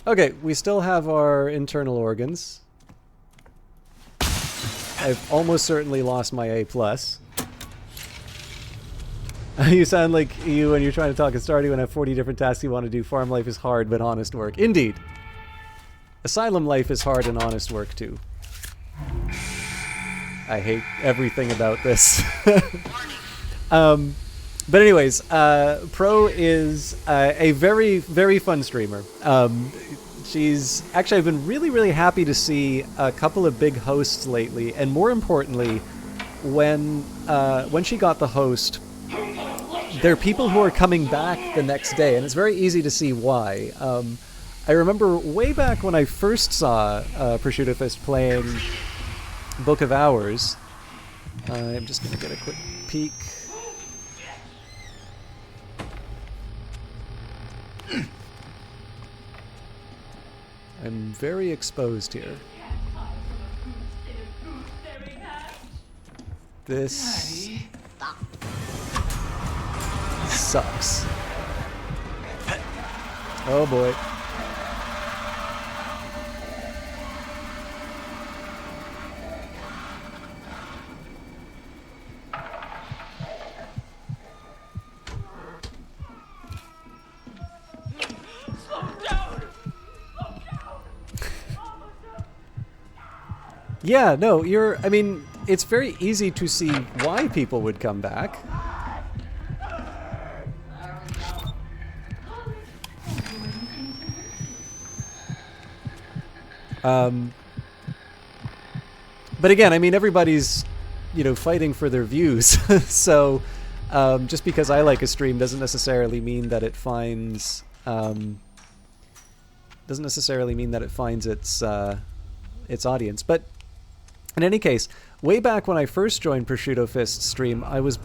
Okay, we still have our internal organs. I've almost certainly lost my A+. You sound like you when you're trying to talk at Stardew and have 40 different tasks you want to do. Farm life is hard, but honest work. Indeed. Asylum life is hard and honest work, too. I hate everything about this. But anyways, Pro is a very, very fun streamer. She's... Actually, I've been really, really happy to see a couple of big hosts lately, and more importantly, when she got the host, there are people who are coming back the next day, and it's very easy to see why. I remember way back when I first saw Prosciutto Fist playing Book of Hours. I'm just going to get a quick peek. I'm very exposed here. This sucks. Oh boy. Yeah, no, I mean, it's very easy to see why people would come back. But again, I mean, everybody's, fighting for their views. So, just because I like a stream doesn't necessarily mean that it finds, its audience. But in any case, way back when I first joined Prosciutto Fist's stream, I was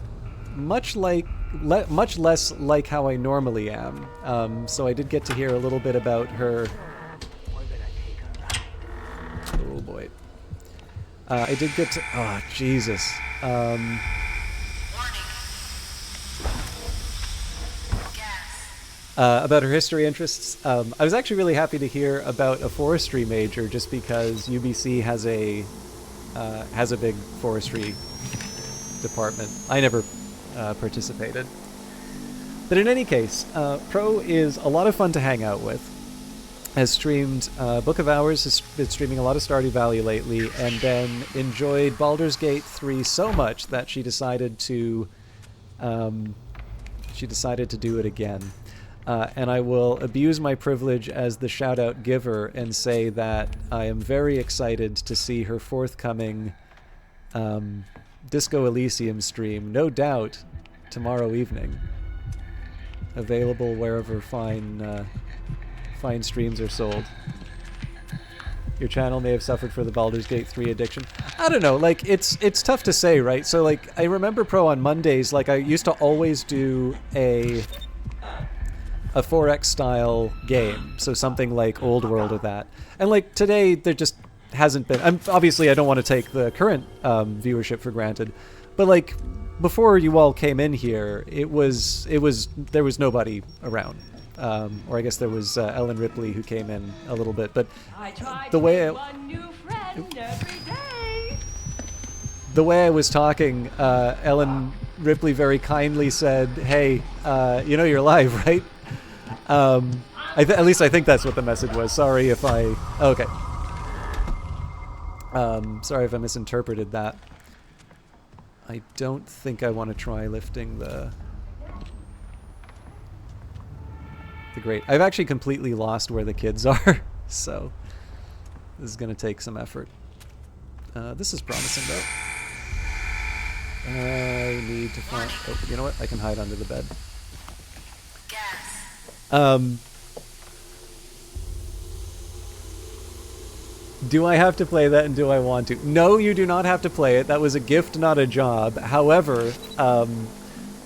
much less like how I normally am. So I did get to hear a little bit about her. Oh boy. I did get to... Oh, Jesus. Warning. Gas. About her history interests, I was actually really happy to hear about a forestry major just because UBC has a big forestry department. I never participated. But in any case, Pro is a lot of fun to hang out with. Has streamed Book of Hours, has been streaming a lot of Stardew Valley lately, and then enjoyed Baldur's Gate 3 so much that she decided to do it again. And I will abuse my privilege as the shout-out giver and say that I am very excited to see her forthcoming Disco Elysium stream, no doubt tomorrow evening. Available wherever fine streams are sold. Your channel may have suffered for the Baldur's Gate 3 addiction. I don't know, like, it's tough to say, right? So, like, I remember Pro on Mondays, like, I used to always do a 4X style game, so something like Old World or that. And, like, today, there just hasn't been... obviously, I don't want to take the current viewership for granted, but, like, before you all came in here, there was nobody around. Or I guess there was Ellen Ripley who came in a little bit, but the way I was talking, Ellen Ripley very kindly said, "Hey, you know you're live, right?" At least I think that's what the message was. Sorry if I... Okay. Sorry if I misinterpreted that. I don't think I want to try lifting the grate. I've actually completely lost where the kids are, so this is going to take some effort. This is promising, though. I need to find... Oh, you know what? I can hide under the bed. Gas. Do I have to play that, and do I want to? No, you do not have to play it. That was a gift, not a job. However,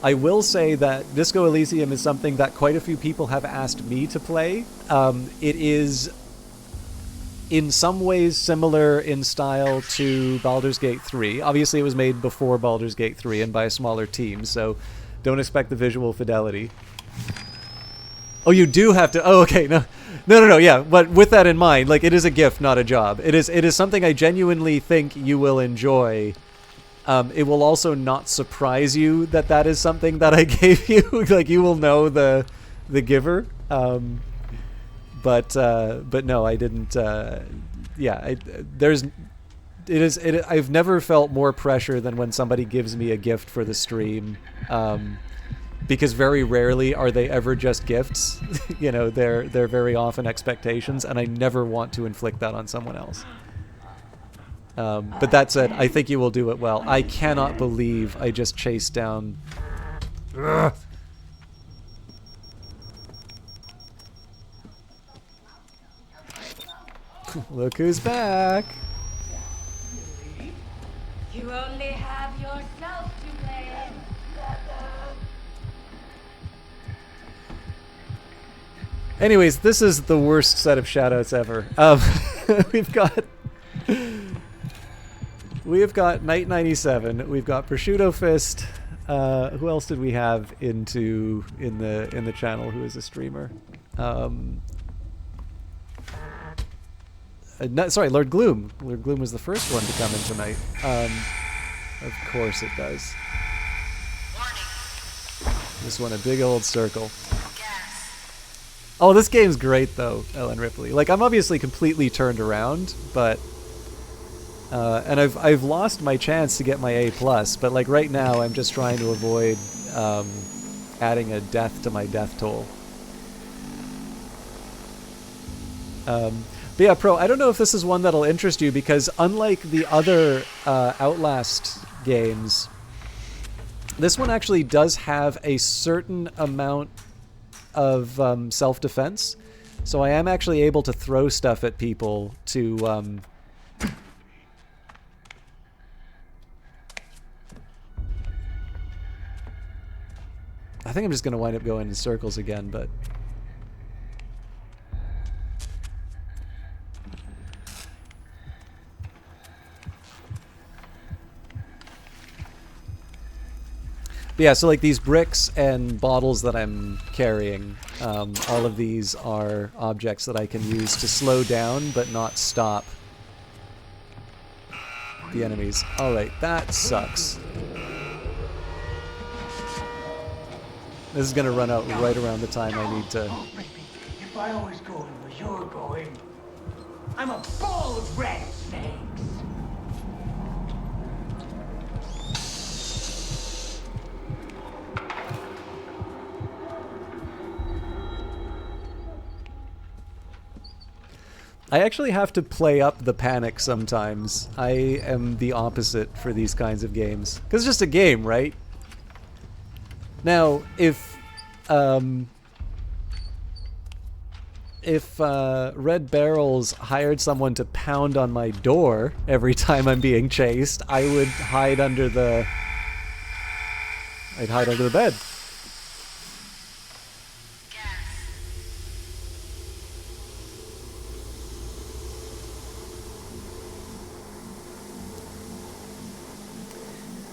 I will say that Disco Elysium is something that quite a few people have asked me to play. It is in some ways similar in style to Baldur's Gate 3. Obviously, it was made before Baldur's Gate 3 and by a smaller team, so don't expect the visual fidelity. Oh, you do have to... Oh, okay, no, yeah. But with that in mind, like, it is a gift, not a job. It is something I genuinely think you will enjoy. It will also not surprise you that that is something that I gave you. Like, you will know the giver. But no, I didn't. I've never felt more pressure than when somebody gives me a gift for the stream. Because very rarely are they ever just gifts. You know, they're very often expectations, and I never want to inflict that on someone else. But that said, I think you will do it well. I cannot believe I just chased down... Ugh. Look who's back! You only have yourself to blame. Anyways, this is the worst set of shoutouts ever. We've got Night 97. We've got Prosciutto Fist. Who else did we have in the channel who is a streamer? Sorry, Lord Gloom. Lord Gloom was the first one to come in tonight. Of course it does. Warning. This one a big old circle. Gas. Oh, this game's great though, Ellen Ripley. Like, I'm obviously completely turned around, but and I've lost my chance to get my A+, but like right now I'm just trying to avoid adding a death to my death toll. But yeah, Pro, I don't know if this is one that'll interest you, because unlike the other Outlast games, this one actually does have a certain amount of self-defense. So I am actually able to throw stuff at people to... I think I'm just going to wind up going in circles again, but... But yeah, so like these bricks and bottles that I'm carrying, all of these are objects that I can use to slow down but not stop the enemies. Alright, that sucks. This is gonna run out right around the time I need to... Oh, baby, if I always go where you're going, I'm a ball of red snakes. I actually have to play up the panic sometimes. I am the opposite for these kinds of games. Because it's just a game, right? Now, if Red Barrels hired someone to pound on my door every time I'm being chased, I would hide under the... I'd hide under the bed.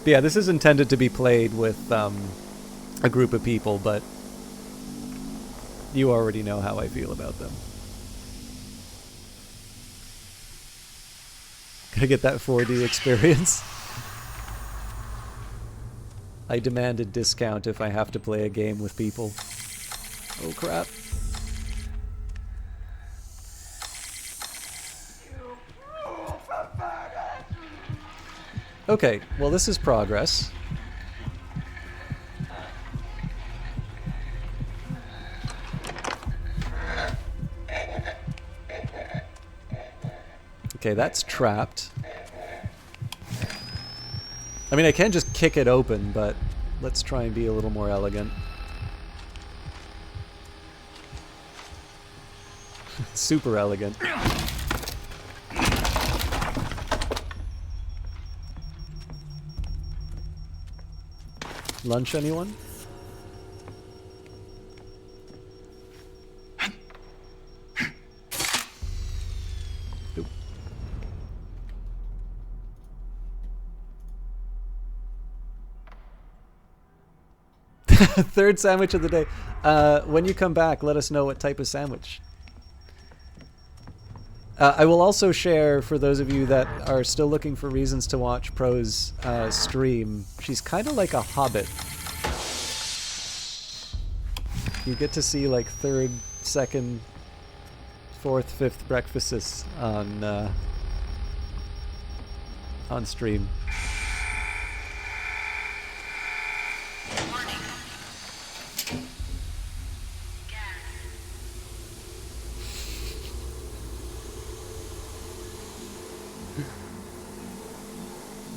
But yeah, this is intended to be played with a group of people, but you already know how I feel about them. Gotta get that 4D experience. I demand a discount if I have to play a game with people. Oh crap. Okay, well this is progress. Okay, that's trapped. I mean, I can just kick it open, but let's try and be a little more elegant. Super elegant. Lunch, anyone? Nope. Third sandwich of the day. When you come back, let us know what type of sandwich. I will also share, for those of you that are still looking for reasons to watch Pro's stream, she's kind of like a hobbit. You get to see like third, second, fourth, fifth breakfasts on stream.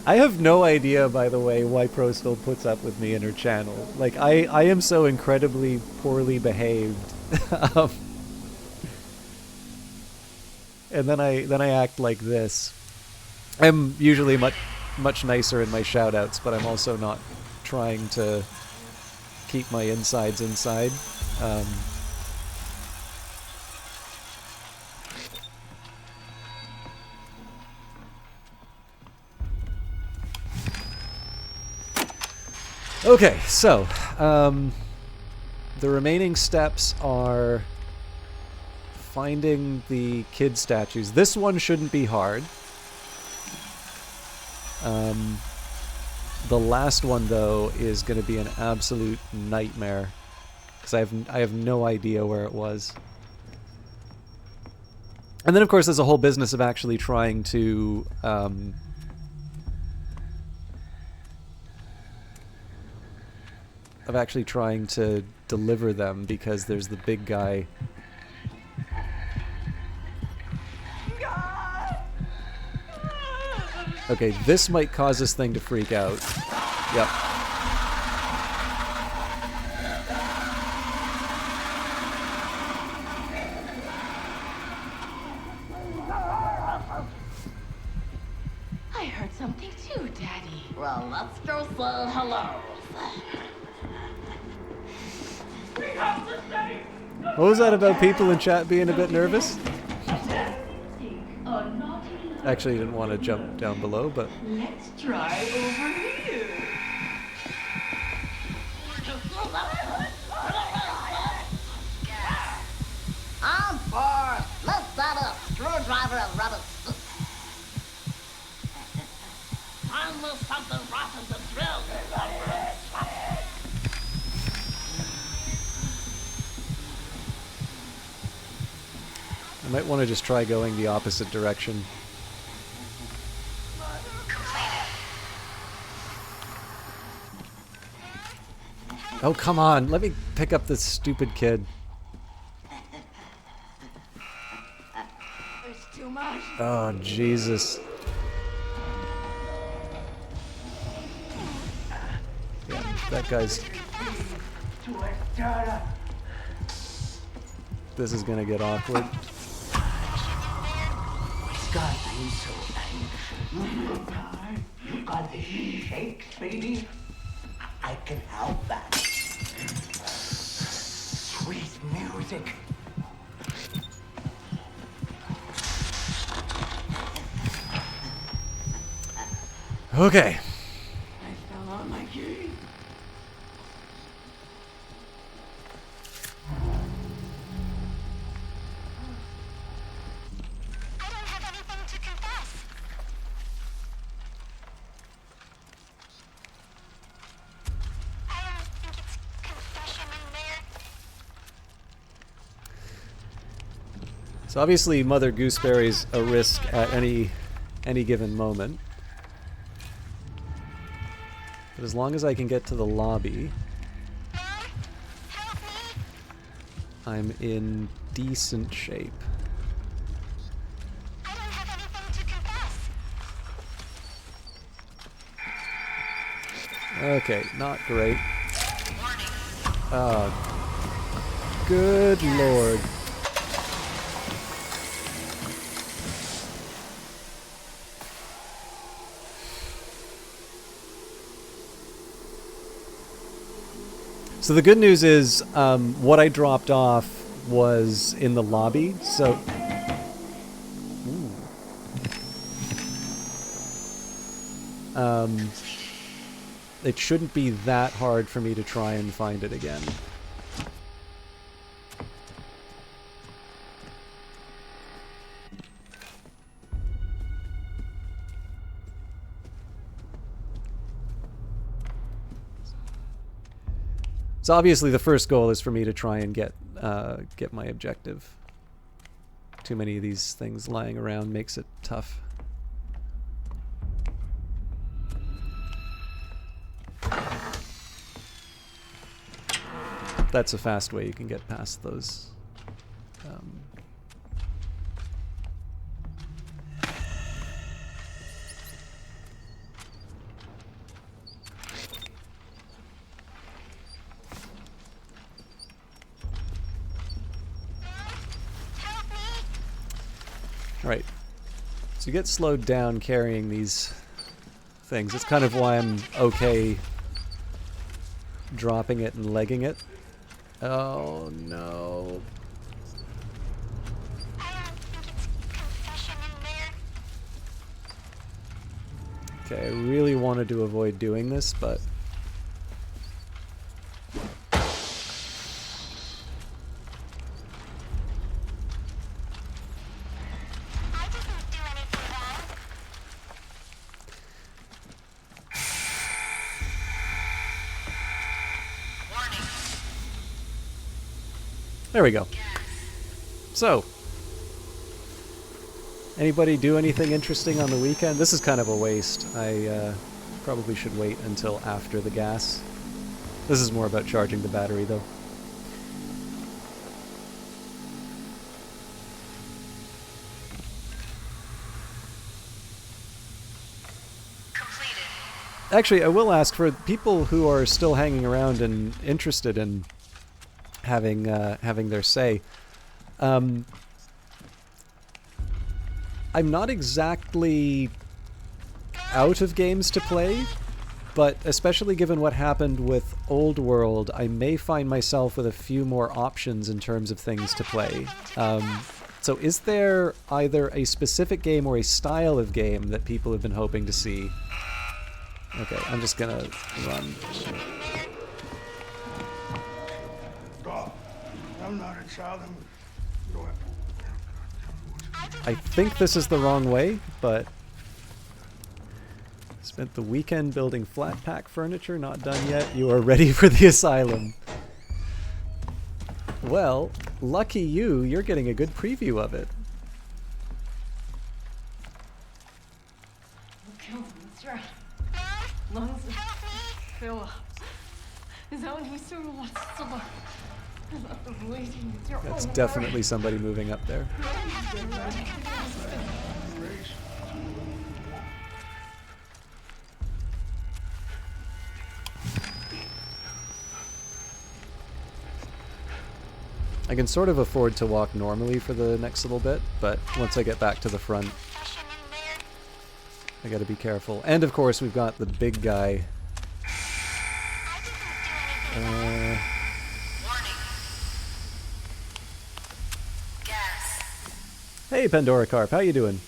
I have no idea, by the way, why Pro still puts up with me in her channel. Like, I am so incredibly poorly behaved. And then I act like this. I'm usually much nicer in my shoutouts, but I'm also not trying to keep my insides inside. Okay, so the remaining steps are finding the kid statues. This one shouldn't be hard. The last one, though, is going to be an absolute nightmare because I have no idea where it was. And then, of course, there's a whole business of actually trying to deliver them, because there's the big guy. Okay, this might cause this thing to freak out. Yep. I heard something too, Daddy. Well, let's go say hello. What was that about people in chat being a bit nervous? Actually, didn't want to jump down below, but... Let's try over here. almost something rotten to thrill. I might want to just try going the opposite direction. Oh, come on. Let me pick up this stupid kid. There's too much. Oh, Jesus. Yeah, that guy's... This is gonna get awkward. What's got you so anxious? You got the shakes, baby? I can help that. Sweet music. Okay. I fell on my key. I don't have anything to confess. I don't think it's confession in there. So obviously Mother Gooseberry's a risk at any given moment. But as long as I can get to the lobby, Help me. I'm in decent shape. I don't have anything to confess. Okay, not great. Oh, good lord. So the good news is, what I dropped off was in the lobby, so... it shouldn't be that hard for me to try and find it again. So obviously the first goal is for me to try and get my objective. Too many of these things lying around makes it tough. That's a fast way you can get past those. Right. So you get slowed down carrying these things. It's kind of why I'm okay dropping it and legging it. Oh no. I don't think it's confession in there. Okay, I really wanted to avoid doing this, but... I didn't do anything wrong. There we go. So, anybody do anything interesting on the weekend? This is kind of a waste. I probably should wait until after the gas. This is more about charging the battery, though. Actually, I will ask for people who are still hanging around and interested in having their say. I'm not exactly out of games to play, but especially given what happened with Old World, I may find myself with a few more options in terms of things to play. So is there either a specific game or a style of game that people have been hoping to see? Okay, I'm just gonna run. I'm not a child. I think this is the wrong way, but Spent the weekend building flat pack furniture, not done yet. You are ready for the asylum. Well, lucky you, you're getting a good preview of it. That's definitely somebody moving up there. I can sort of afford to walk normally for the next little bit, but once I get back to the front, I gotta be careful. And of course, we've got the big guy. Hey, Pandora Carp, how you doing?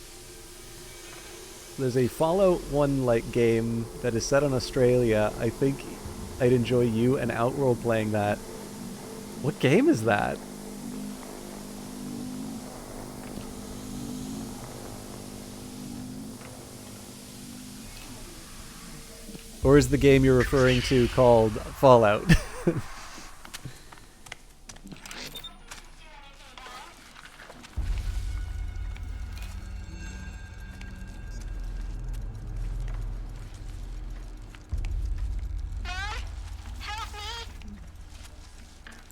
There's a Fallout 1-like game that is set in Australia. I think I'd enjoy you and Outworld playing that. What game is that? Or is the game you're referring to called Fallout?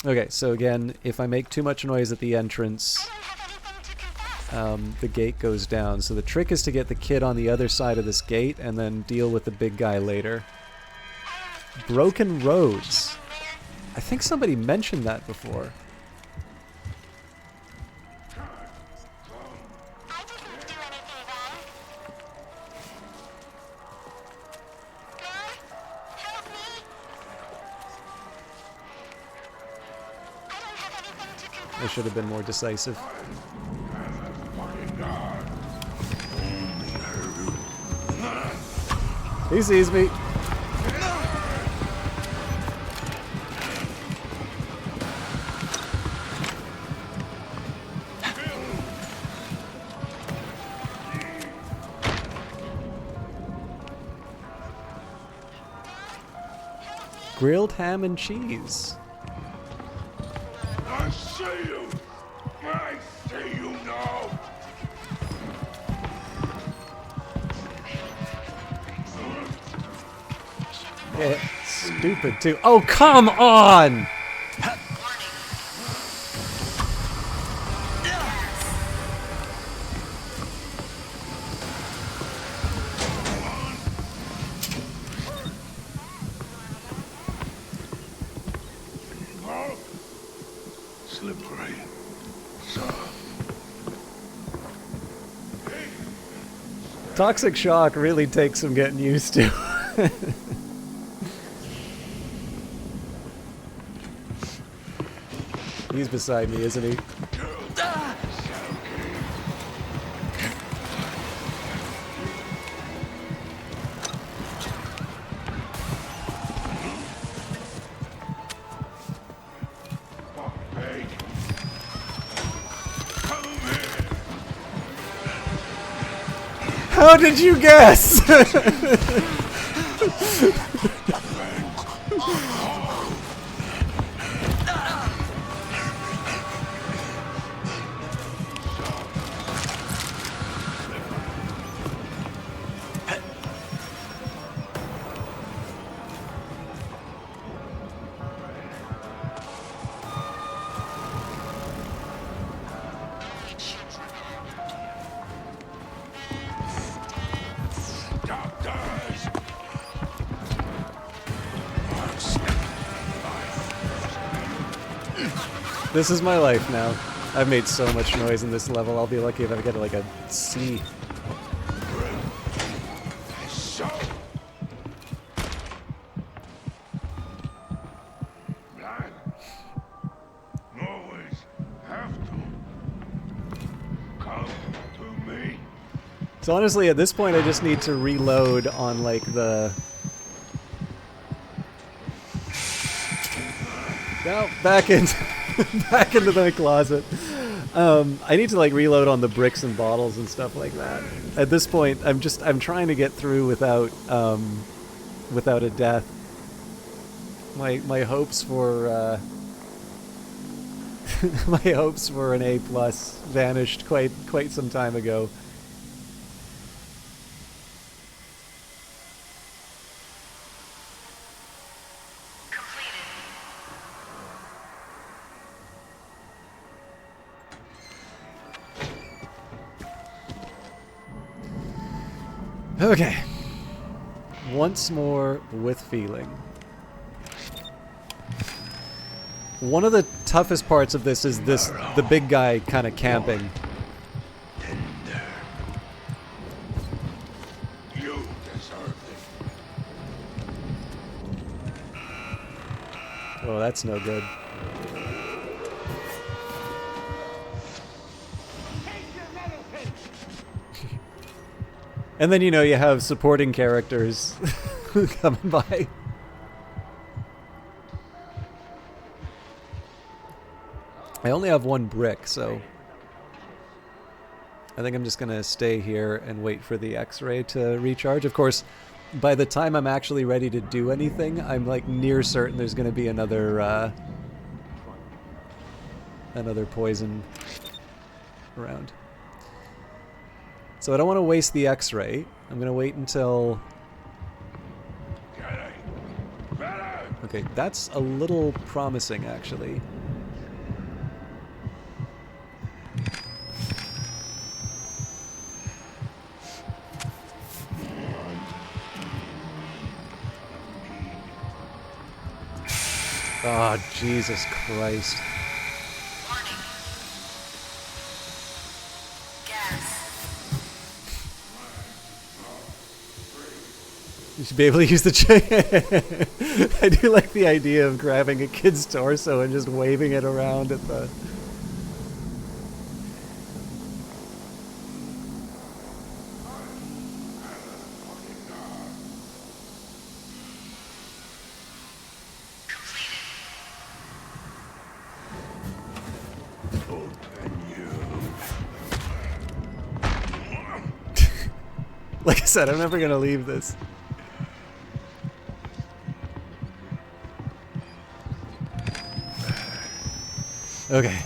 Okay, so again, if I make too much noise at the entrance, the gate goes down. So the trick is to get the kid on the other side of this gate and then deal with the big guy later. Broken roads. I think somebody mentioned that before. I should have been more decisive. He sees me. Grilled ham and cheese. I see you! I see you now! Yeah, stupid too. Oh, come on! Slippery. Toxic shock really takes some getting used to. He's beside me, isn't he? How did you guess? This is my life now. I've made so much noise in this level. I'll be lucky if I get like a C. So honestly, at this point, I just need to reload on like the... No, back into the closet. I need to like reload on the bricks and bottles and stuff like that. At this point, I'm trying to get through without a death. My hopes for my hopes for an A+ vanished quite some time ago. Okay. Once more with feeling. One of the toughest parts of this is the big guy kind of camping. Tender. You deserve it. Oh, that's no good. And then, you know, you have supporting characters coming by. I only have one brick, so I think I'm just going to stay here and wait for the X-ray to recharge. Of course, by the time I'm actually ready to do anything, I'm like near certain there's going to be another poison around. So I don't want to waste the X-ray. I'm going to wait until... Okay, that's a little promising, actually. Oh, Jesus Christ. You should be able to use the chain. I do like the idea of grabbing a kid's torso and just waving it around at the... Like I said, I'm never gonna leave this. Okay.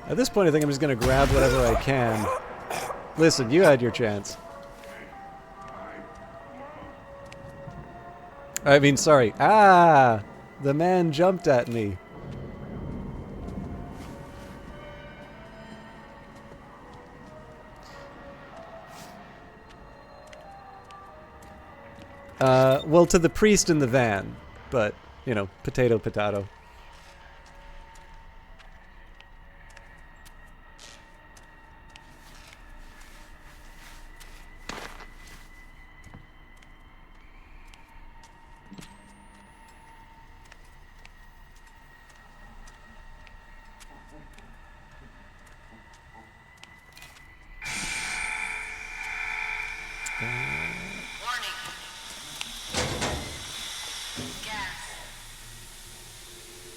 At this point, I think I'm just gonna grab whatever I can. Listen, you had your chance. I mean, sorry. Ah! The man jumped at me. Well, to the priest in the van. But, you know, potato, potato.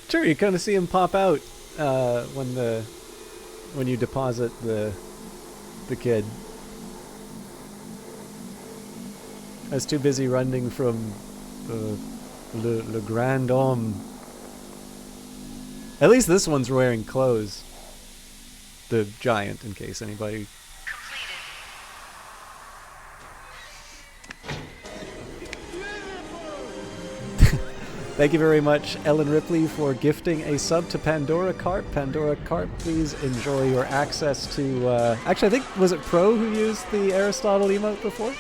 Sure, you kind of see him pop out when you deposit the kid. I was too busy running from le grand homme. At least this one's wearing clothes. The giant, in case anybody. Thank you very much, Ellen Ripley, for gifting a sub to Pandora Carp. Pandora Carp, please enjoy your access to... actually, I think, was it Pro who used the Aristotle emote before?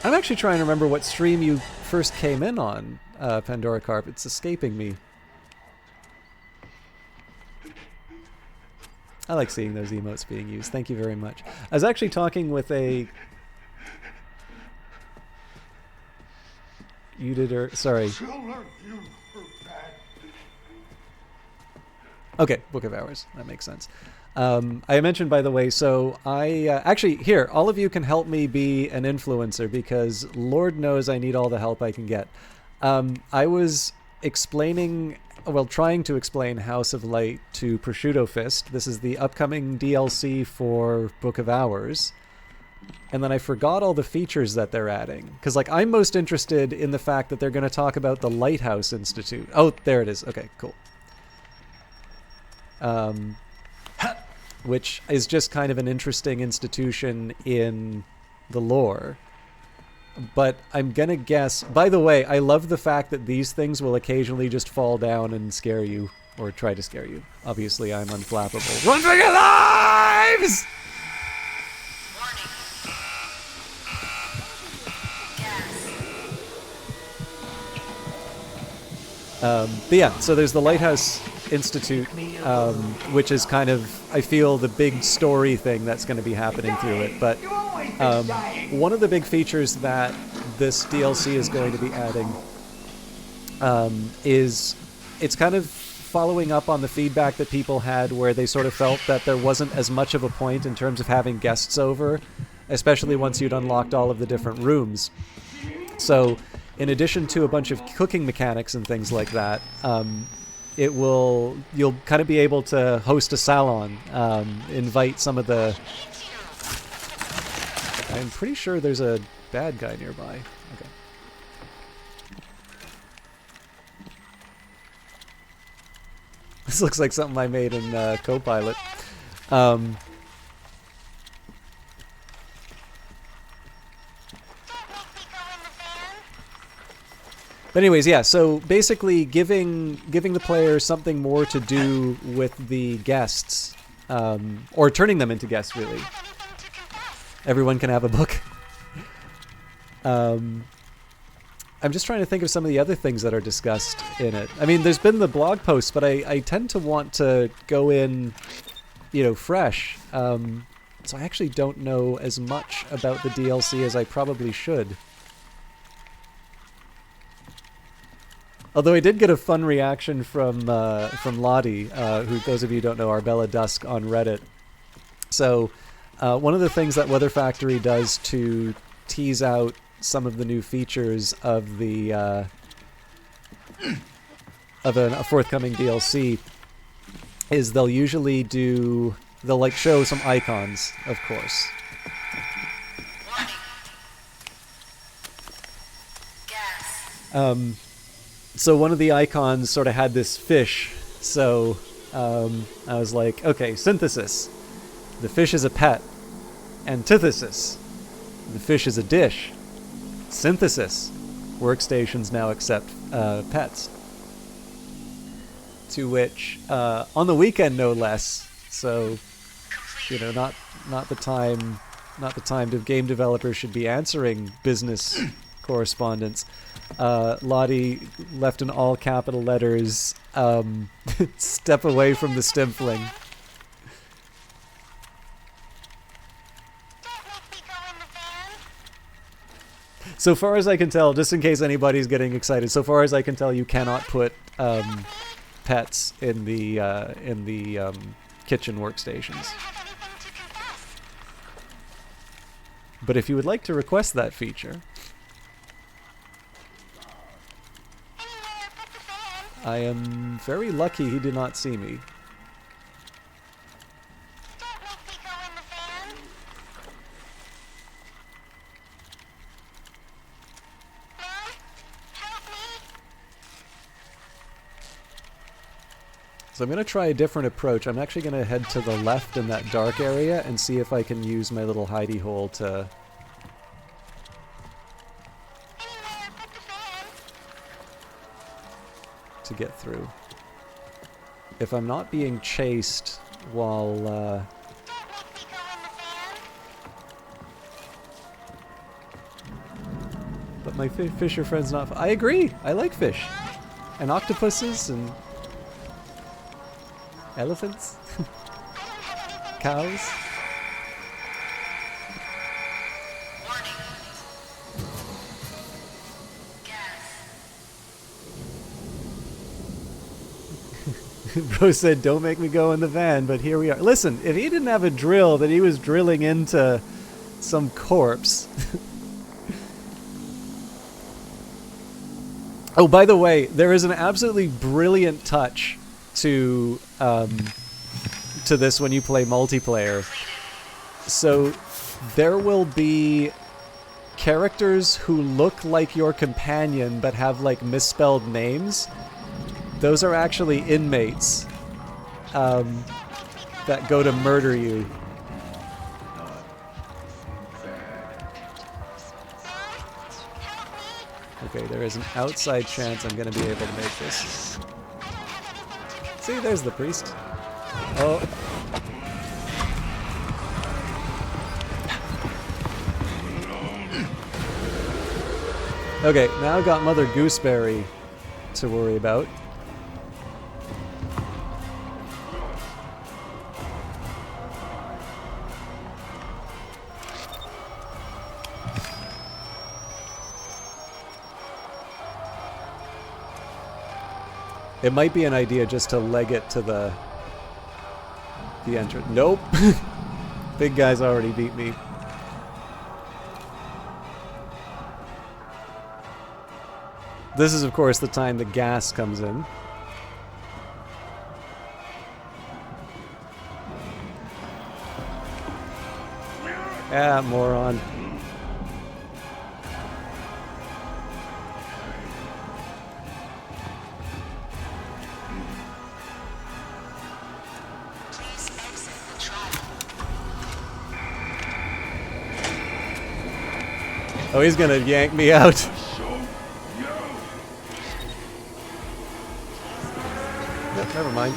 I'm actually trying to remember what stream you first came in on, Pandora Carp. It's escaping me. I like seeing those emotes being used. Thank you very much. I was actually talking with a... You did, or... Sorry. Children, you are bad. Okay, Book of Hours. That makes sense. I mentioned, by the way, so I... actually, here, all of you can help me be an influencer because Lord knows I need all the help I can get. I was explaining... Well, trying to explain House of Light to Prosciutto Fist. This is the upcoming DLC for Book of Hours. And then I forgot all the features that they're adding. Because, like, I'm most interested in the fact that they're going to talk about the Lighthouse Institute. Oh, there it is. Okay, cool. Which is just kind of an interesting institution in the lore. But I'm gonna guess... By the way, I love the fact that these things will occasionally just fall down and scare you. Or try to scare you. Obviously, I'm unflappable. Run for your lives! But yeah, so there's the Lighthouse Institute, which is kind of, I feel, the big story thing that's going to be happening through it. But one of the big features that this DLC is going to be adding is it's kind of following up on the feedback that people had where they sort of felt that there wasn't as much of a point in terms of having guests over, especially once you'd unlocked all of the different rooms. So in addition to a bunch of cooking mechanics and things like that, you'll kind of be able to host a salon, invite some of the... I'm pretty sure there's a bad guy nearby. Okay. This looks like something I made in Copilot. But anyways, yeah, so basically giving the player something more to do with the guests, or turning them into guests, really. Everyone can have a book. I'm just trying to think of some of the other things that are discussed in it. I mean, there's been the blog posts, but I tend to want to go in, fresh. So I actually don't know as much about the DLC as I probably should. Although I did get a fun reaction from Lottie, who, those of you who don't know, are Bella Dusk on Reddit. So one of the things that Weather Factory does to tease out some of the new features of the a forthcoming DLC is they'll show some icons, of course. So one of the icons sort of had this fish, so I was like, okay, synthesis. The fish is a pet. Antithesis. The fish is a dish. Synthesis. Workstations now accept pets. To which, on the weekend no less, so, not the time game developers should be answering business correspondence. Lottie left in all capital letters, step away from the stimpling. So far as I can tell, just in case anybody's getting excited, so far as I can tell, you cannot put pets in the kitchen workstations. But if you would like to request that feature, I am very lucky he did not see me. So I'm going to try a different approach. I'm actually going to head to the left in that dark area and see if I can use my little hidey hole to... get through. If I'm not being chased while... But my fisher friend's not... I agree! I like fish! And octopuses and... elephants? cows. Bro said, don't make me go in the van, but here we are. Listen, if he didn't have a drill that he was drilling into some corpse. Oh, by the way, there is an absolutely brilliant touch to this when you play multiplayer. So there will be characters who look like your companion but have like misspelled names. Those are actually inmates that go to murder you. Okay, there is an outside chance I'm going to be able to make this. See, there's the priest. Oh. Okay, now I've got Mother Gooseberry to worry about. It might be an idea just to leg it to the entrance. Nope. Big guy's already beat me. This is, of course, the time the gas comes in. Ah, moron. Oh, he's gonna yank me out. Nope, never mind.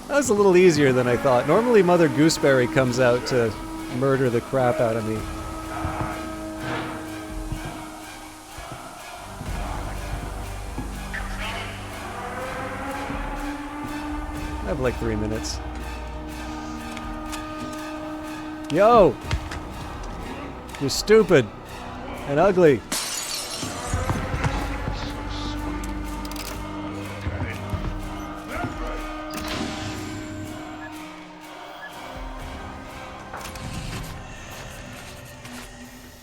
That was a little easier than I thought. Normally Mother Gooseberry comes out to murder the crap out of me. I have like 3 minutes. Yo! You're stupid and ugly.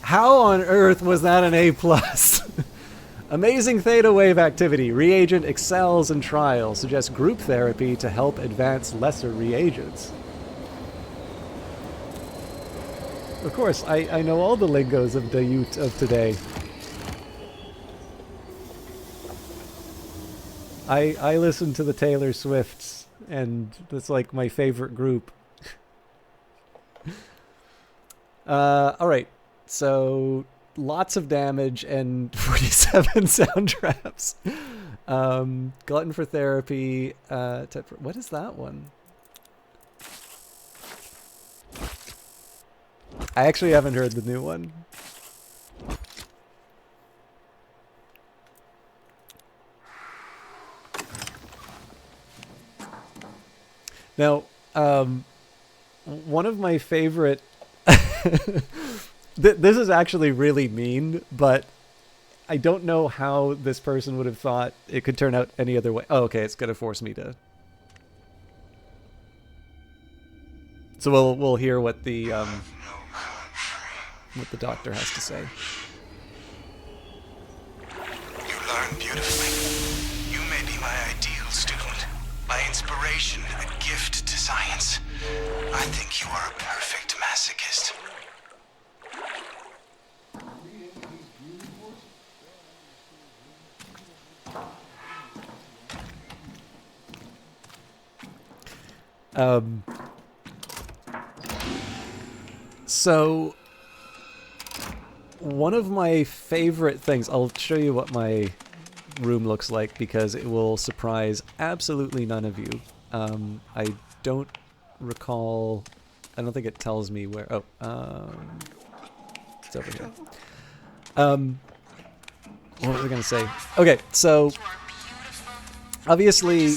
How on earth was that an A+? Amazing theta wave activity. Reagent excels in trial. Suggests group therapy to help advance lesser reagents. Of course, I know all the lingos of the youth of today. I listen to the Taylor Swifts, and that's like my favorite group. Alright, so lots of damage and 47 sound traps. Glutton for therapy. What is that one? I actually haven't heard the new one. Now, one of my favorite... This is actually really mean, but I don't know how this person would have thought it could turn out any other way. Oh, okay, it's going to force me to... So we'll hear what the doctor has to say. You learn beautifully. You may be my ideal student, my inspiration, a gift to science. I think you are a perfect masochist. So one of my favorite things, I'll show you what my room looks like because it will surprise absolutely none of you. I don't recall, I don't think it tells me where, it's over here. what was I going to say? Okay, so obviously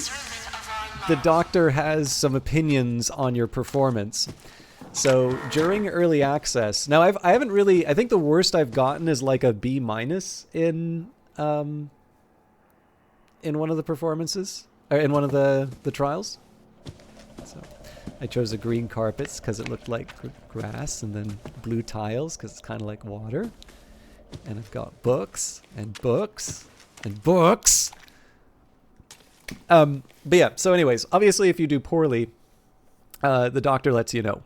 the doctor has some opinions on your performance. So during early access, now I haven't really, I think the worst I've gotten is like a B- in one of the performances, or in one of the trials. So I chose the green carpets because it looked like grass, and then blue tiles because it's kind of like water. And I've got books and books and books. But yeah, so anyways, obviously if you do poorly, the doctor lets you know.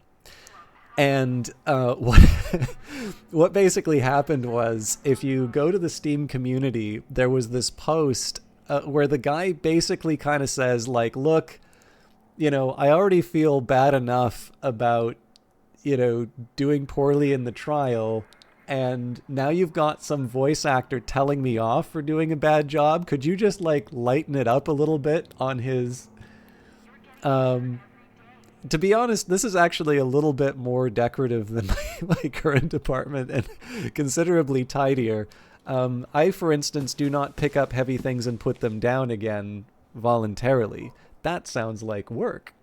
And what basically happened was, if you go to the Steam community, there was this post where the guy basically kind of says, like, look, you know, I already feel bad enough about, you know, doing poorly in the trial, and now you've got some voice actor telling me off for doing a bad job. Could you just, like, lighten it up a little bit on his... To be honest, this is actually a little bit more decorative than my current apartment, and considerably tidier. I, for instance, do not pick up heavy things and put them down again voluntarily. That sounds like work.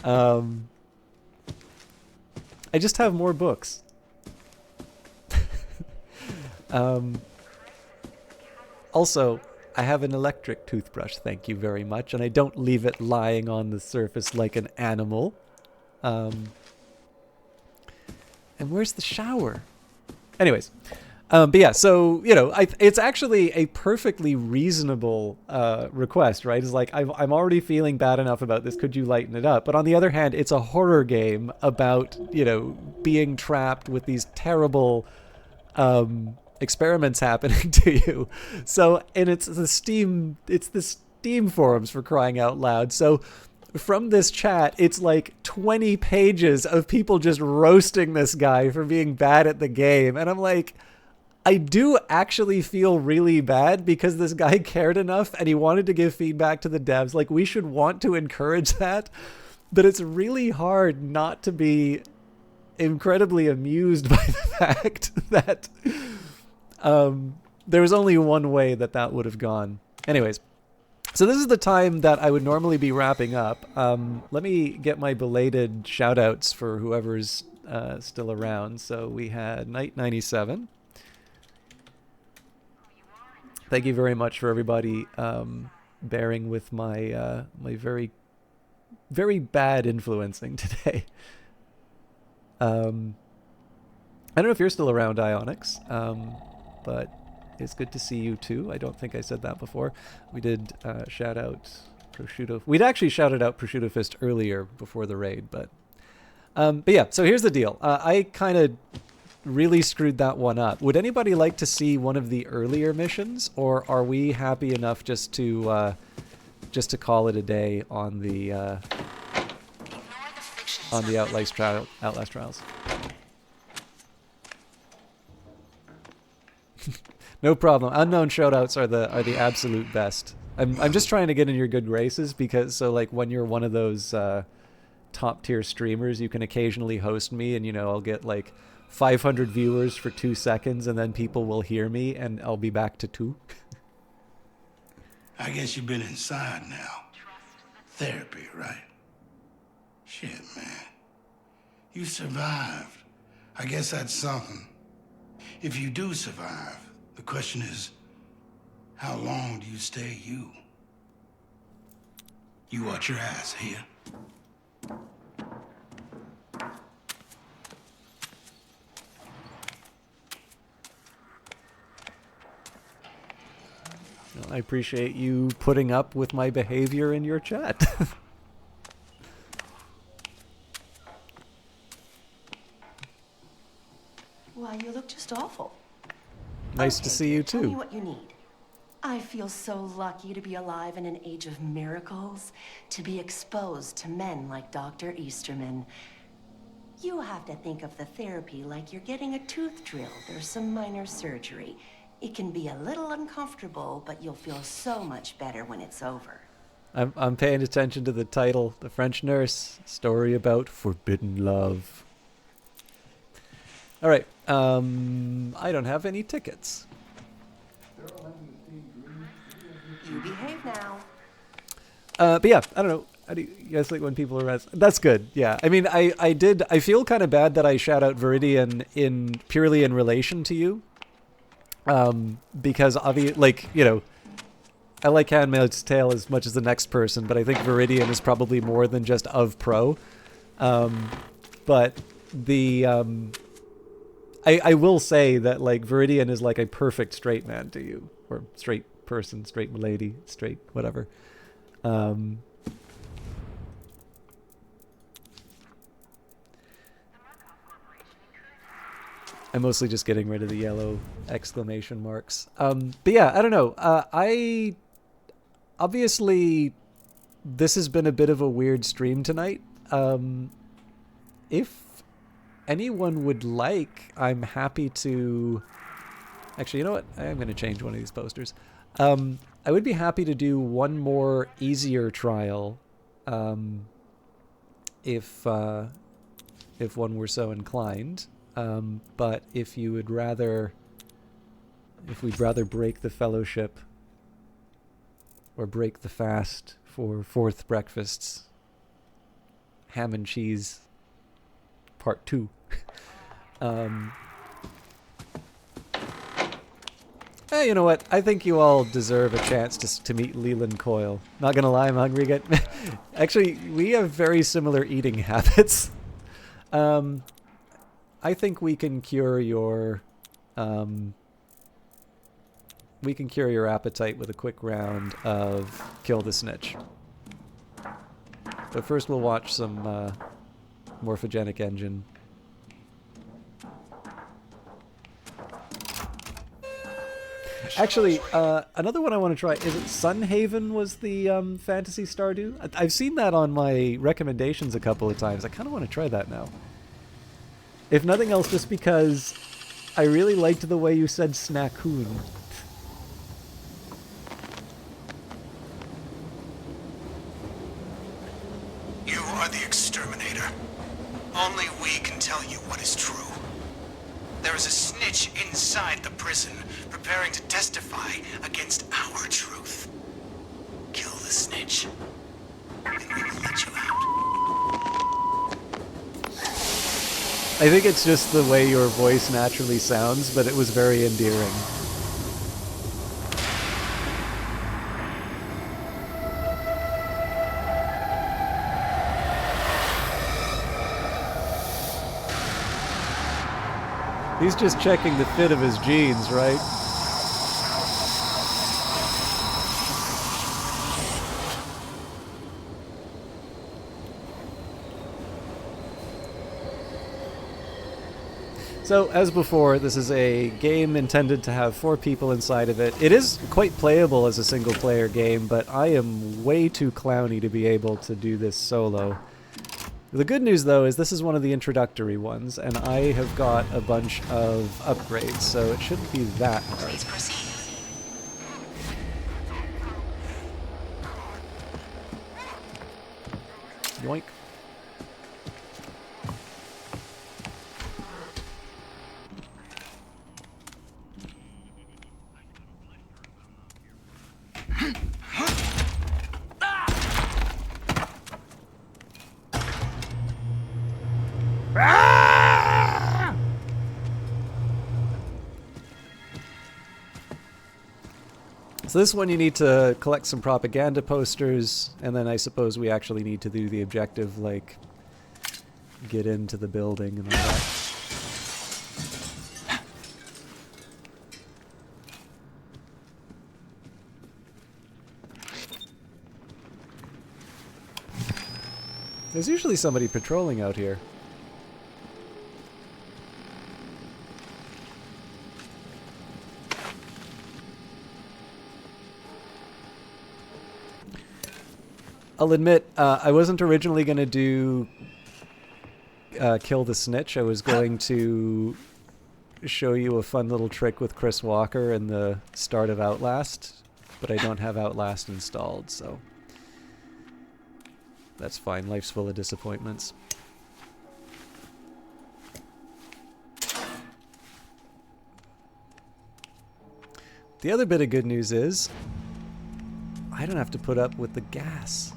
I just have more books. Also, I have an electric toothbrush, thank you very much, and I don't leave it lying on the surface like an animal. And where's the shower? Anyways, but yeah, so, you know, it's actually a perfectly reasonable request, right? It's like, I'm already feeling bad enough about this, could you lighten it up? But on the other hand, it's a horror game about, you know, being trapped with these terrible... experiments happening to you. So, and it's the Steam forums, for crying out loud. So from this chat, it's like 20 pages of people just roasting this guy for being bad at the game. And I'm like, I do actually feel really bad, because this guy cared enough and he wanted to give feedback to the devs. Like, we should want to encourage that, but it's really hard not to be incredibly amused by the fact that there was only one way that would have gone. Anyways, so this is the time that I would normally be wrapping up. Let me get my belated shout-outs for whoever's still around. So we had Night 97. Thank you very much for everybody bearing with my my very, very bad influencing today. I don't know if you're still around, Ionix, but it's good to see you too. I don't think I said that before. We did shout out Prosciutto. We'd actually shouted out Prosciutto Fist earlier before the raid, but yeah. So here's the deal. I kind of really screwed that one up. Would anybody like to see one of the earlier missions, or are we happy enough just to call it a day on the Outlast trials? No problem. Unknown shoutouts are the absolute best. I'm just trying to get in your good graces, because so, like, when you're one of those top tier streamers, you can occasionally host me, and, you know, I'll get like 500 viewers for 2 seconds, and then people will hear me and I'll be back to 2. I guess you've been inside now. Therapy, right? Shit, man. You survived. I guess that's something. If you do survive, the question is, how long do you stay you? You watch your ass here. Well, I appreciate you putting up with my behavior in your chat. Why, you look just awful. Nice to see you Tell me too. what you need. I feel so lucky to be alive in an age of miracles, to be exposed to men like Dr. Easterman. You have to think of the therapy like you're getting a tooth drilled or some minor surgery. It can be a little uncomfortable, but you'll feel so much better when it's over. I'm paying attention to the title, The French Nurse, story about forbidden love. All right, I don't have any tickets. But yeah, I don't know. How do you guys think when people are that's good. Yeah. I mean, I feel kind of bad that I shout out Viridian in purely in relation to you. Because obviously, like, you know, I like Handmaid's Tale as much as the next person, but I think Viridian is probably more than just of pro. But the I will say that like Viridian is like a perfect straight man to you, or straight person, straight lady, straight whatever. I'm mostly just getting rid of the yellow exclamation marks. But yeah, I don't know. I obviously this has been a bit of a weird stream tonight. If anyone would like, I'm happy to... Actually, you know what? I am going to change one of these posters. I would be happy to do one more easier trial if one were so inclined. But if you would rather... If we'd rather break the fellowship or break the fast for fourth breakfasts, ham and cheese part 2. Hey, you know what? I think you all deserve a chance to meet Leland Coyle. Not gonna lie, I'm hungry again. Actually, we have very similar eating habits. I think we can cure your appetite with a quick round of Kill the Snitch. But first we'll watch some Morphogenic Engine. Actually, another one I want to try, is it Sunhaven was the Fantasy Stardew? I've seen that on my recommendations a couple of times. I kind of want to try that now. If nothing else, just because I really liked the way you said Snackoon. You are the exterminator. Only we can tell you what is true. There is a snitch inside the prison, preparing to testify against our truth. Kill the snitch, and we will let you out. I think it's just the way your voice naturally sounds, but it was very endearing. He's just checking the fit of his jeans, right? So, as before, this is a game intended to have 4 people inside of it. It is quite playable as a single-player game, but I am way too clowny to be able to do this solo. The good news, though, is this is one of the introductory ones, and I have got a bunch of upgrades, so it shouldn't be that hard. Please proceed. Yoink. So this one you need to collect some propaganda posters, and then I suppose we actually need to do the objective, like get into the building and all that. There's usually somebody patrolling out here. I'll admit, I wasn't originally going to do Kill the Snitch. I was going to show you a fun little trick with Chris Walker in the start of Outlast, but I don't have Outlast installed, so that's fine. Life's full of disappointments. The other bit of good news is I I don't have to put up with the gas.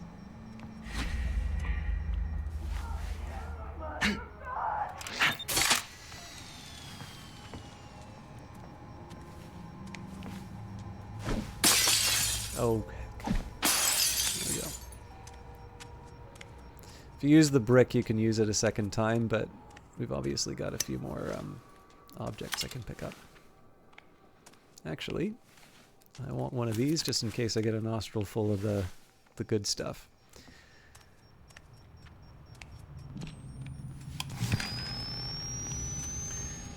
Oh, heck. There we go. If you use the brick, you can use it a second time, but we've obviously got a few more objects I can pick up. Actually, I want one of these just in case I get a nostril full of the good stuff.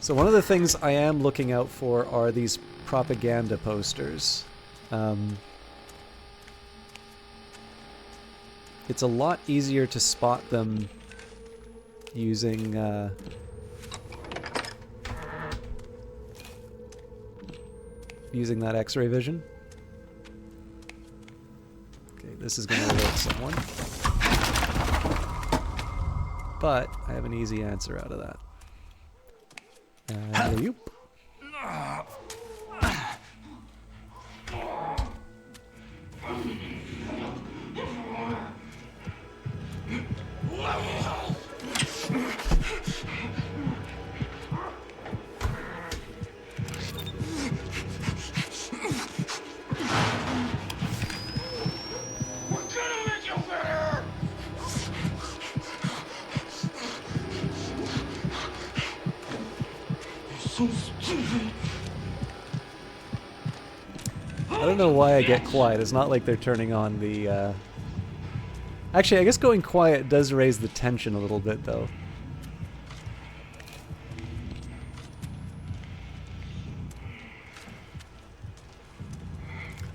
So one of the things I am looking out for are these propaganda posters. It's a lot easier to spot them using using that X-ray vision. Okay, this is going to alert someone. But I have an easy answer out of that. Alley-oop. I don't know why I get quiet. It's not like they're turning on the... Actually, I guess going quiet does raise the tension a little bit, though.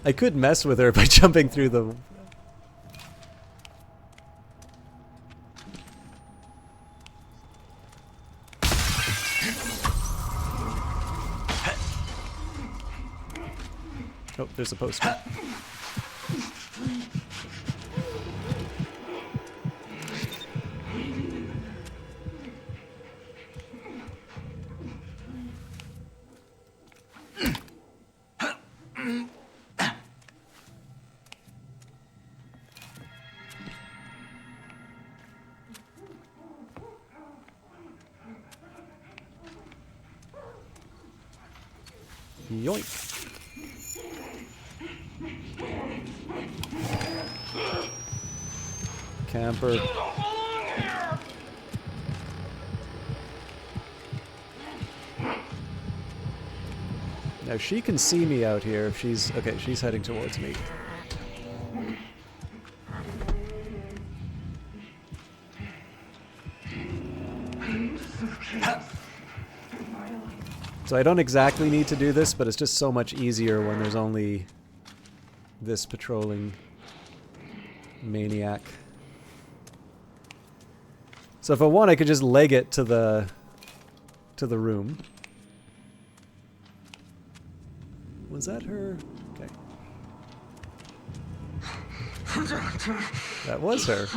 I could mess with her by jumping through the... Oh, there's a poster. Yoink. Camper. Now she can see me out here if she's... Okay, she's heading towards me. So I don't exactly need to do this, but it's just so much easier when there's only this patrolling maniac. So if I want, I could just leg it to the room. Was that her? Okay. That was her.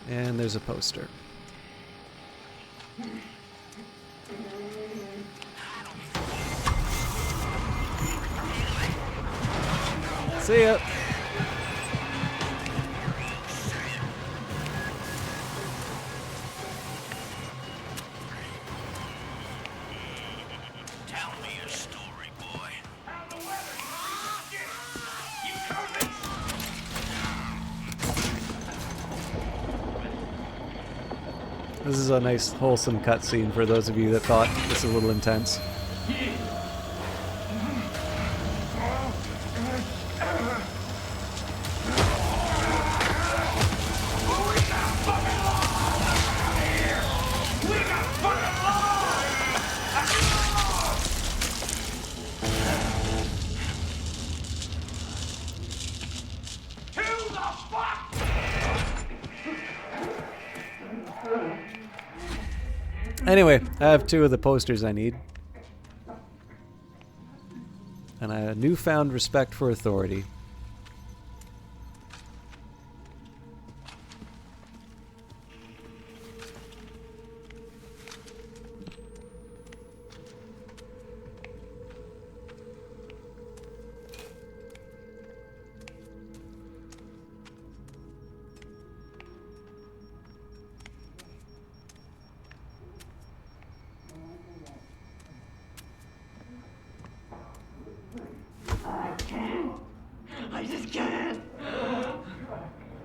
And there's a poster. See ya. Tell me your story, boy. This is a nice, wholesome cutscene for those of you that thought this was a little intense. Anyway, I have 2 of the posters I need. And a newfound respect for authority.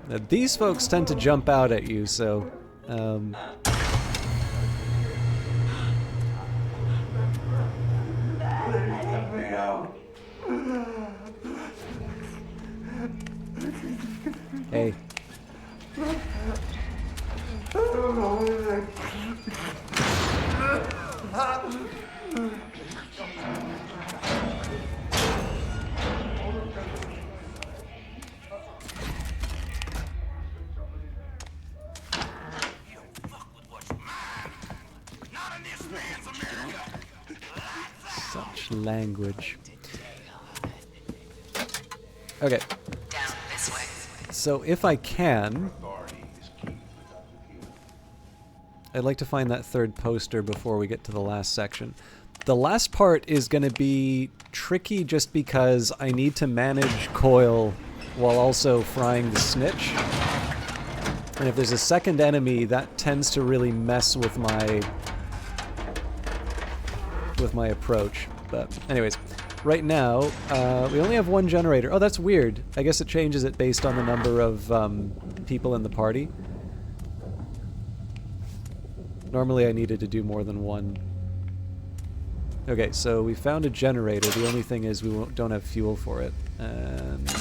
Now, these folks tend to jump out at you, so... Hey. Such language. Okay. So if I can, I'd like to find that third poster before we get to the last section. The last part is going to be tricky just because I need to manage Coil while also frying the snitch. And if there's a second enemy, that tends to really mess with my approach. But anyways, right now, we only have one generator. Oh, that's weird. I guess it changes it based on the number of people in the party. Normally I needed to do more than one. Okay, so we found a generator. The only thing is we don't have fuel for it. And...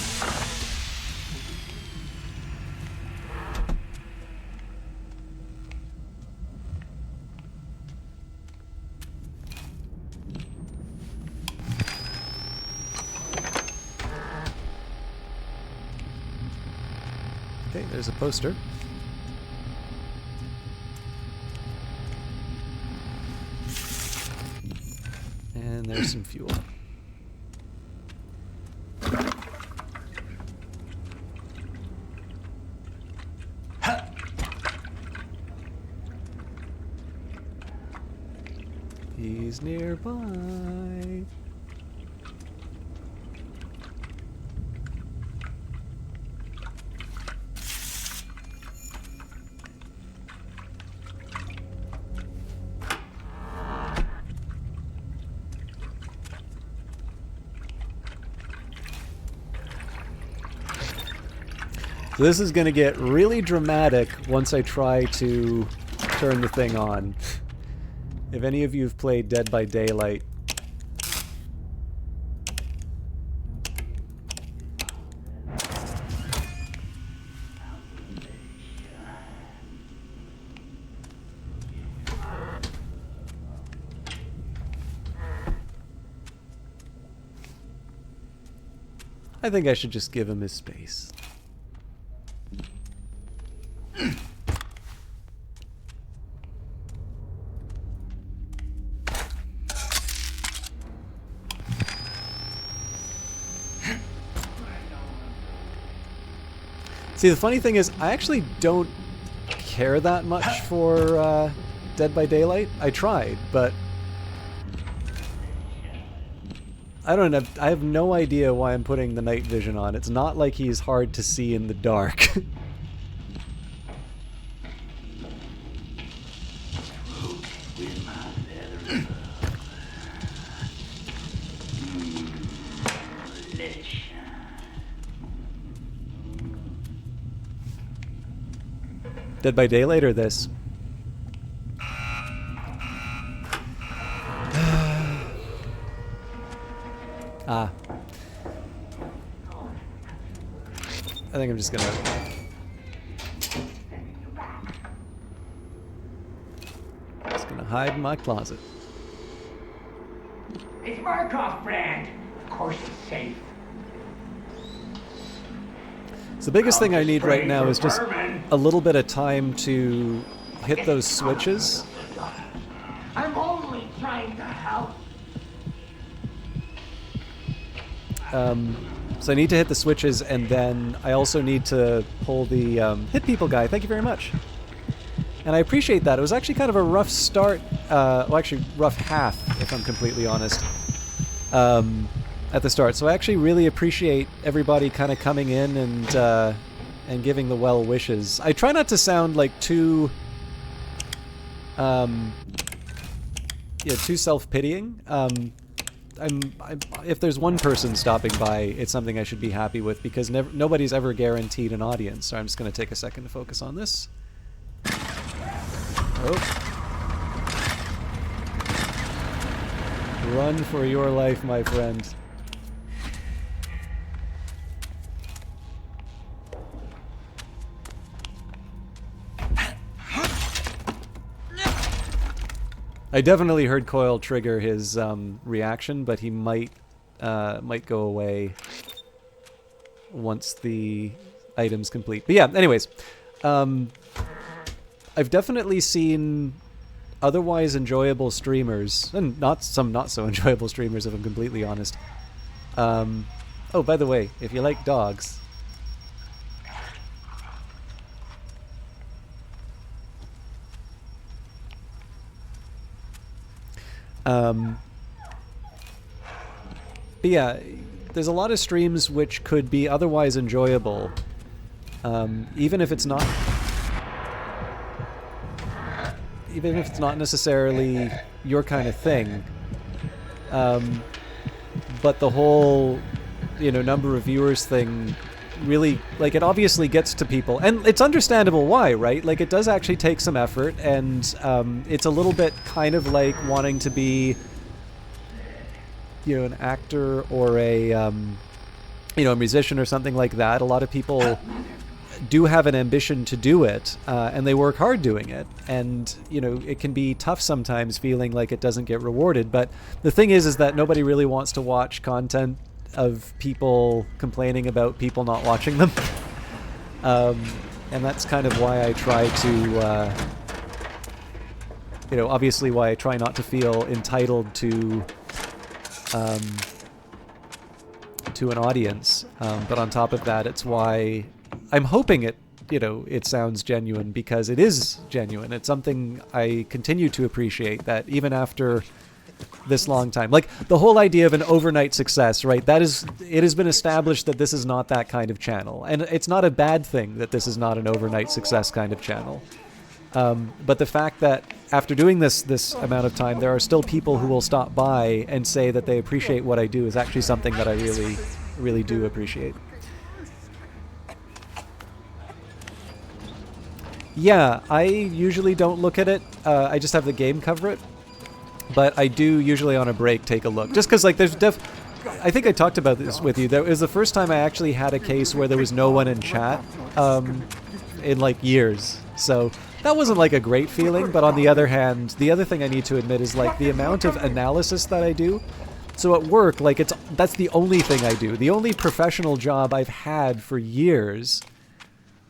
okay, there's a poster. And there's some fuel. He's nearby. So this is going to get really dramatic once I try to turn the thing on. If any of you have played Dead by Daylight, I think I should just give him his space. See, the funny thing is, I actually don't care that much for Dead by Daylight. I tried, but I don't know. I have no idea why I'm putting the night vision on. It's not like he's hard to see in the dark. Dead by Daylight or this? Ah. I think I'm just gonna... hide in my closet. It's Markov brand. Of course it's safe. So the biggest thing I need right now is just a little bit of time to hit those switches. I'm only trying to help. So I need to hit the switches, and then I also need to pull the hit people guy. Thank you very much. And I appreciate that. It was actually kind of a rough start, well, actually rough half, if I'm completely honest, at the start. So I actually really appreciate everybody kind of coming in and giving the well wishes. I try not to sound like too too self-pitying. if there's one person stopping by, it's something I should be happy with, because nobody's ever guaranteed an audience. So I'm just going to take a second to focus on this. Oh. Run for your life, my friend. I definitely heard Coil trigger his reaction, but he might go away once the item's complete. But yeah, anyways, I've definitely seen otherwise enjoyable streamers, and some not so enjoyable streamers, if I'm completely honest. Oh, by the way, if you like dogs, but yeah, there's a lot of streams which could be otherwise enjoyable, even if it's not necessarily your kind of thing. But the whole, number of viewers thing really, like, it obviously gets to people, and it's understandable why, right? Like, it does actually take some effort, and it's a little bit kind of like wanting to be, an actor or a musician or something like that. A lot of people do have an ambition to do it, and they work hard doing it, and it can be tough sometimes feeling like it doesn't get rewarded. But the thing is that nobody really wants to watch content of people complaining about people not watching them. And that's kind of why I try to obviously why I try not to feel entitled to an audience, but on top of that, it's why I'm hoping it sounds genuine, because it is genuine. It's something I continue to appreciate, that even after this long time, like the whole idea of an overnight success, right? It has been established that this is not that kind of channel, and it's not a bad thing that this is not an overnight success kind of channel. But the fact that after doing this amount of time, there are still people who will stop by and say that they appreciate what I do is actually something that I really, really do appreciate. Yeah, I usually don't look at it. I just have the game cover it. But I do usually on a break take a look. Just because, like, there's I think I talked about this with you. That was the first time I actually had a case where there was no one in chat in, like, years. So that wasn't, like, a great feeling. But on the other hand, the other thing I need to admit is, like, the amount of analysis that I do. So at work, like, that's the only thing I do. The only professional job I've had for years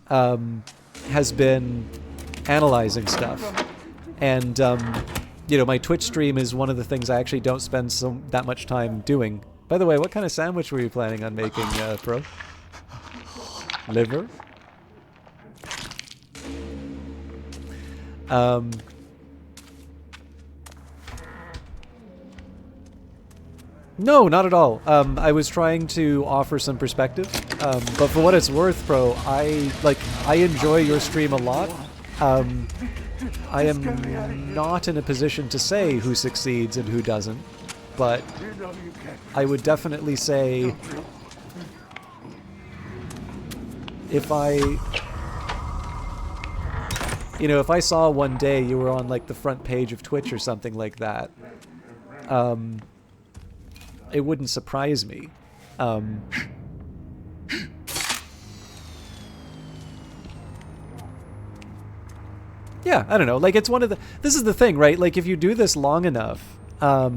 has been analyzing stuff. And, my Twitch stream is one of the things I actually don't spend that much time doing. By the way, what kind of sandwich were you planning on making, Pro? Liver? No, not at all. I was trying to offer some perspective, but for what it's worth, Pro, I enjoy your stream a lot. I am not in a position to say who succeeds and who doesn't, but I would definitely say if I saw one day you were on, like, the front page of Twitch or something like that, it wouldn't surprise me. Yeah, I don't know. Like, it's one of the... This is the thing, right? Like, if you do this long enough... Give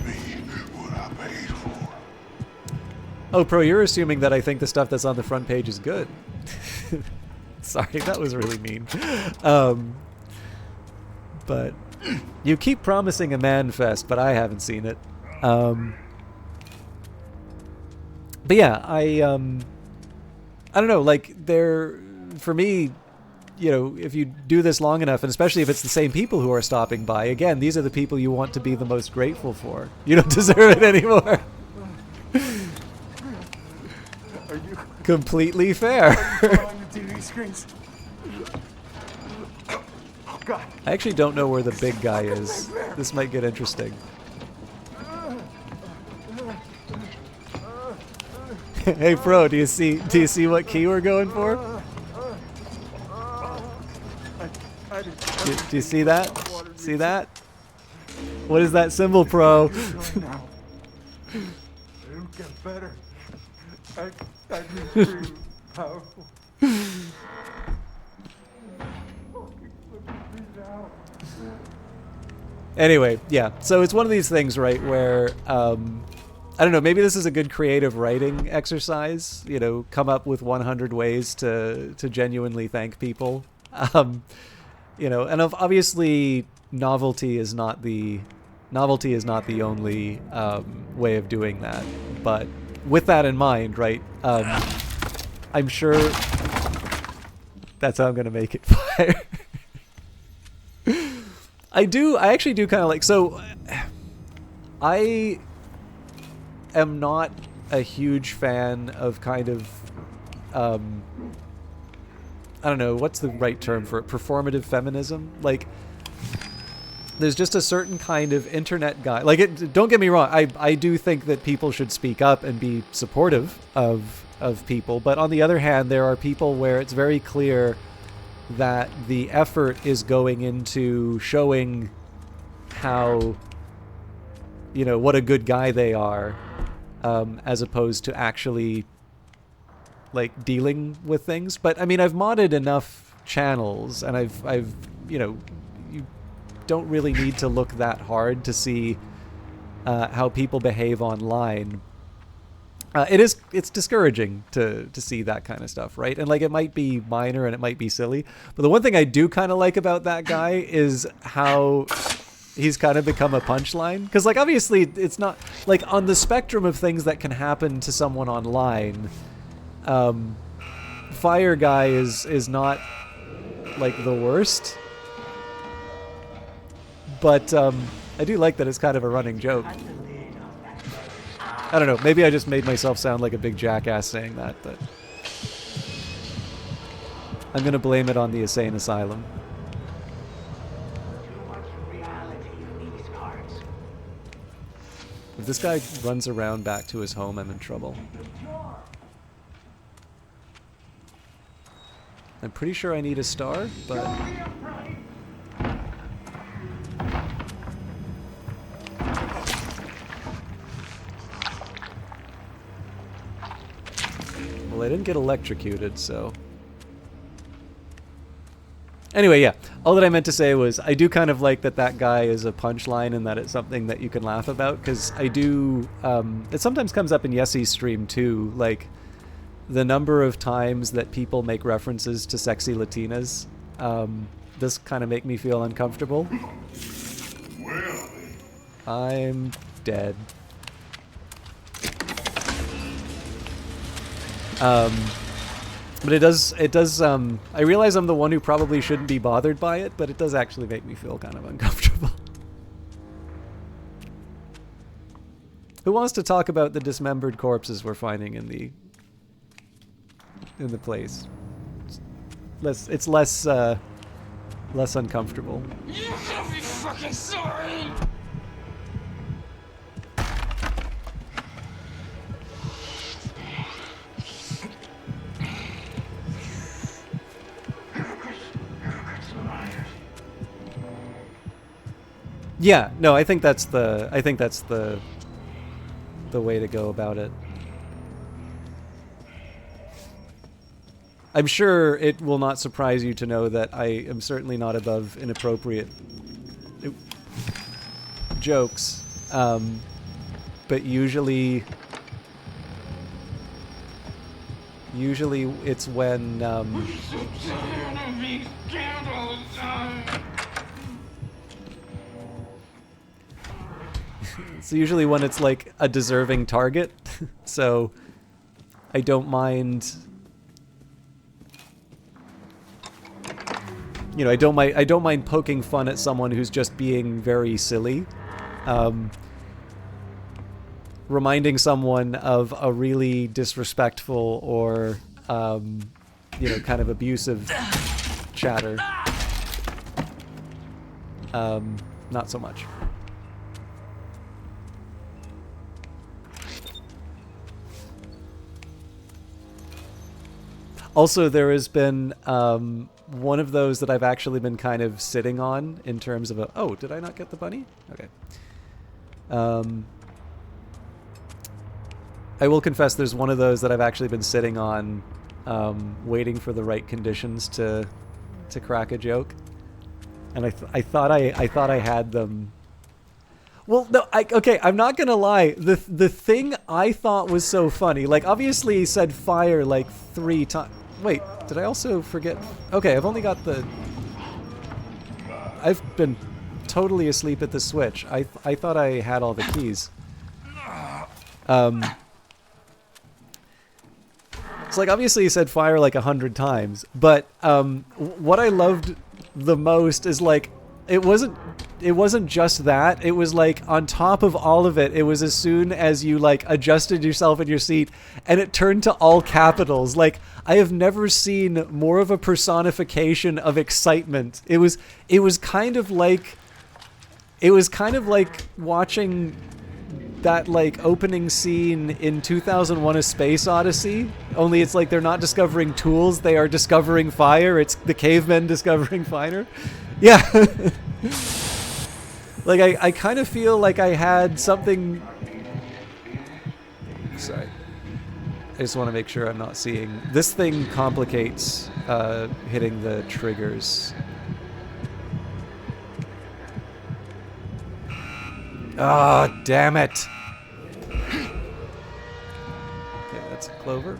me what I paid for. Oh, Pro, you're assuming that I think the stuff that's on the front page is good. Sorry, that was really mean. But you keep promising a man fest, but I haven't seen it. But yeah, I don't know, like, for me, if you do this long enough, and especially if it's the same people who are stopping by, again, these are the people you want to be the most grateful for. You don't deserve it anymore. Are you completely fair? on the TV screens? I actually don't know where the big guy is. This might get interesting. Hey, Pro, do you see what key we're going for? Do you see that? See that? What is that symbol, Pro? It'll get better. I just feel powerful. Anyway, yeah. So it's one of these things, right, where I don't know, maybe this is a good creative writing exercise, you know, come up with 100 ways to genuinely thank people. You know, and obviously novelty is not the only way of doing that. But with that in mind, right, I'm sure that's how I'm going to make it fire. I actually do kind of like, so I am not a huge fan of kind of, I don't know, what's the right term for it? Performative feminism? Like, there's just a certain kind of internet guy. Like, don't get me wrong, I do think that people should speak up and be supportive of people. But on the other hand, there are people where it's very clear that the effort is going into showing how, you know, what a good guy they are, as opposed to actually, like, dealing with things. But, I mean, I've modded enough channels, and I've you know, you don't really need to look that hard to see how people behave online. It's discouraging to see that kind of stuff, right? And, like, it might be minor and it might be silly, but the one thing I do kind of like about that guy is how he's kind of become a punchline. Because, like, obviously it's not, like, on the spectrum of things that can happen to someone online, Fire Guy is not, like, the worst. But I do like that it's kind of a running joke. I don't know, maybe I just made myself sound like a big jackass saying that, but I'm gonna blame it on the insane asylum. If this guy runs around back to his home, I'm in trouble. I'm pretty sure I need a star, but... Well, I didn't get electrocuted, so... Anyway, yeah. All that I meant to say was I do kind of like that guy is a punchline and that it's something that you can laugh about, because I do... it sometimes comes up in Yessy's stream, too. Like, the number of times that people make references to sexy Latinas does kind of make me feel uncomfortable. I'm dead. But it does, I realize I'm the one who probably shouldn't be bothered by it, but it does actually make me feel kind of uncomfortable. Who wants to talk about the dismembered corpses we're finding in the place? It's less uncomfortable. You can't be fucking sorry! Yeah, no, I think that's the way to go about it. I'm sure it will not surprise you to know that I am certainly not above inappropriate jokes, but usually it's when it's usually when it's like a deserving target, so I don't mind. You know, I don't mind poking fun at someone who's just being very silly. Reminding someone of a really disrespectful or, you know, kind of abusive chatter. not so much. Also, there has been one of those that I've actually been kind of sitting on in terms of a... Oh, did I not get the bunny? Okay. I will confess there's one of those that I've actually been sitting on, waiting for the right conditions to crack a joke. And I thought I had them. Well, no, okay, I'm not gonna lie. The thing I thought was so funny, like obviously he said fire like 3 times. Wait, did I also forget? Okay, I've only got the... I've been totally asleep at the switch. I thought I had all the keys. It's like obviously he said fire like 100 times, but what I loved the most is like it wasn't just that. It was like on top of all of it, it was as soon as you like adjusted yourself in your seat and it turned to all capitals. Like I have never seen more of a personification of excitement. It was kind of like watching that like opening scene in 2001: A Space Odyssey, only it's like they're not discovering tools, they are discovering fire. It's the cavemen discovering fire. Yeah. Like I kind of feel like I had something... Sorry. I just want to make sure I'm not seeing... This thing complicates hitting the triggers. Ah, oh, damn it. Okay, that's a clover.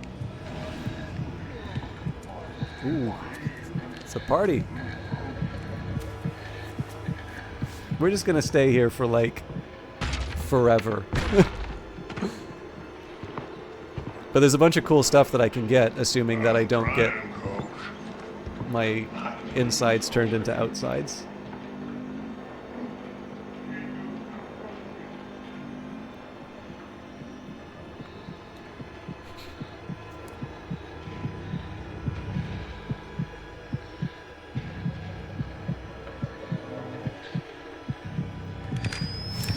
Ooh, it's a party. We're just gonna stay here for like forever. But there's a bunch of cool stuff that I can get, assuming that I don't get my insides turned into outsides.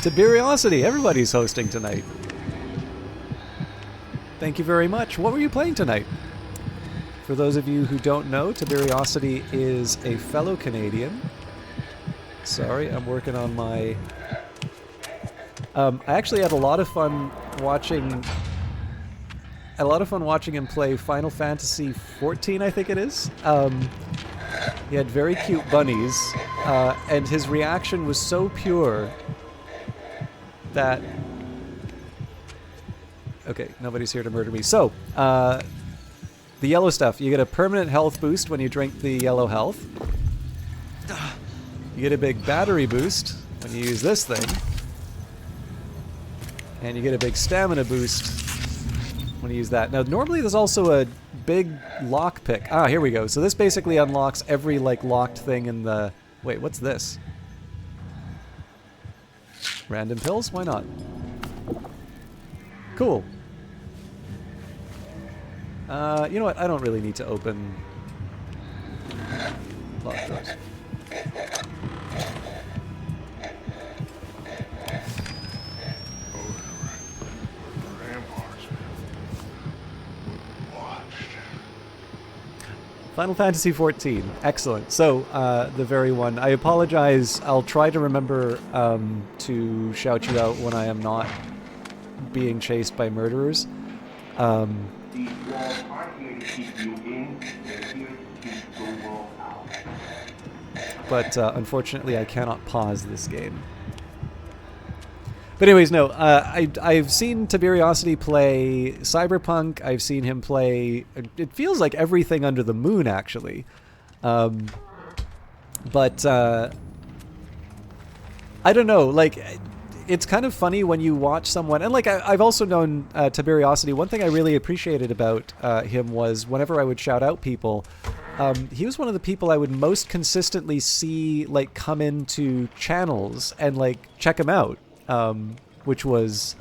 Tiberiosity, everybody's hosting tonight. Thank you very much. What were you playing tonight? For those of you who don't know, Tiberiosity is a fellow Canadian. Sorry, I'm working on my... I actually had a lot of fun watching... him play Final Fantasy XIV, I think it is. He had very cute bunnies, and his reaction was so pure that... Okay, nobody's here to murder me. So, the yellow stuff. You get a permanent health boost when you drink the yellow health. You get a big battery boost when you use this thing. And you get a big stamina boost when you use that. Now, normally there's also a big lockpick. Ah, here we go. So this basically unlocks every, like, locked thing in the... Wait, what's this? Random pills? Why not? Cool. You know what? I don't really need to open locked doors. Final Fantasy XIV. Excellent. So, the very one. I apologize. I'll try to remember to shout you out when I am not being chased by murderers. These walls aren't here to keep you in, they're here to keep the world out. But unfortunately, I cannot pause this game. But anyways, no. I've seen Tiberiosity play Cyberpunk. I've seen him play... It feels like everything under the moon, actually. But I don't know. Like... It's kind of funny when you watch someone, and like I've also known Tiberiosity. One thing I really appreciated about him was whenever I would shout out people, he was one of the people I would most consistently see like come into channels and like check him out, which was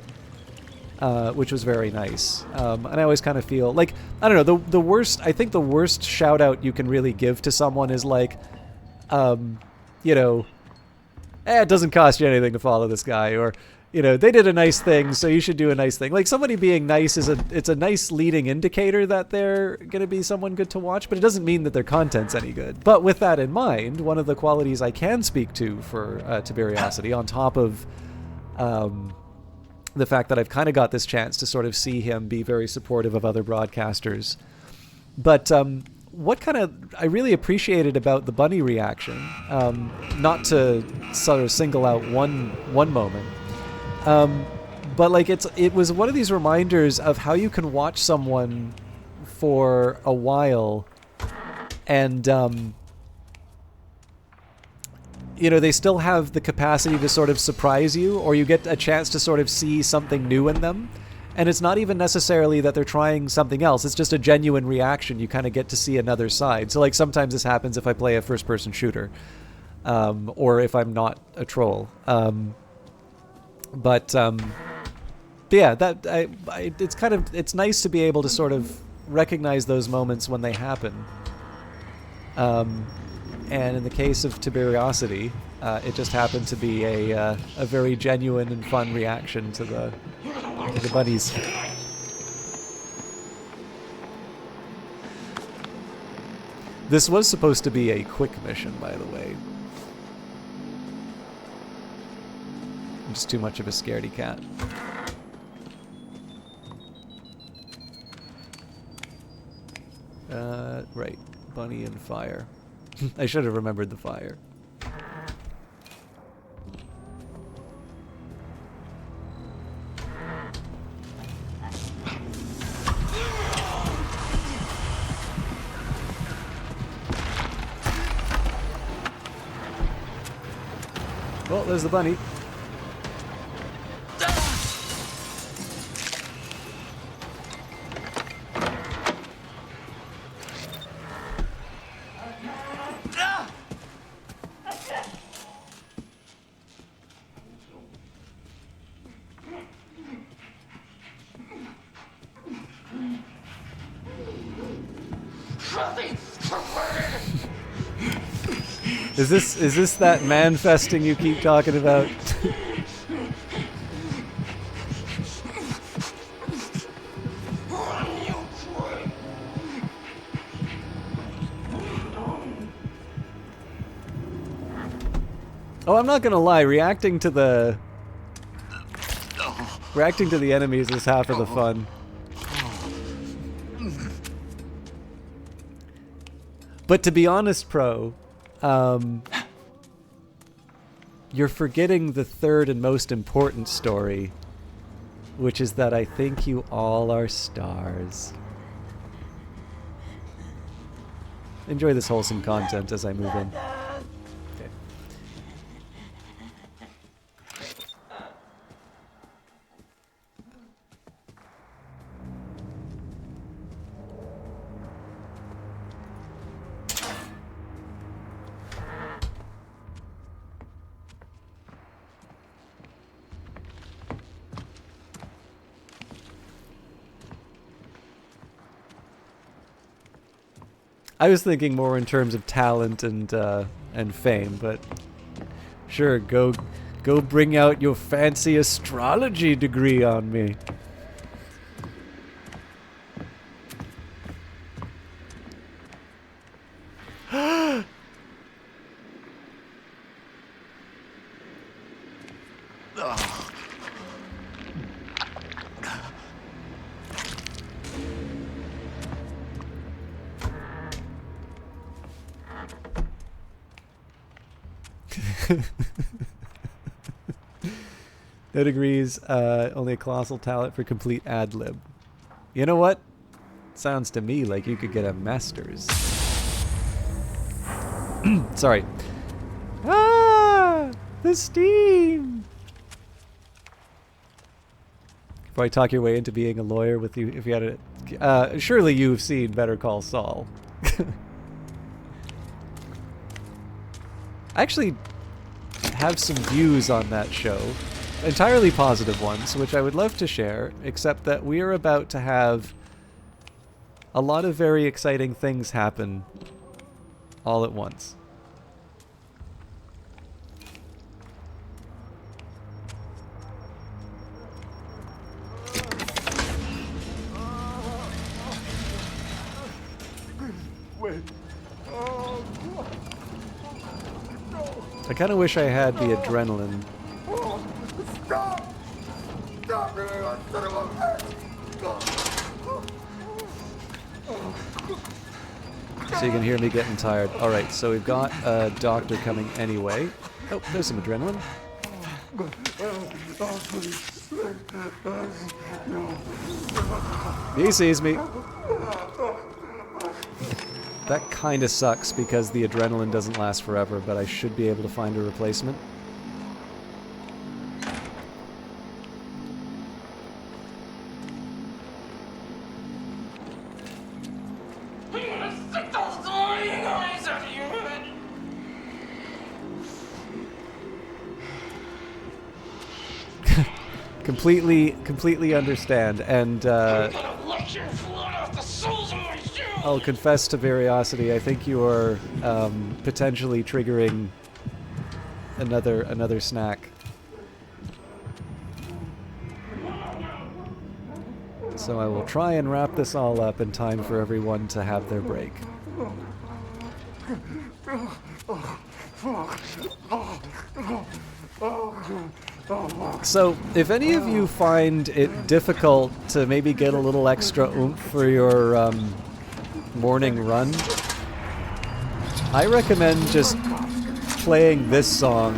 very nice. And I always kind of feel like, I don't know, the worst, I think the worst shout out you can really give to someone is like, you know, it doesn't cost you anything to follow this guy, or, you know, they did a nice thing, so you should do a nice thing. Like, somebody being nice it's a nice leading indicator that they're going to be someone good to watch, but it doesn't mean that their content's any good. But with that in mind, one of the qualities I can speak to for Tiberiosity, on top of the fact that I've kind of got this chance to sort of see him be very supportive of other broadcasters, but what kind of I really appreciated about the bunny reaction, not to sort of single out one moment, but like it was one of these reminders of how you can watch someone for a while and you know, they still have the capacity to sort of surprise you, or you get a chance to sort of see something new in them. And it's not even necessarily that they're trying something else. It's just a genuine reaction. You kind of get to see another side. So, like, sometimes this happens if I play a first-person shooter, or if I'm not a troll. But yeah, that it's nice to be able to sort of recognize those moments when they happen. And in the case of Tiberiosity, it just happened to be a very genuine and fun reaction to the bunnies. This was supposed to be a quick mission, by the way. I'm just too much of a scaredy cat. Right. Bunny and fire. I should have remembered the fire. Well, there's the bunny. Is this that manifesting you keep talking about? Oh, I'm not gonna lie, reacting to the enemies is half of the fun. But to be honest, Pro, you're forgetting the third and most important story, which is that I think you all are stars. Enjoy this wholesome content as I move in. Okay. I was thinking more in terms of talent and fame, but sure, go bring out your fancy astrology degree on me. No degrees, only a colossal talent for complete ad-lib. You know what? Sounds to me like you could get a master's. Sorry. Ah! The steam! Probably talk your way into being a lawyer with you if you had a... surely you've seen Better Call Saul. I actually have some views on that show. Entirely positive ones, which I would love to share, except that we are about to have a lot of very exciting things happen all at once. Wait. Oh, no. I kind of wish I had the adrenaline. Oh, stop! Stop it! Son of a bitch! So you can hear me getting tired. Alright, so we've got a doctor coming anyway. Oh, there's some adrenaline. He sees me. That kind of sucks because the adrenaline doesn't last forever, but I should be able to find a replacement. I'm gonna stick those glowing eyes out of your head. Completely understand, and I'm gonna lick your blood off the soles of my shoes. I'll confess to Veriosity, I think you are potentially triggering another snack. So I will try and wrap this all up in time for everyone to have their break. So, if any of you find it difficult to maybe get a little extra oomph for your morning run, I recommend just playing this song.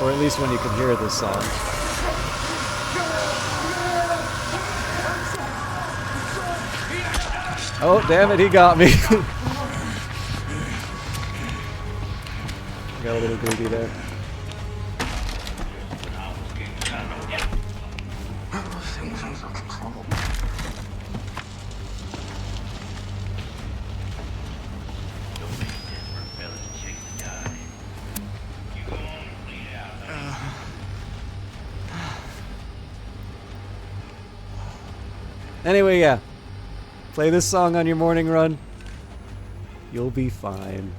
Or at least when you can hear this song. Oh, damn it, he got me. Got a little greedy there. Anyway, yeah. Play this song on your morning run. You'll be fine.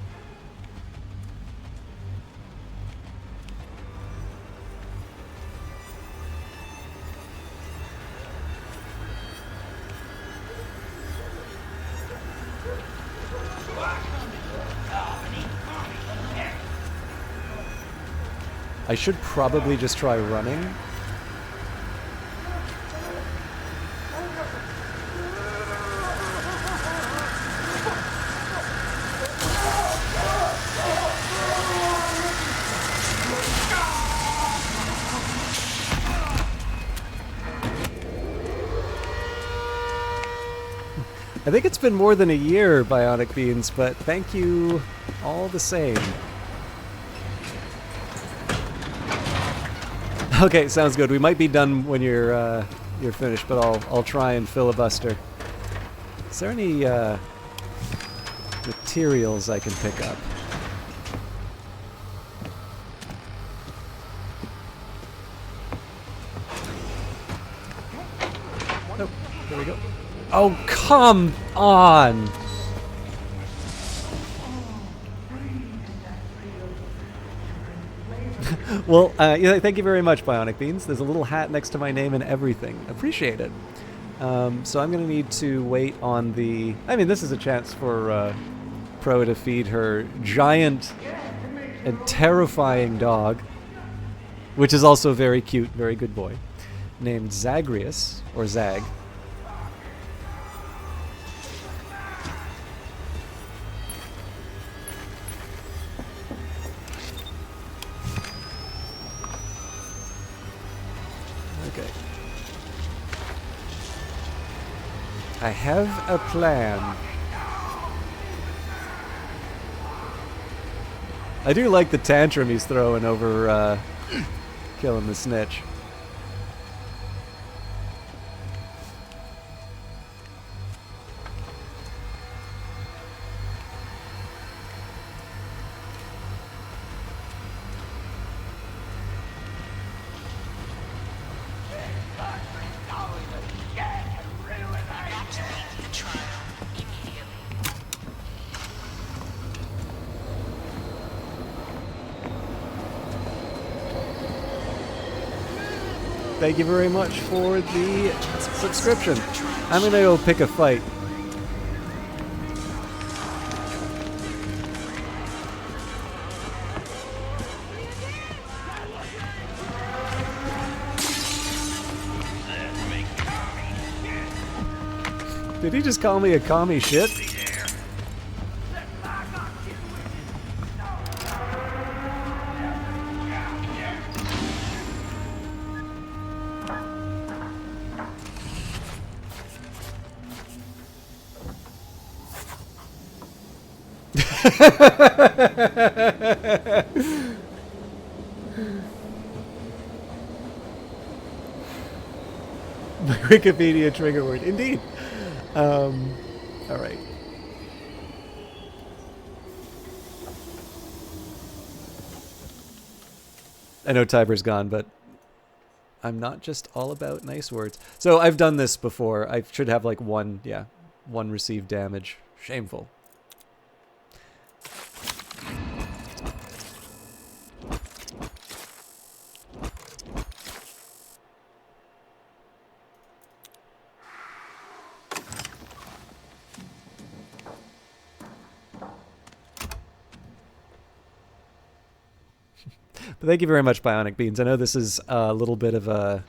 I should probably just try running. I think it's been more than a year, Bionic Beans, but thank you all the same. Okay, sounds good. We might be done when you're finished, but I'll try and filibuster. Is there any materials I can pick up? Oh, there we go. Oh, come on! Well, yeah, thank you very much, Bionic Beans. There's a little hat next to my name and everything. Appreciate it. So I'm going to need to wait on the... I mean, this is a chance for Pro to feed her giant and terrifying dog, which is also very cute, very good boy, named Zagreus, or Zag. I have a plan. I do like the tantrum he's throwing over killing the snitch. Thank you very much for the subscription. I'm gonna go pick a fight. Did he just call me a commie shit? My Wikipedia trigger word, indeed. All right. I know Tiber's gone, but I'm not just all about nice words. So I've done this before. I should have like one received damage. Shameful. But thank you very much, Bionic Beans. I know this is a little bit of a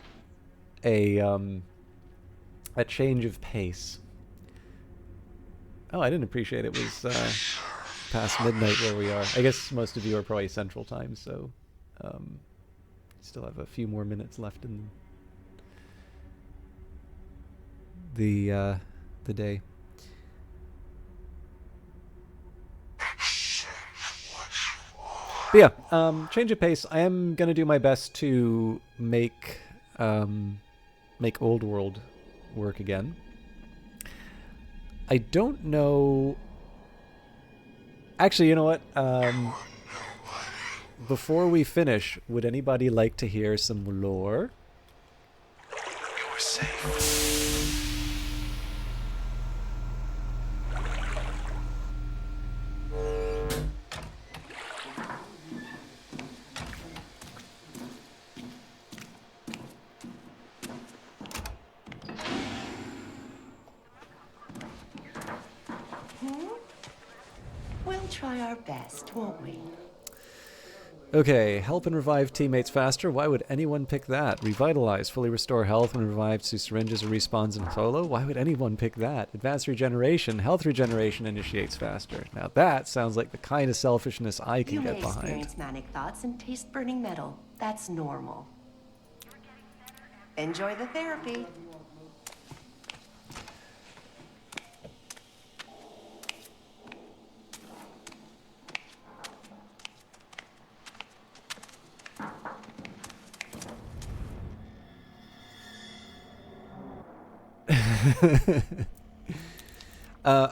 change of pace. Oh, I didn't appreciate it was past midnight where we are. I guess most of you are probably Central Time, so still have a few more minutes left in the day. But yeah, change of pace. I am gonna do my best to make Old World work again. I don't know. Actually, you know what? Before we finish, would anybody like to hear some lore? You're safe. We'll try our best, won't we? Okay, help and revive teammates faster. Why would anyone pick that? Revitalize, fully restore health when revived to syringes or respawns in solo. Why would anyone pick that? Advanced regeneration, health regeneration initiates faster. Now that sounds like the kind of selfishness I can get behind. You may experience manic thoughts and taste burning metal. That's normal. Enjoy the therapy.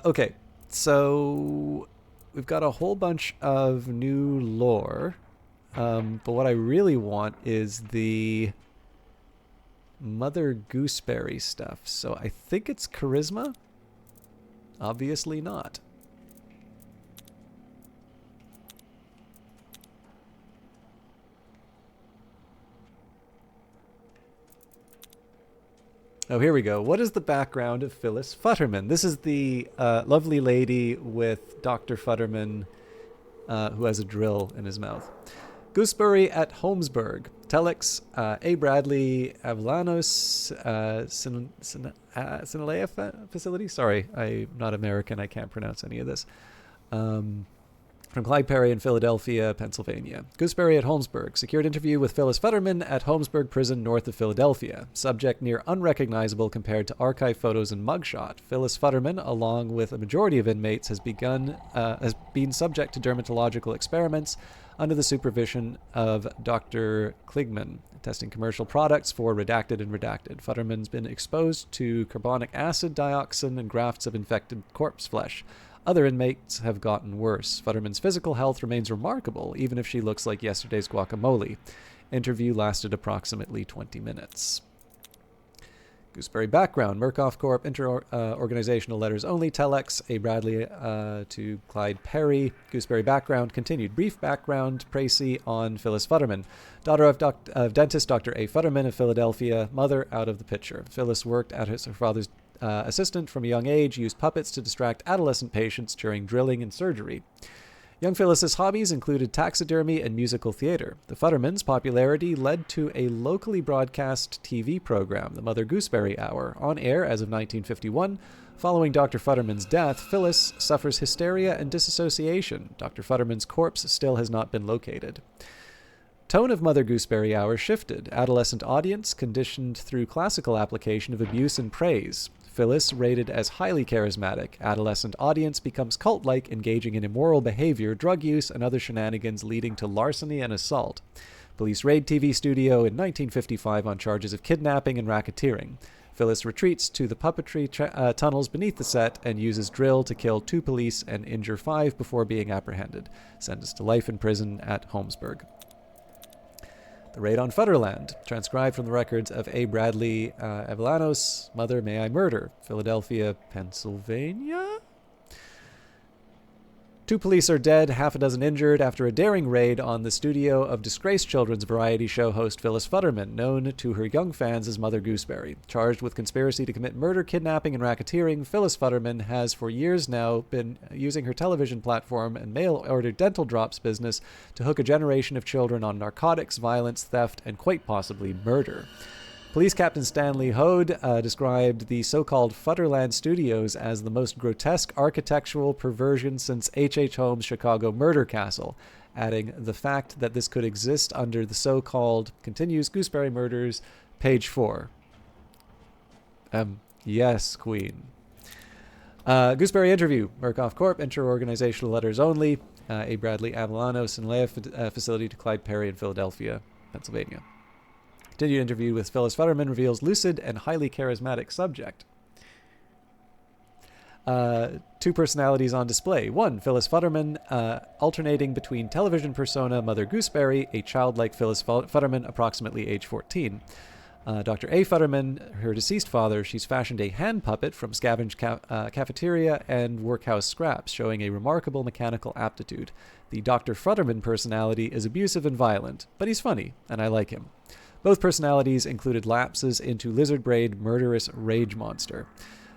Okay, so we've got a whole bunch of new lore, but what I really want is the Mother Gooseberry stuff. So I think it's charisma. Obviously not. Oh, here we go. What is the background of Phyllis Futterman? This is the lovely lady with Dr. Futterman who has a drill in his mouth. Gooseberry at Holmesburg. Telex, A. Bradley, Avlanos, Sinalea facility? Sorry, I'm not American. I can't pronounce any of this. From Clyde Perry in Philadelphia, Pennsylvania. Gooseberry at Holmesburg. Secured interview with Phyllis Futterman at Holmesburg Prison north of Philadelphia. Subject near unrecognizable compared to archive photos and mugshot. Phyllis Futterman, along with a majority of inmates, has been subject to dermatological experiments under the supervision of Dr. Kligman, testing commercial products for redacted and redacted. Futterman's been exposed to carbonic acid, dioxin, and grafts of infected corpse flesh. Other inmates have gotten worse. Futterman's physical health remains remarkable, even if she looks like yesterday's guacamole. Interview lasted approximately 20 minutes. Gooseberry background, Murkoff Corp, inter-organizational letters only, Telex, A. Bradley to Clyde Perry. Gooseberry background continued. Brief background, précis on Phyllis Futterman, daughter of dentist Dr. A. Futterman of Philadelphia, mother out of the picture. Phyllis worked as her father's assistant from a young age, used puppets to distract adolescent patients during drilling and surgery. Young Phyllis's hobbies included taxidermy and musical theater. The Futtermans' popularity led to a locally broadcast TV program, the Mother Gooseberry Hour, on air as of 1951. Following Dr. Futterman's death, Phyllis suffers hysteria and disassociation. Dr. Futterman's corpse still has not been located. Tone of Mother Gooseberry Hour shifted. Adolescent audience conditioned through classical application of abuse and praise. Phyllis rated as highly charismatic. Adolescent audience becomes cult-like, engaging in immoral behavior, drug use, and other shenanigans leading to larceny and assault. Police raid TV studio in 1955 on charges of kidnapping and racketeering. Phyllis retreats to the puppetry tunnels beneath the set and uses drill to kill 2 police and injure 5 before being apprehended. Sentenced to life in prison at Holmesburg. The Raid on Futterland, transcribed from the records of A. Bradley Avelanos, Mother May I Murder, Philadelphia, Pennsylvania? 2 police are dead, half a dozen injured after a daring raid on the studio of disgraced children's variety show host Phyllis Futterman, known to her young fans as Mother Gooseberry. Charged with conspiracy to commit murder, kidnapping, and racketeering, Phyllis Futterman has for years now been using her television platform and mail-order dental drops business to hook a generation of children on narcotics, violence, theft, and quite possibly murder. Police Captain Stanley Hode described the so-called Futterland Studios as the most grotesque architectural perversion since H.H. Holmes' Chicago Murder Castle, adding the fact that this could exist under the so-called, continues Gooseberry Murders, page 4. Yes, Queen. Gooseberry interview, Murkoff Corp, inter-organizational letters only, A. Bradley Avelanos and Leah facility to Clyde Perry in Philadelphia, Pennsylvania. Continued interview with Phyllis Futterman reveals lucid and highly charismatic subject. 2 personalities on display. 1, Phyllis Futterman, alternating between television persona Mother Gooseberry, a childlike Phyllis Futterman, approximately age 14. Dr. A. Futterman, her deceased father, she's fashioned a hand puppet from scavenged cafeteria and workhouse scraps, showing a remarkable mechanical aptitude. The Dr. Futterman personality is abusive and violent, but he's funny, and I like him. Both personalities included lapses into lizard braid murderous rage monster.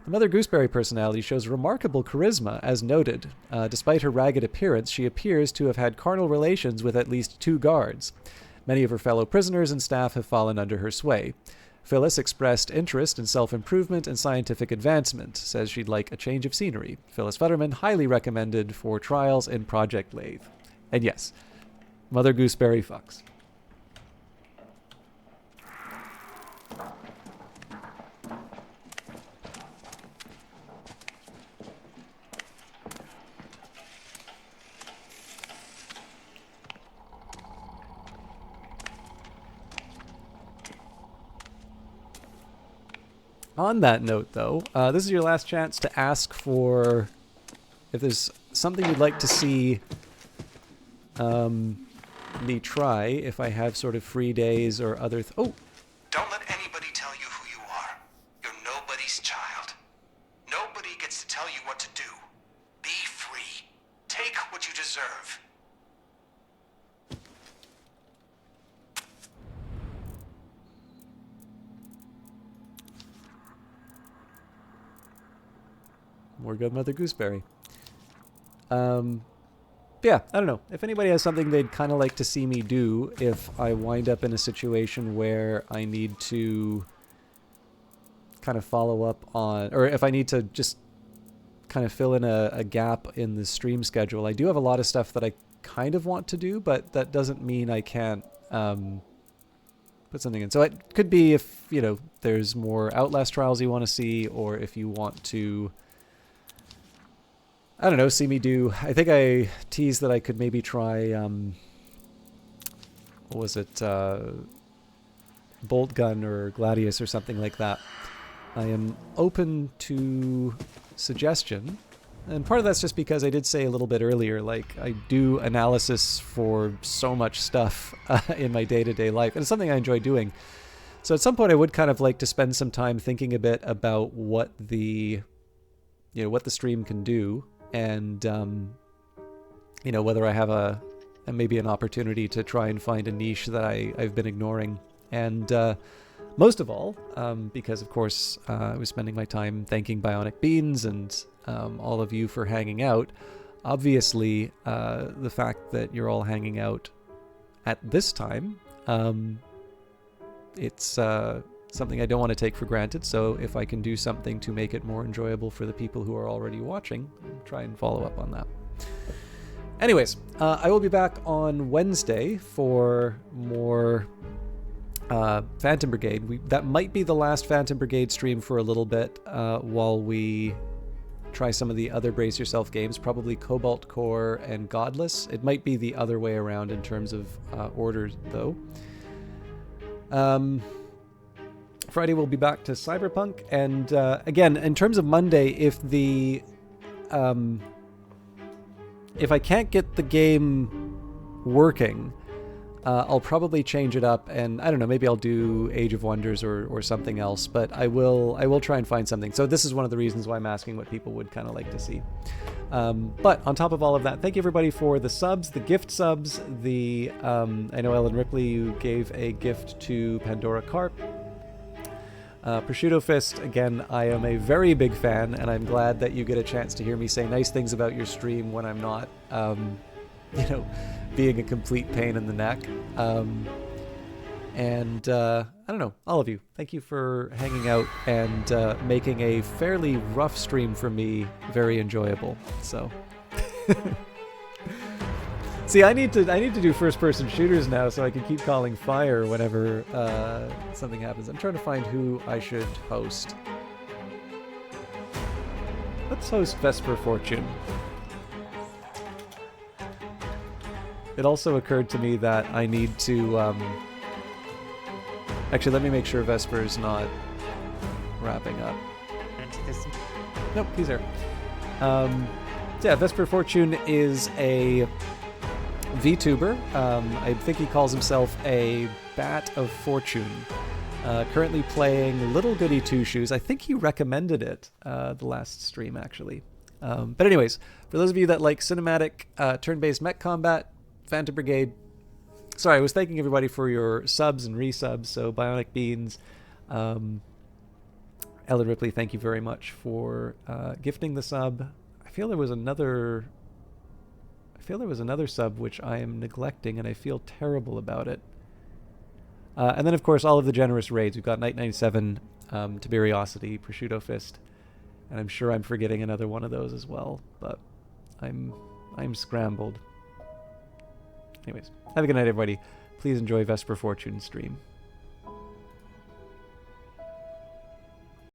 The Mother Gooseberry personality shows remarkable charisma, as noted. Despite her ragged appearance, she appears to have had carnal relations with at least 2 guards. Many of her fellow prisoners and staff have fallen under her sway. Phyllis expressed interest in self-improvement and scientific advancement, says she'd like a change of scenery. Phyllis Futterman, highly recommended for trials in Project Lathe. And yes, Mother Gooseberry fucks. On that note, though, this is your last chance to ask for if there's something you'd like to see me try, if I have sort of free days or other... Don't let anybody tell you who you are. You're nobody's child. Nobody gets to tell you what to do. Be free. Take what you deserve. More good Mother Gooseberry. Yeah, I don't know. If anybody has something they'd kind of like to see me do if I wind up in a situation where I need to kind of follow up on, or if I need to just kind of fill in a gap in the stream schedule. I do have a lot of stuff that I kind of want to do, but that doesn't mean I can't put something in. So it could be if, you know, there's more Outlast trials you want to see, or if you want to... I don't know, see me do... I think I teased that I could maybe try, what was it, Bolt Gun or Gladius or something like that. I am open to suggestion, and part of that's just because I did say a little bit earlier, like, I do analysis for so much stuff in my day-to-day life, and it's something I enjoy doing. So at some point I would kind of like to spend some time thinking a bit about what the stream can do, and whether I have maybe an opportunity to try and find a niche that I've been ignoring. And most of all, because of course I was spending my time thanking Bionic Beans and all of you for hanging out. Obviously, the fact that you're all hanging out at this time, it's something I don't want to take for granted. So if I can do something to make it more enjoyable for the people who are already watching, I'll try and follow up on that. Anyways, I will be back on Wednesday for more Phantom Brigade. That might be the last Phantom Brigade stream for a little bit while we try some of the other Brace Yourself games, probably Cobalt Core and Godless. It might be the other way around in terms of orders, though. Friday we'll be back to Cyberpunk, and again, in terms of Monday, if I can't get the game working, I'll probably change it up, and I don't know, maybe I'll do Age of Wonders or something else, but I will try and find something. So this is one of the reasons why I'm asking what people would kind of like to see. But on top of all of that, thank you everybody for the subs, the gift subs, I know Ellen Ripley, you gave a gift to Pandora Carp. Prosciutto Fist, again, I am a very big fan, and I'm glad that you get a chance to hear me say nice things about your stream when I'm not, being a complete pain in the neck. And I don't know, all of you, thank you for hanging out and making a fairly rough stream for me very enjoyable. So, see, I need to do first-person shooters now so I can keep calling fire whenever something happens. I'm trying to find who I should host. Let's host Vesper Fortune. It also occurred to me that I need to, actually, let me make sure Vesper's not wrapping up. Nope, he's there. Yeah, Vesper Fortune is a VTuber. I think he calls himself a Bat of Fortune. Currently playing Little Goody Two Shoes. I think he recommended it the last stream, actually. But anyways, for those of you that like cinematic turn-based mech combat, Phantom Brigade. Sorry, I was thanking everybody for your subs and resubs. So Bionic Beans, Ellen Ripley, thank you very much for gifting the sub. I feel there was another sub which I am neglecting, and I feel terrible about it. And then, of course, all of the generous raids. We've got Night 97, Tiberiosity, Prosciutto Fist, and I'm sure I'm forgetting another one of those as well. But I'm scrambled. Anyways, have a good night, everybody. Please enjoy Vesper Fortune stream.